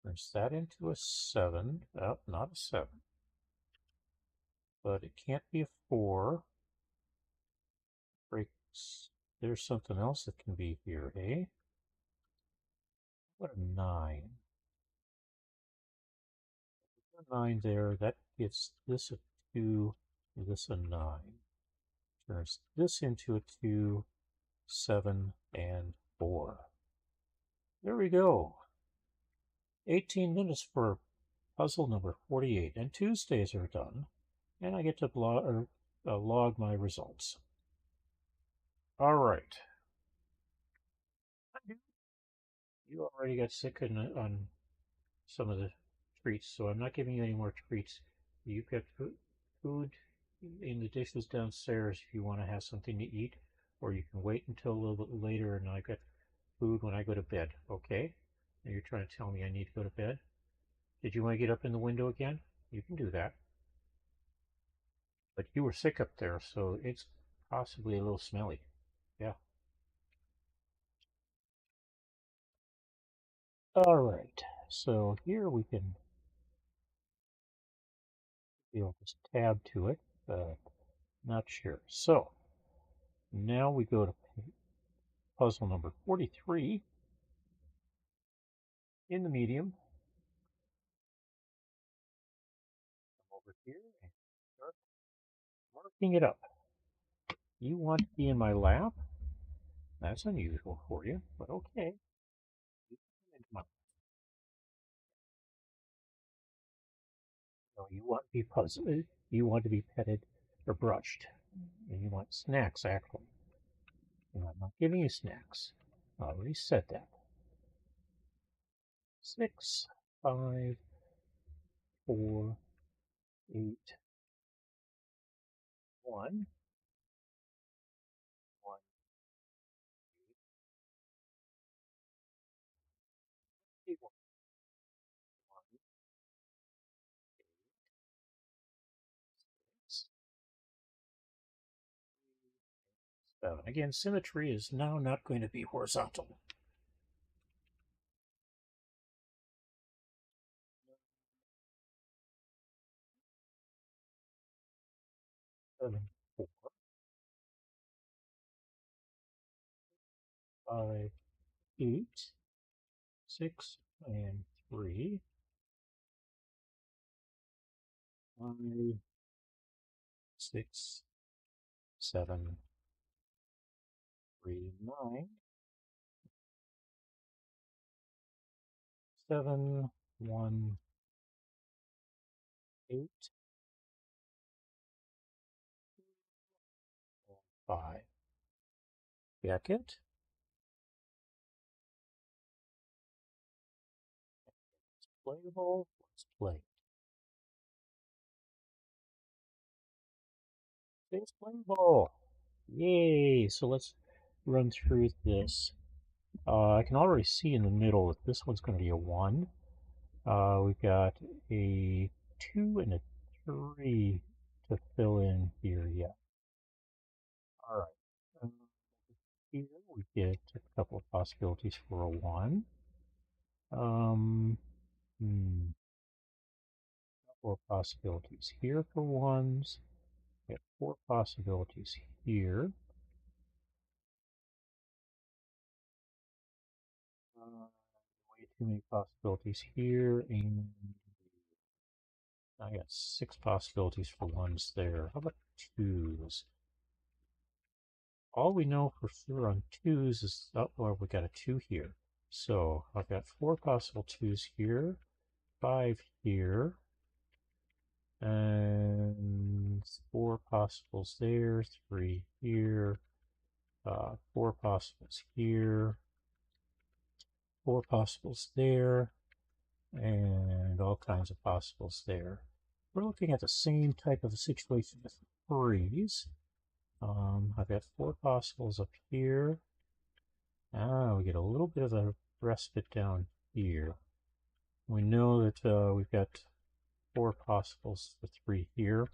Turns that into a 7. Oh, not a 7. But it can't be a 4. Breaks. There's something else that can be here, eh? What a 9. 9 there. That gives this a 2, this a 9. Turns this into a 2, 7, and 4. There we go. 18 minutes for puzzle number 48. And Tuesdays are done. And I get to log my results. All right. You already got sick on some of the treats, so I'm not giving you any more treats. You've got food in the dishes downstairs if you want to have something to eat, or you can wait until a little bit later and I got food when I go to bed, okay? And you're trying to tell me I need to go to bed? Did you want to get up in the window again? You can do that. But you were sick up there, so it's possibly a little smelly. Yeah. All right. So here we can just tab to it. Not sure. So now we go to puzzle number 43 in the medium. Come over here and start marking it up. You want to be in my lap? That's unusual for you, but okay. You come into my no, you want to be puzzled. You want to be petted or brushed. And you want snacks, actually. And I'm not giving you snacks. I already said that. 6, 5, 4, 8, 1, 1, 8, 1, 6, 7. Again, symmetry is now not going to be horizontal. 7, 4, 5, 8, 6, and 3, 5, 6, 7, 3, 9, 7, 1, 8, 5. Check it. It's playable. Let's play. It's playable. Yay! So let's run through this. I can already see in the middle that this one's going to be a 1. We've got a 2 and a 3 to fill in here yet. All right. Here we get a couple of possibilities for a 1. Um, couple of possibilities here for 1s. We have 4 possibilities here. Way too many possibilities here, and I got 6 possibilities for 1s there. How about 2s? All we know for sure on 2s is, oh, well, we got a 2 here. So I've got 4 possible 2s here, 5 here, and 4 possibles there, 3 here, 4 possibles here, 4 possibles there, and all kinds of possibles there. We're looking at the same type of a situation with 3s. I've got 4 possibles up here. We get a little bit of a respite down here. We know that we've got 4 possibles for 3 here.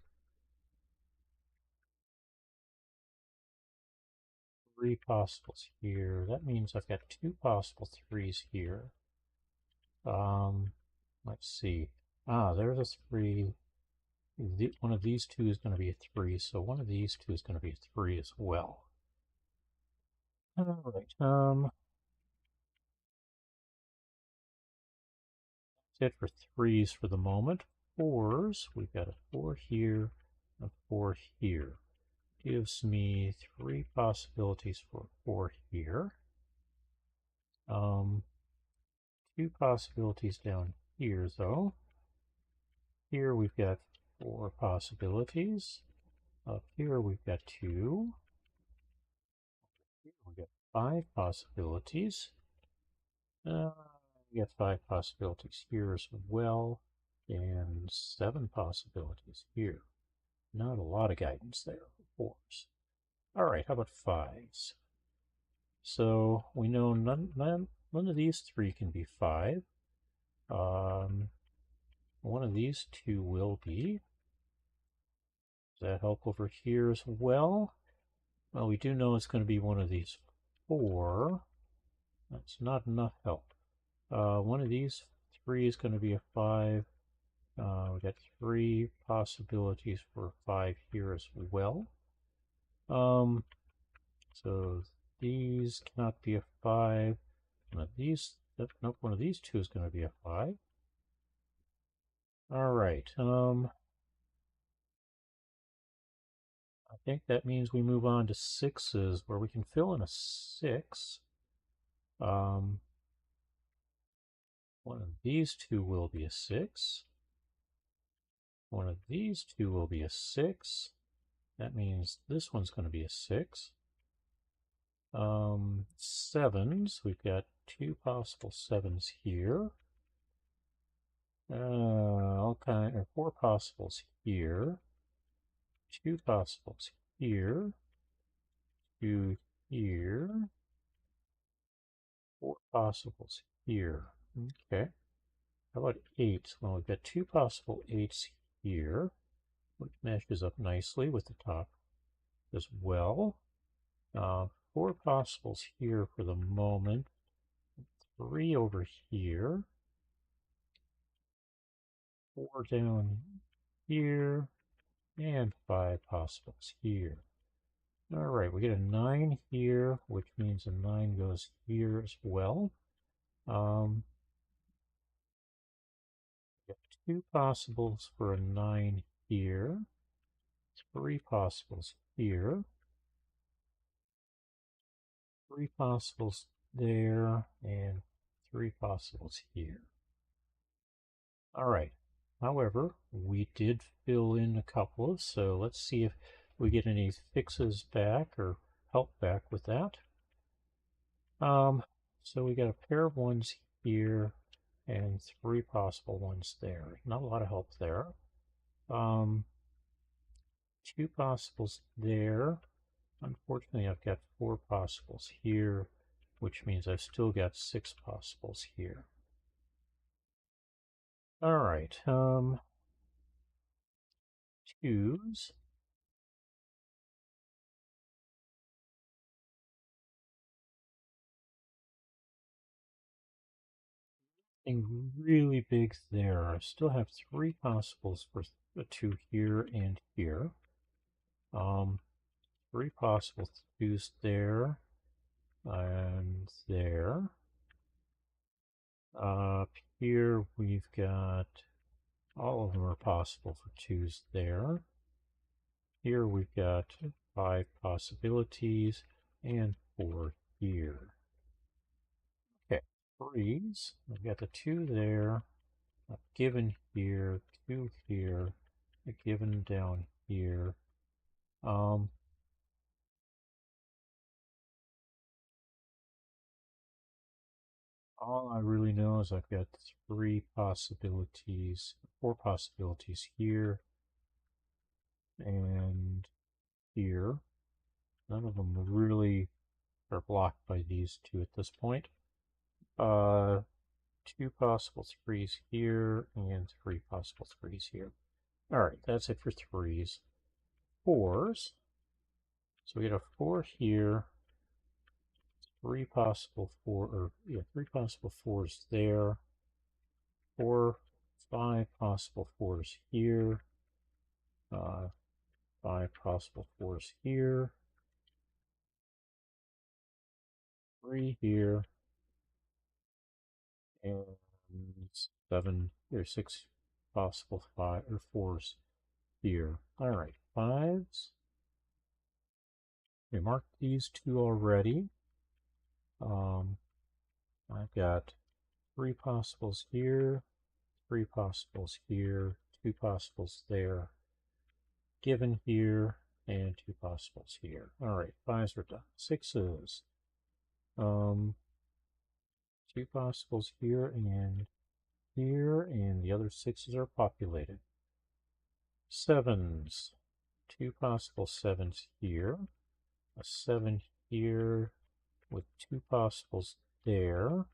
3 possibles here. That means I've got 2 possible 3s here. Let's see. There's a 3. One of these 2 is going to be a 3, so one of these 2 is going to be a 3 as well. All right. That's it for 3s for the moment. 4s, we've got a 4 here, a 4 here. Gives me 3 possibilities for 4 here. 2 possibilities down here, though. Here we've got 4 possibilities. Up here we've got 2. Here we've got 5 possibilities. We got 5 possibilities here as well, and 7 possibilities here. Not a lot of guidance there for 4s. All right, how about 5s? So we know none of these 3 can be 5. One of these 2 will be. Does that help over here as well? Well, we do know it's going to be one of these 4. That's not enough help. One of these 3 is going to be a 5. We got 3 possibilities for a 5 here as well. So these cannot be a 5. One of these, nope, one of these 2 is going to be a 5. All right. I think that means we move on to 6s, where we can fill in a 6. One of these 2 will be a 6. One of these 2 will be a 6. That means this one's going to be a 6. 7s, we've got 2 possible 7s here. All kind of 4 possibles here. 2 possibles here. 2 here. 4 possibles here. Okay. How about 8? Well, we've got 2 possible 8s here, which matches up nicely with the top as well. 4 possibles here for the moment. 3 over here. 4 down here. And 5 possibles here. All right, we get a 9 here, which means a 9 goes here as well. We got 2 possibles for a 9 here. 3 possibles here. Three possibles there, and three possibles here. All right. However, we did fill in a couple, so let's see if we get any fixes back or help back with that. So we got a pair of ones here and three possible ones there. Not a lot of help there. Two possibles there. Unfortunately, I've got four possibles here, which means I've still got six possibles here. All right, twos. Nothing really big there. I still have three possibles for a two here and here. Um, three possible twos there and there. Up here we've got all of them are possible for twos there. Here we've got five possibilities and four here. Okay, threes. We've got the two there, a given here, two here, a given down here. All I really know is I've got three possibilities, four possibilities here and here. None of them really are blocked by these two at this point. Two possible threes here and three possible threes here. All right, that's it for threes. Fours. So we got a four here, three possible three possible fours there, four, five possible fours here, five possible fours here, three here, and seven or six possible five or fours here. All right, fives. We marked these two already. I've got three possibles here, three possibles here, two possibles there, given here, and two possibles here. All right, fives are done. Sixes. Um, two possibles here, and the other sixes are populated. Sevens. Two possible sevens here, a seven here with two possibles there,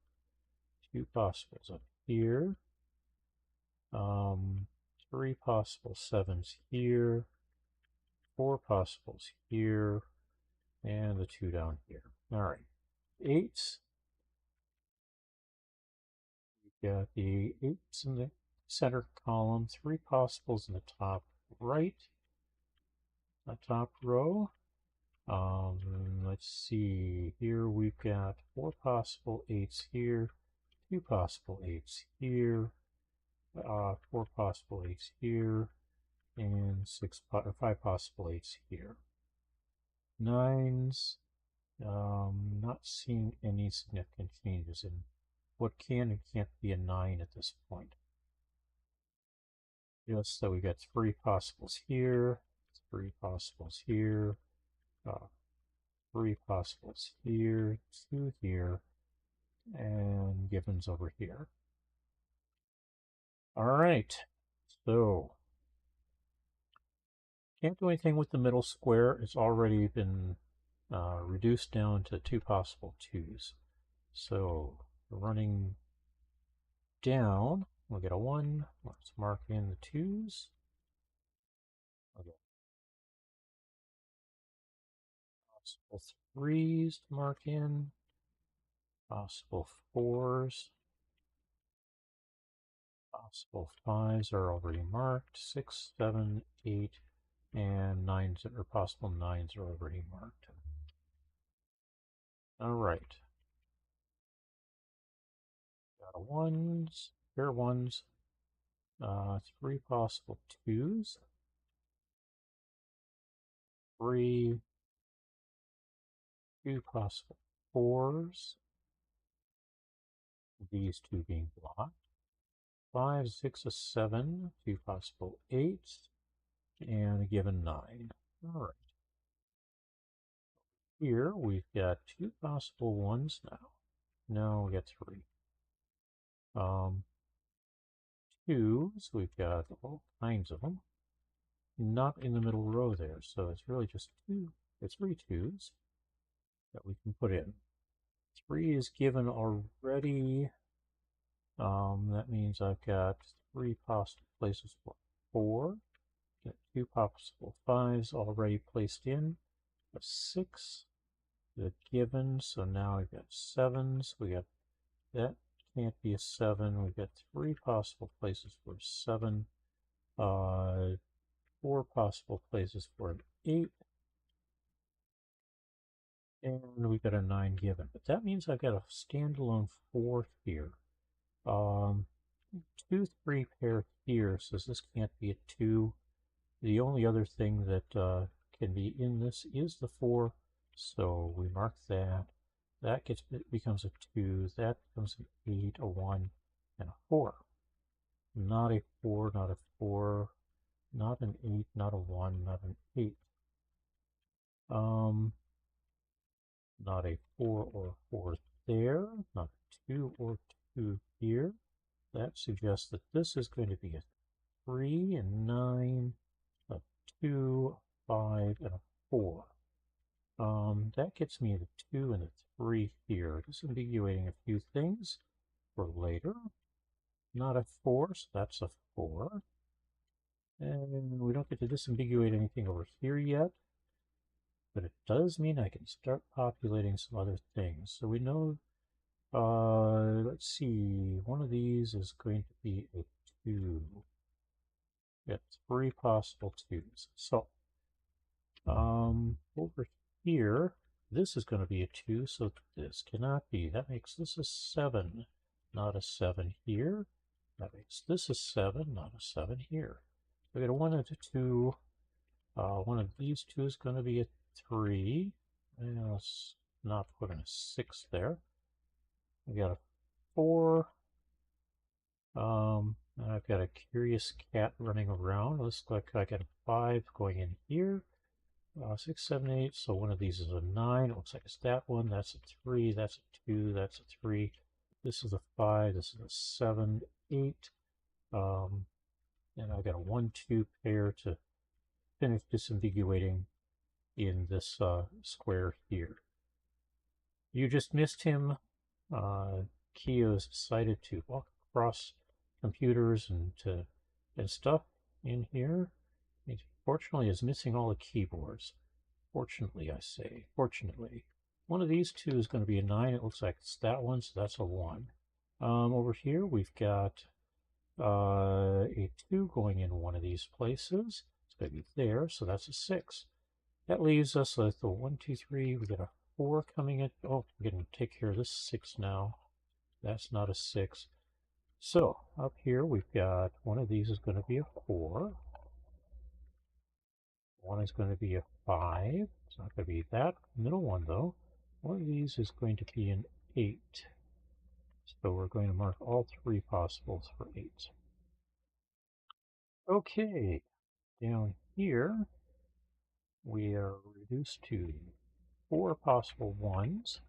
two possibles up here, three possible sevens here, four possibles here, and the two down here. All right, eights. We've got the eights in the center column, three possibles in the top right, the top row. Let's see, here we've got four possible eights here, two possible eights here, four possible eights here, and five possible eights here. Nines, not seeing any significant changes in what can and can't be a nine at this point. Just so we got three possibles here, three possibles here, three possibles here, two here, and givens over here. All right, so can't do anything with the middle square. It's already been reduced down to two possible twos. So running down, we'll get a one. Let's mark in the twos. Okay. Possible threes to mark in. Possible fours. Possible fives are already marked. 6, 7, 8, and nines, or possible nines are already marked. All right. Got a ones, pair of ones, three possible twos, three, two possible 4s, these two being blocked. 5, 6, a 7, 2 possible 8s, and a given 9. All right. Here we've got 2 possible 1s now. No, we got 3. 2s, we've got all kinds of them. Not in the middle row there, so it's really just 3 2s that we can put in. 3 is given already. That means I've got 3 possible places for 4. Got 2 possible 5s already placed in. A 6 is given, so now I've got 7s. We got that can't be a 7. We've got 3 possible places for 7. 4 possible places for an 8. And we've got a 9 given. But that means I've got a standalone 4 here. 2, 3 pair here says this can't be a 2. The only other thing that can be in this is the 4, so we mark that. That becomes a 2, that becomes an 8, a 1, and a 4. Not a 4, not a 4, not an 8, not a 1, not an 8. Not a 4 or 4 there, not a 2 or 2 here. That suggests that this is going to be a 3 and 9, a 2, 5, and a 4. That gets me the 2 and the 3 here, disambiguating a few things for later. Not a 4, so that's a 4. And we don't get to disambiguate anything over here yet, but it does mean I can start populating some other things. So we know, let's see, one of these is going to be a 2. We got 3 possible 2s. So, over here, this is going to be a 2, so this cannot be. That makes this a 7, not a 7 here. That makes this a 7, not a 7 here. We got a 1 and a 2. One of these two is going to be a 3. And let's not put in a 6 there. We got a 4. And I've got a curious cat running around. Looks like I got a 5 going in here. 6, 7, 8. So one of these is a 9. It looks like it's that one. That's a 3. That's a 2. That's a 3. This is a 5. This is a 7, 8. And I've got a 1, 2 pair to finish disambiguating in this square here. You just missed him. Kiyo's decided to walk across computers and stuff in here. He fortunately is missing all the keyboards. Fortunately, I say. Fortunately. One of these two is going to be a 9. It looks like it's that one, so that's a 1. Over here, we've got a 2 going in one of these places. It's going to be there, so that's a 6. That leaves us with the 1, 2, 3. We got a 4 coming in. Oh, we're going to take care of this 6 now. That's not a 6. So, up here we've got one of these is going to be a 4. One is going to be a 5. It's not going to be that middle one, though. One of these is going to be an 8. So we're going to mark all 3 possibles for 8. Okay, down here we are reduced to 4 possible 1s.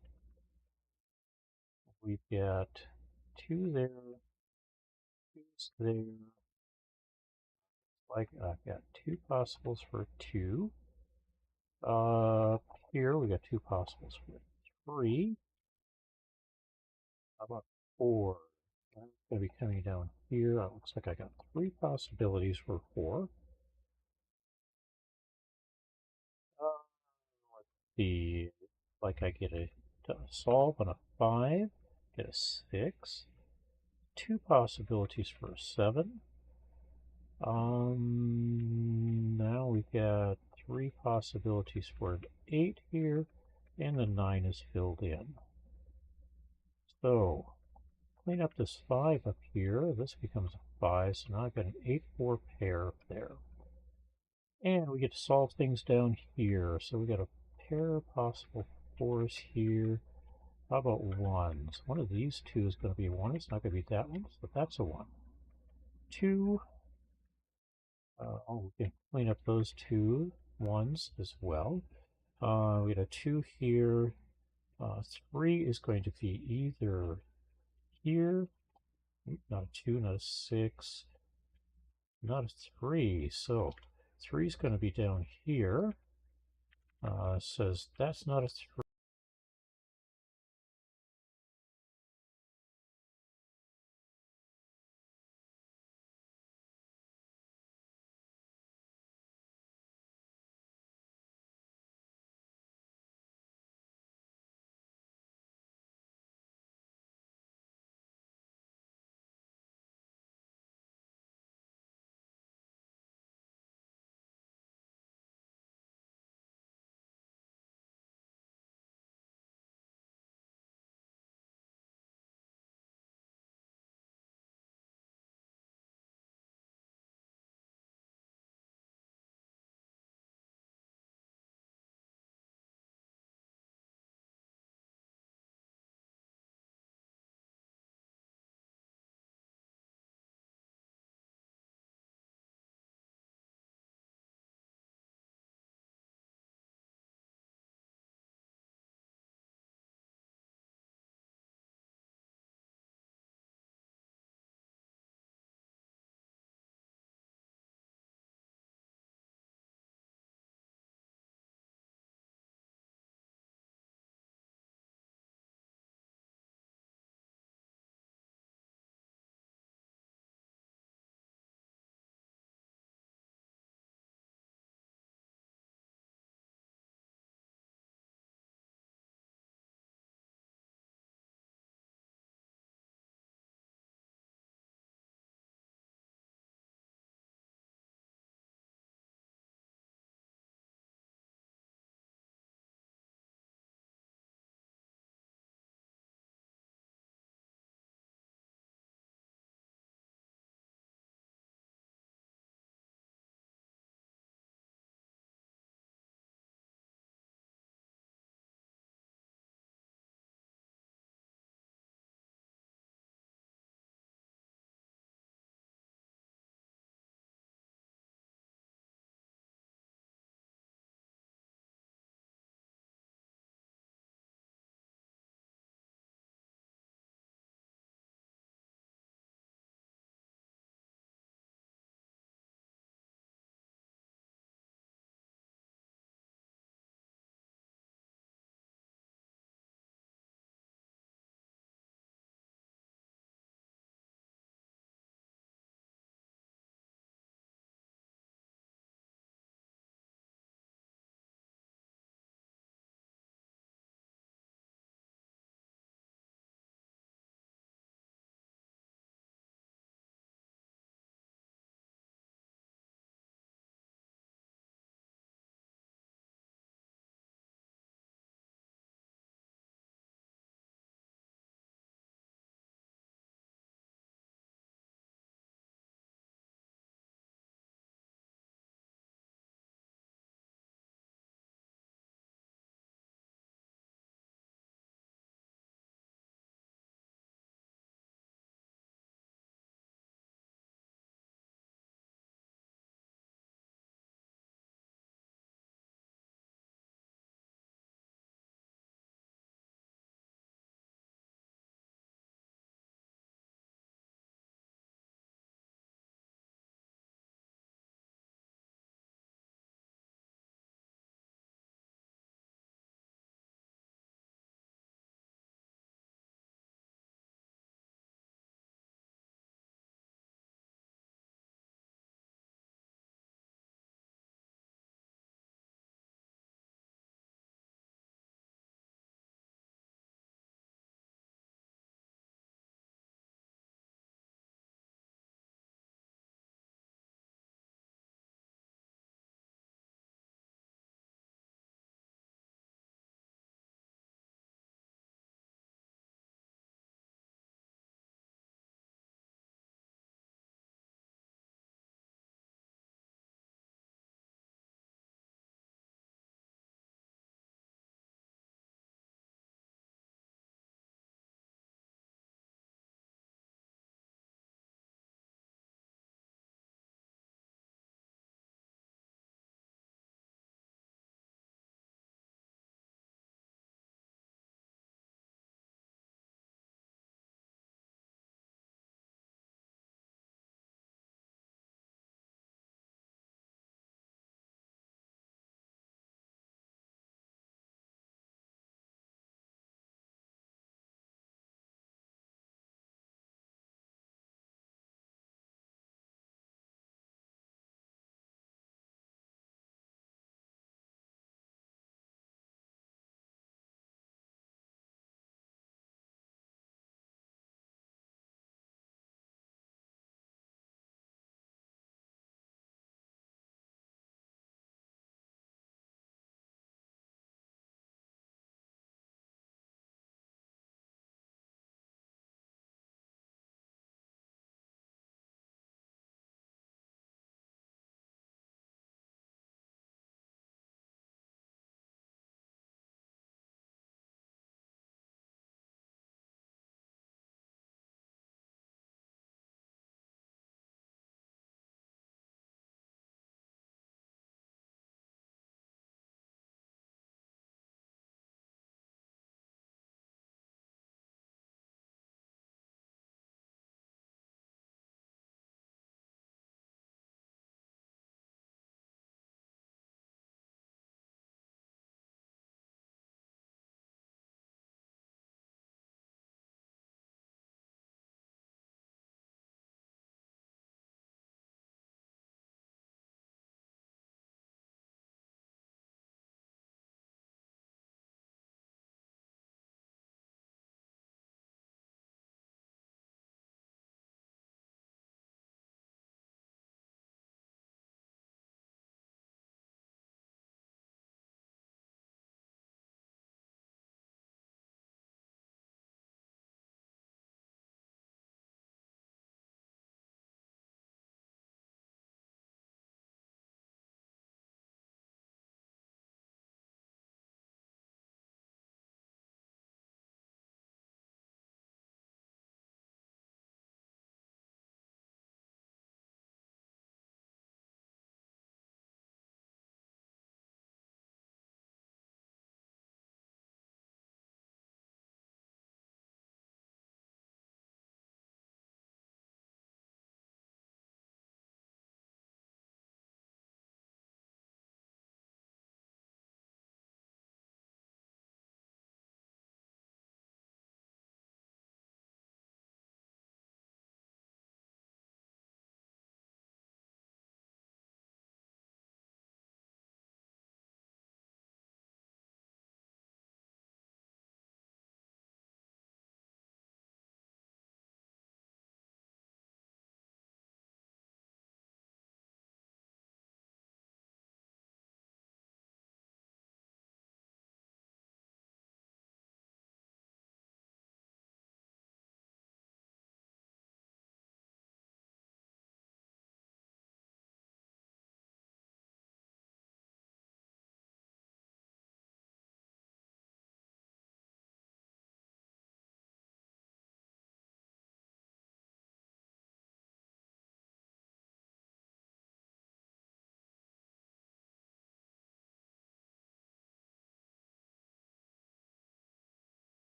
We've got 2 there, 2's there. Like I've got 2 possibles for 2. Here we got 2 possibles for 3. How about 4? I'm going to be coming down here. It looks like I got 3 possibilities for 4. Let's see. Like I get to solve on a 5, get a 6. 2 possibilities for a 7. Now we've got 3 possibilities for an 8 here, and the 9 is filled in. So, clean up this 5 up here. This becomes a 5, so now I've got an 8, 4 pair up there. And we get to solve things down here. So we got a pair of possible 4s here. How about ones? One of these two is going to be a 1. It's not going to be that one, so that's a 1. 2. We can clean up those 2 ones as well. We got a 2 here. 3 is going to be either here, not a 2, not a 6, not a 3. So 3 is going to be down here. Says that's not a 3.